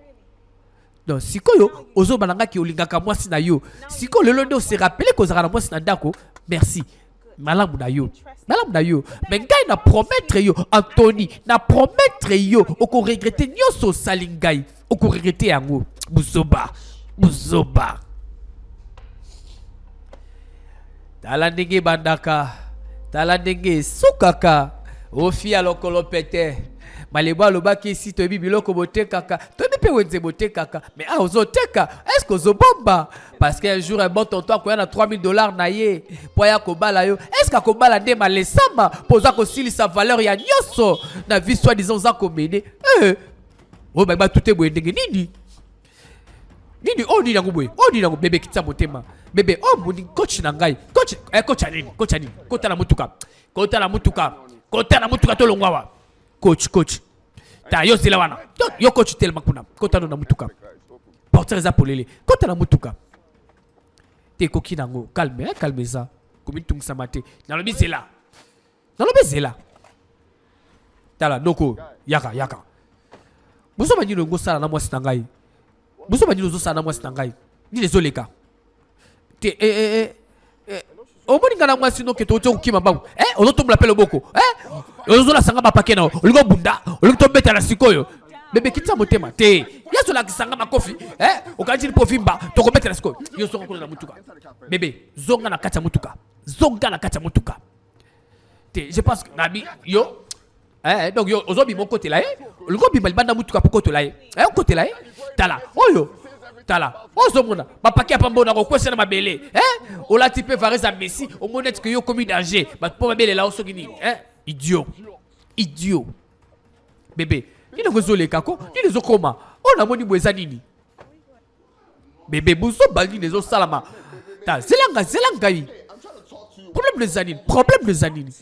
Donc, si yo ozo balanga ki olingaka mwasi na yo, si ko lelo ndo se rappeler ko zara na mwasi na ndako, merci. Malamu na yo. Mais ngai na promettre yo, Anthony, na promettre yo, oko regretter nyoso salingai, oko regretter yango. Buzoba. Tala ndenge bandaka, tala ndenge sukaka, ofi alokolo pete. Maleba loba ki si to bibilo ko bote kaka to bi pe wenze bote kaka mais ozoteka est-ce que ozobomba parce qu'un jour un bon tonton ko na $3000 na ye po ya ko bala yo est-ce que ko bala nde malesama poza ko sili sa valeur ya nyoso na vie soit disant za ko mene oh ba tout est boye ndenge nini nango boye nango bébé kitsa motema bébé moni coach na ngai coach anini kota na mutuka to longwa coach ta yo zela wana yo coach tellement kuna kota na mutuka porteur za polele kota na mutuka te koki nango calme ça komi tungsa mate na lobi zela tala noko yaka buso banyi ngo sala na mwasi nangai ni désolé te omoni ngana mwasi no ke to kima babu ozo to m'appelle boko ozo la sanga ba paquet na olingo bunda olingo to beta la sikoyo bébé kitsa motema te yaso la kisanga makofi okanji profi mba to ko beta la sikoyo yo songa ko na mutuka bébé zonga na kacha mutuka te je pense que nabi yo donc yo ozo bi mon côté là olingo bi balbanda mutuka pour côté là côté là tala ozomona bapaki apa mbona kokwesa na mabele olati pe varer za Messi au monete que yo commis danger ba po mabele la osoki ni idiot bébé nini kozoleka ko nini ezokoma ona moni bweza nini bébé buzo bangi nezo salama ta zelanga yi problème de zanini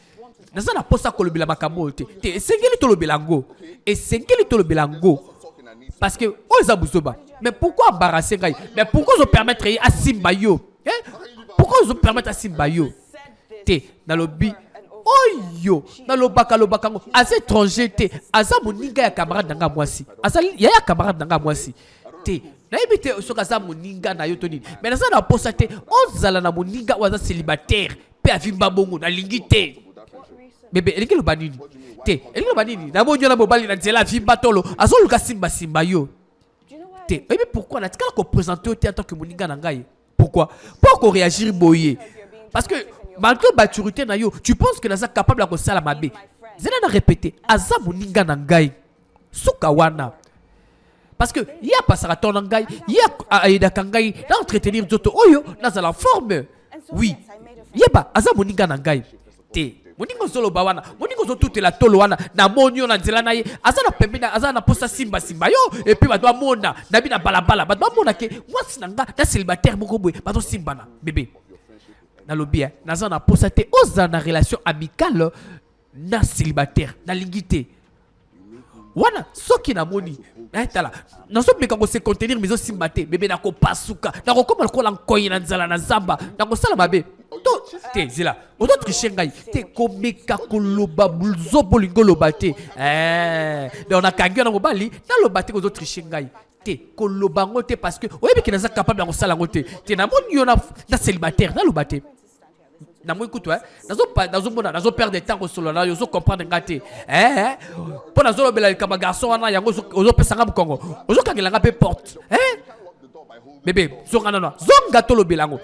naza na posa kolobela makambo te esengeli tolobela ngo parce que oza buzoba mais pourquoi embarrasser ngai mais pourquoi zo permettre à simba yo pourquoi zo permettre à simba yo te na lobi oyo na lobaka ngo asa étranger te asa moninga ya camarade nanga mwasi asa ya camarade nanga mwasi te na ebite soka sa moninga na yo to nini mais na sa na posa te ozala na moninga waza célibataire pe avimba bongo na lingi te bébé elingi loba nini na bonyo na mobali na nzela avimba tolo azoluka simba yo te mais pourquoi na tika ko présenter au théâtre que moninga na ngai pourquoi réagir boye parce que malgré maturité na yo tu penses que naza capable de sala mabe zena na répéter aza moninga na ngai suka wana parce que ya pasara ton ngai ya aida kangai na entretenir zoto oyo naza la forme oui yeba aza moninga na ngai te moningo solo bawana moningo zo toute la tolo wana na monyo na nzela na ye azana pembena azana posa simba yo et puis badwa mona na bina balabala badwa mona ke mwasi nanga na célibataire moko boye bazo simba na bébé na lobby nazana posa te oza na relation amicale na célibataire na lingité wana soki na moni tala naso meka ko se contenir mizo simba te bébé na ko pasuka na ko koma ko la nkoyi na nzala na zamba na ko sala mabe te zela oto tricher ngai te komeka koloba bulzo bolingo loba te donc na kangi na mobali na loba te ko tricher ngai te koloba ngote parce que oyebi ki naza capable de kosala ngote te na moni yo na célibataire na loba te na moi écoute nazo perdre temps ko solo na yo zo comprendre ngate pour nazo lobela kama garçon wana yango ozo pesanga mkongo ozo kangela nga pe porte bébé zonga nana zonga to lobelango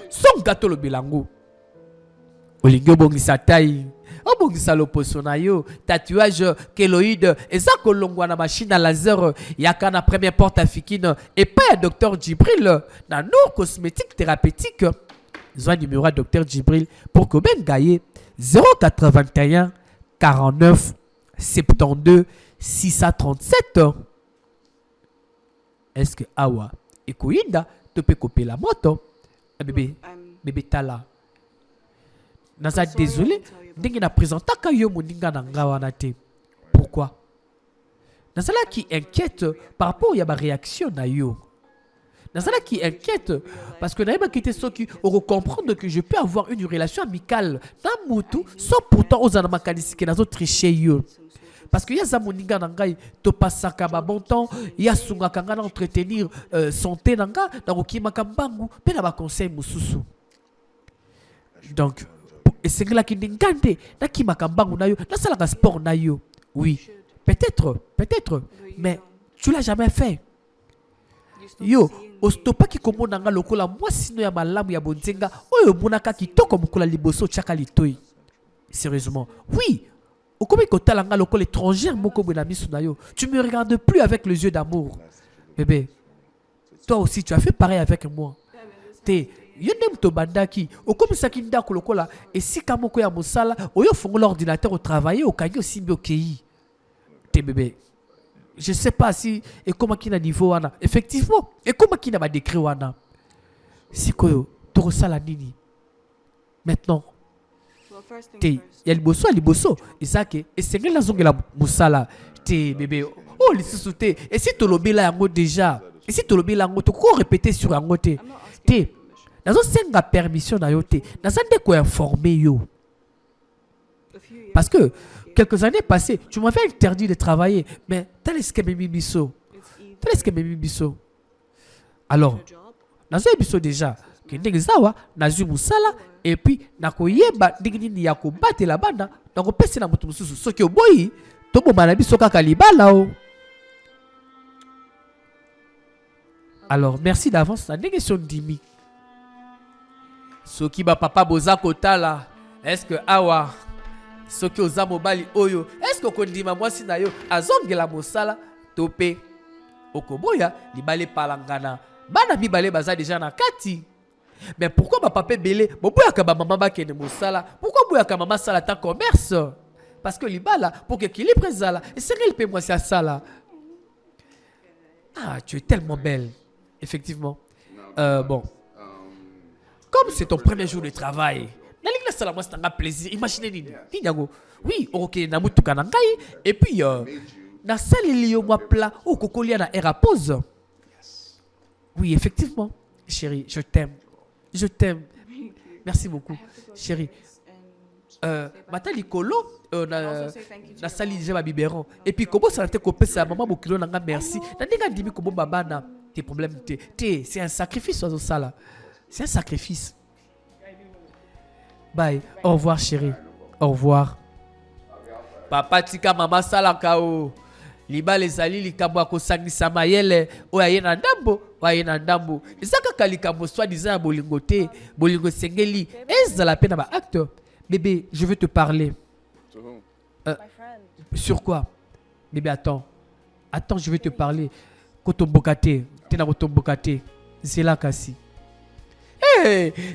olingi obongisa taille obongisa loposo na yo tatouage kéloïde eza kolongwa na machine à laser yaka na première porte africaine et pas ya docteur Djibril na Nour cosmétique thérapeutique zwa numéro à docteur Djibril pour que bengaye 081 49 72 637. Est-ce que awa ekoyinda to pe koper la moto bébé tala naza désolé ndenge na présentaka yo moninga na nga wana te. Pourquoi? Nazala qui inquiète par rapport à ma réaction na yo. Nazala qui inquiète parce que naïba quitté ceux qui auront comprendre que je peux avoir une relation amicale na mutu sans pourtant aux anamakanisi que nazo tricher yo. Parce que yaza moninga nangai to pasaka ba bon temps ya sunga kanga na entretenir santé nanga na kokima kambangu pe na ba conseil mususu. Donc et c'est là qui n'engande na kima kambangu na yo na sala sport na yo. Oui, peut-être, mais tu l'as jamais fait. Yo, ostopa ki komona nga lokola mwasino ya malamu ya bonzenga oyo monaka kitoko mukula liboso chaka litoi. Sérieusement, oui. Okomi kotala nga lokola étranger moko bena misu na yo. Tu me regardes plus avec les yeux d'amour. Bébé, toi aussi tu as fait pareil avec moi. Te yondem to bandaki okomi saki ndako lokola esika moko ya mosala oyo fongo l'ordinateur au travailler au kanyo simbi okei. Te bébé. Je sais pas si et comment qui na niveau wana. Effectivement, et comment qui na ba décrit wana. Sikoyo to resala nini. Maintenant te ya liboso isake esengeli nazongela mosala te bébé oh lisusu te et si tolobela yango déjà et si tolobela yango to ko répéter sur yango te nazo senga permission na yo te naza ndeko informer yo parce que quelques années passées tu m'avais interdit de travailler mais tel est ce que memi biso alors nazo biso déjà que ndenge zawa nazu musala et puis nakoyeba ndenge nini ya kobatela bana nakopesa na moto mususu soki oboyi tobomana biso kaka libala o. Alors merci d'avance na ndenge so ndimi soki ba papa boza kotala est-ce que awa soki oza mobali oyo est-ce que kondima mwasi na yo azongela mosala tope okoboya libale palangana bana mibale baza déjà na kati. Mais pourquoi ma papa belé boboyaka ba maman ba kene mosala pourquoi boyaka maman sala ta commerce parce que libala pour que équilibre zala et c'est réel moi c'est ça là. Ah tu es tellement belle effectivement. Bon comme c'est ton premier jour de travail nalinga sala moi c'est un plaisir imaginez nini ninyango oui OK na mutuka na ngai et puis na sali yo moi plat au kokolia na air à pause. Oui effectivement chérie je t'aime. Je t'aime. Merci beaucoup, chérie. Mata likolo na sali déjà ba biberon et puis comment ça te couper ça maman bokilo nanga merci. Na ndinga ndimi ko bomba bana tes problèmes c'est un sacrifice ozo sala. C'est un sacrifice. Bye. Au revoir chérie. Au revoir. Papa tika mama sala kao. Liba lezali likambo akosangisa mayele oyaye na ndambo waye na ndambo ezaka kalikambo soit disant bolingo te bolingo sengeli ezala pena ba acteur. Bébé je veux te parler. Sur quoi? Bébé attends je veux te parler. Kotombokate tena kotombokate zela kasi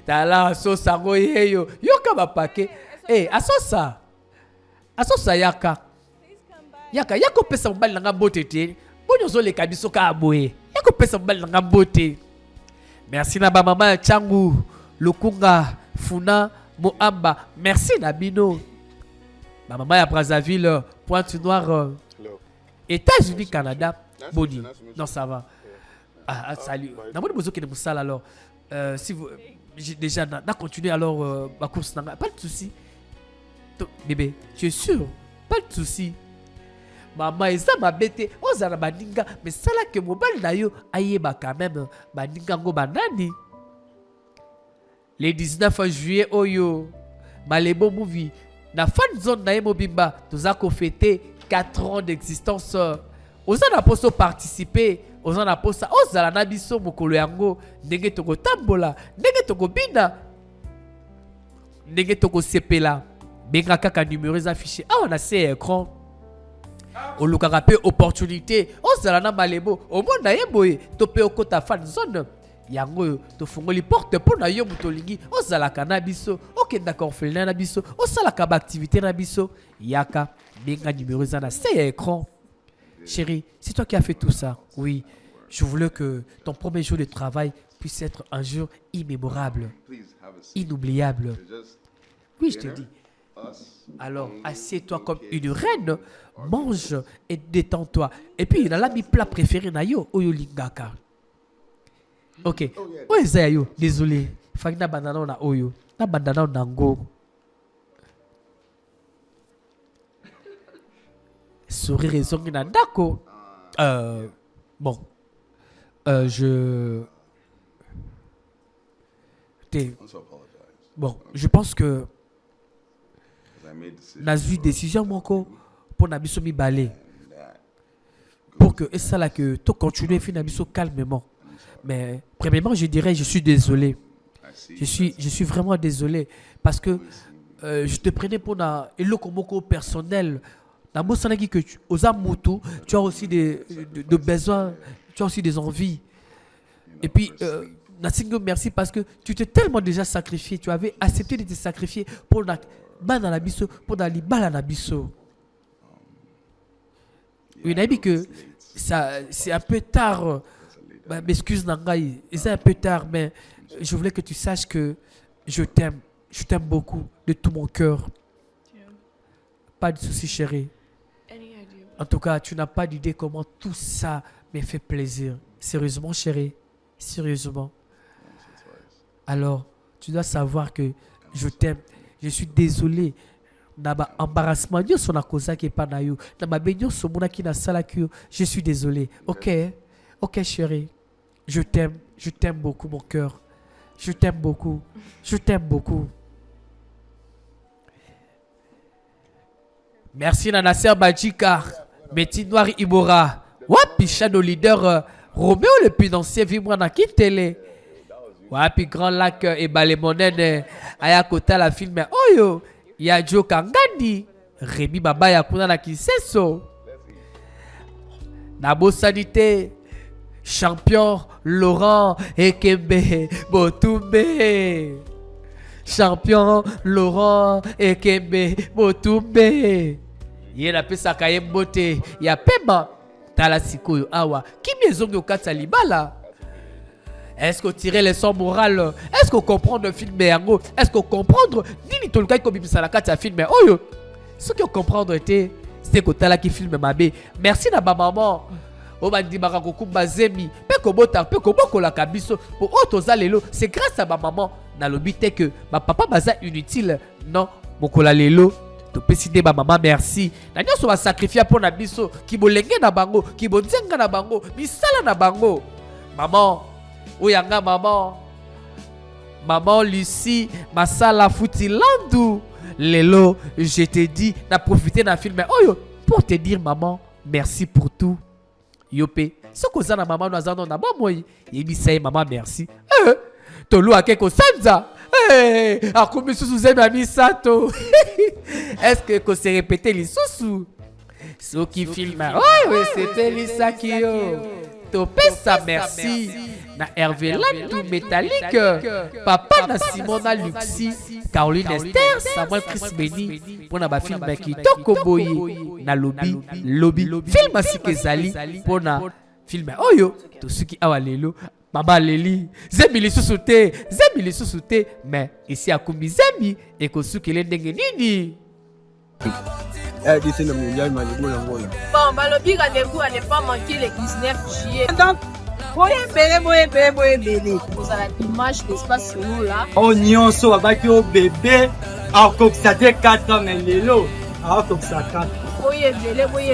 tala sosa ngo yeyo yoka ba pake asosa yako pesa mbali nanga mbote te bonyo zo le kabiso ka aboye yako pesa mbali nanga mbote. Merci na ba mama changu Lukunga Funa Moamba merci na bino ba mama ya Brazzaville Pointe Noire États-Unis Canada boni non ça va salut na moni bozo kene musala alors si vous déjà na continuer alors ma course nanga pas de souci bébé tu es sûr pas de souci. Maman eza mabete ozana baninga mais sala que mobile na yo ayeba quand même baninga ngo banani. Le 19 juillet oyo Malebo movie na fan zone na mobimba toza ko fêter 4 ans d'existence. Ozana poso participer ozana posa ozala na biso mokolo yango ndenge toko tambola ndenge toko bina ndenge tokosepela benga kaka numéro affiché awa na se écran olukaka mpe opportunité ozala na malebo omona ye boye to mpe okota fan zone yango oyo tofungoli porte mpo na yo moto olingi ozalaka na biso okendaka orphelinat na biso osalaka baactivité na biso yaka benga numéro eza na se ya écran. Chérie, c'est toi qui as fait tout ça. Oui, je voulais que ton premier jour de travail puisse être un jour immémorable, inoubliable. Oui, je te dis. Alors, assieds-toi comme une reine, mange et détends-toi. Et puis, il a mis plat préféré na yo, oyo lingaka. Ok. Ouais, Zayo, désolé. Fagna banana na oyo. Na banana na ngo. Sourire et zongi na dako. Bon. Bon, je pense que n'a eu décision moko pour nabiso mi balé pour que et ça là que tout continuer fi nabiso calmement. Mais premièrement, je dirais je suis désolé. Je suis vraiment désolé parce que je te prenais pour na eloko moko personnel. Que aux amoutous, tu as aussi des besoins, tu as aussi des envies. Et puis, merci parce que tu t'es tellement déjà sacrifié, tu avais accepté de te sacrifier pour la bana na biso, pour la libala na biso. Oui, on a dit que ça, c'est un peu tard. M'excuse Nangaï, c'est un peu tard, mais je voulais que tu saches que je t'aime beaucoup de tout mon cœur. Pas de souci, chérie. En tout cas, tu n'as pas d'idée comment tout ça me fait plaisir. Sérieusement, chérie. Sérieusement. Alors, tu dois savoir que je t'aime. Je suis désolé. Naba embarrassement. Dieu son akosa qui est pas naïo. Naba benyo somuna qui na salakio. Je suis désolé. Ok. Ok, chérie. Je t'aime. Je t'aime beaucoup, mon cœur. Je t'aime beaucoup. Je t'aime beaucoup. Merci Nanasser Badjika, Métis Noir Ibora, Wapi Shadow Leader, Roméo le Financier, Vimwana Kitele, Wapi Grand Lac et Balemonen, Ayakota la film, Oyo, Yadjo Kangandi, Rémi Baba Yakuna na Kiseso, Nabo Sanité, Champion Laurent Ekembe, Botumbe. Champion Laurent Ekembe Botumbe. Yena pesa kaye mbote ya pema tala sikoyo awa kimi ezongi okatsa libala. Est-ce que tirer les sons morales? Est-ce que comprendre le film yango? Est-ce que comprendre nini tolukai ko bimisa la kati ya film oyo? Ce que comprendre était c'est que tala ki film mabe. Merci na ba maman. Obandi bakako kumba zemi pe ko bota pe ko bokola kabiso po otoza lelo c'est grâce à ma maman na lobité que ma papa baza inutile non mokola lelo to peside ba maman merci na nyoso ba sacrifier pour na biso ki bolenge na bango ki bonzenga na bango misala na bango maman oyanga maman Lucie masala futilandu lelo je te dis na profiter na film oyo pour te dire maman merci pour tout. Yopé, ce que ça na maman nous a na bon moi, il dit ça maman merci. Tolu akeko sanza. A combien sous ami sato. Est-ce que c'est répété les sous ce qui filme? Oui, c'était Lisa Kio. Topé ça merci. Na Hervé Landou métallique. Papa na Simona Luxi, Caroline Esther, Samuel Chris Beni pour na ba film qui toko boye na lobby film asikezali pour na film oyo to suki awalelo baba leli zemili susute mais ici à kumbi zemi et ko suki le ndenge nini. Bon, balobi rendez-vous à ne pas manquer le 19 juillet. Donc, vous avez l'image de l'espace solo là. On so abaki o bébé a kokisa te 4 ans mais lelo a kokisa 4. Boye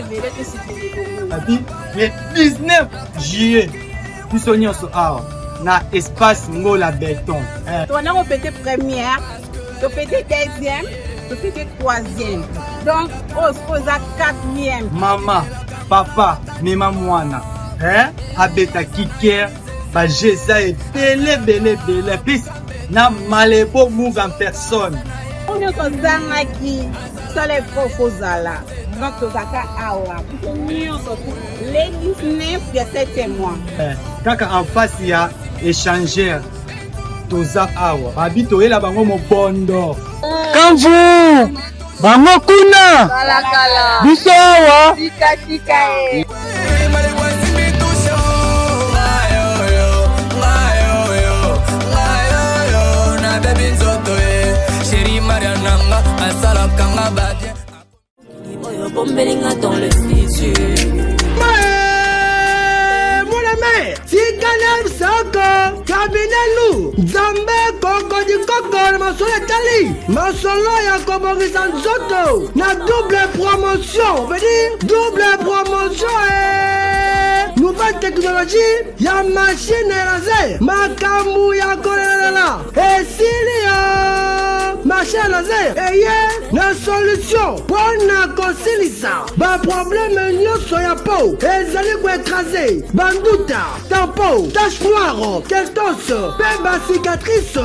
vele que c'était abi le 19 juillet biso nyonso awa na espace ngola béton. On a répété première, répété deuxième, répété troisième. Donc on se pose à 4e. Maman, papa, mema mwana. Abeta kiker ba Jésus belé puis na malebo move en personne. oyo tozangaki sala efort ozala nga tozalaka awa biso nyonso le 19 ya 7e mois kaka en face ya échangeur toza awa babi toyela bango mobondo Kamvu bango kuna biso awa tika Bombelinga dans le futur. Tikanel Soko, Kabinelu, Zambe Koko di Koko, Masolo Tali, Masolo ya Kobongisa Nzoto, na double promotion, veut dire double promotion nouvelle technologie, ya machine laser, Makamu ya Kolela, et Silia, machine laser, et na solution, pour na kosilisa, ba problème nyonso ya peau, ezali ko écraser, banduta, tampon, tache noire, testos, pe cicatrice,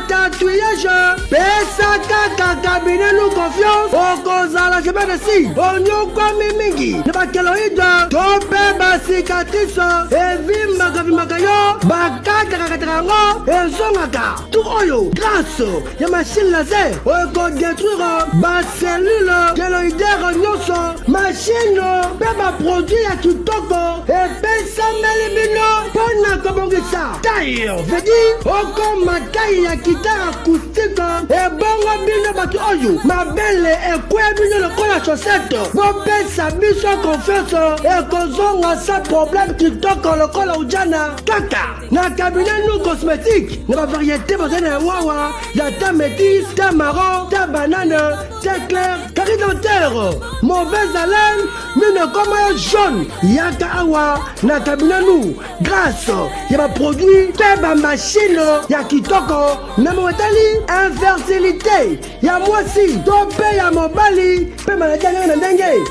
tatouage, pesa kaka cabinet nous confiance, okozala je vais si, onyokwa mingi, na bakeloïde, to pe cicatrice, evimaka yo, bakakakango, ezongaka, tout oyo, grâce, ya machine laser, oko détruire, ba cellule, keloïdaire nyonso, machine, pe ba produit ya kitoko, epesa melibino, pona kobongisa, taille, veut dire, oko matai ya guitare acoustique, ebongo bino batu oyo, mabele ekwe bino lokola chaussette, bopesa biso confiance, ekozonga sa problème kitoko lokola ujana, kaka, na cabinet nous cosmétique, na variété bozene wawa, ya ta métis, ta marron, ta banane, ta clair, carré dentaire, mauvaise haleine, mine comme un jaune, yaka awa, na cabinet nous, grâce, ya ba produit, ta ba machine, ya kitoko, na motali, infertilité, ya mwasi, tope ya mobali, pe maladie na ndenge,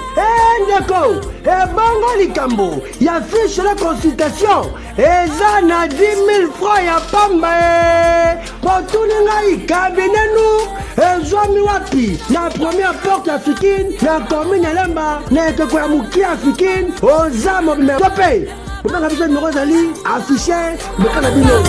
ndeko, bongo likambo, ya fiche de consultation, eza na 10 000 francs ya pamba, potuni ngai cabinet nous, ezwami wapi, na première porte africaine, na commune ya Lemba, na ekeko ya muki africaine, oza mobime, tope, obanga biso numéro zali, affiché, bekana bino.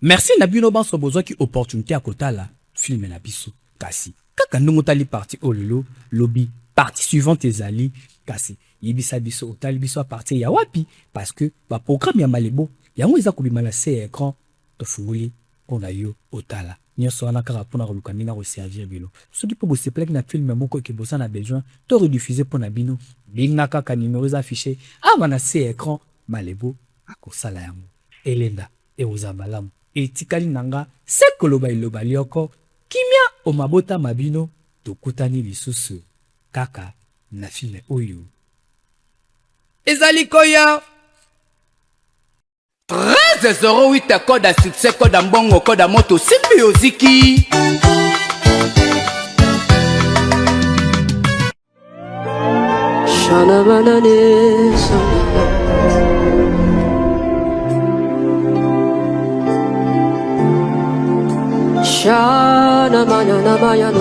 Merci na bino banso besoin ki opportunité à kotala film na biso kasi kaka ndongo tali parti ololo lobby partie suivante ezali kasi yebisa biso otali biso à partir ya wapi parce que ba programme ya malebo yango eza kobima na se écran to fungoli pona yo otala nyonso wana kaka pona koluka ndinga ko servir bino soki po bose plaque na film moko ke bosa na besoin to rediffuser pona bino binga kaka numéros affichés ava na se écran malebo akosala yango elenda e ozambalamu etikali nanga sekoloba iloba lioko kimia o mabota mabino tokutani lisusu kaka na filme oyo ezali koya 1308 code à succès code à mbongo code à moto simbi oziki Shana banane Shana mayana mayana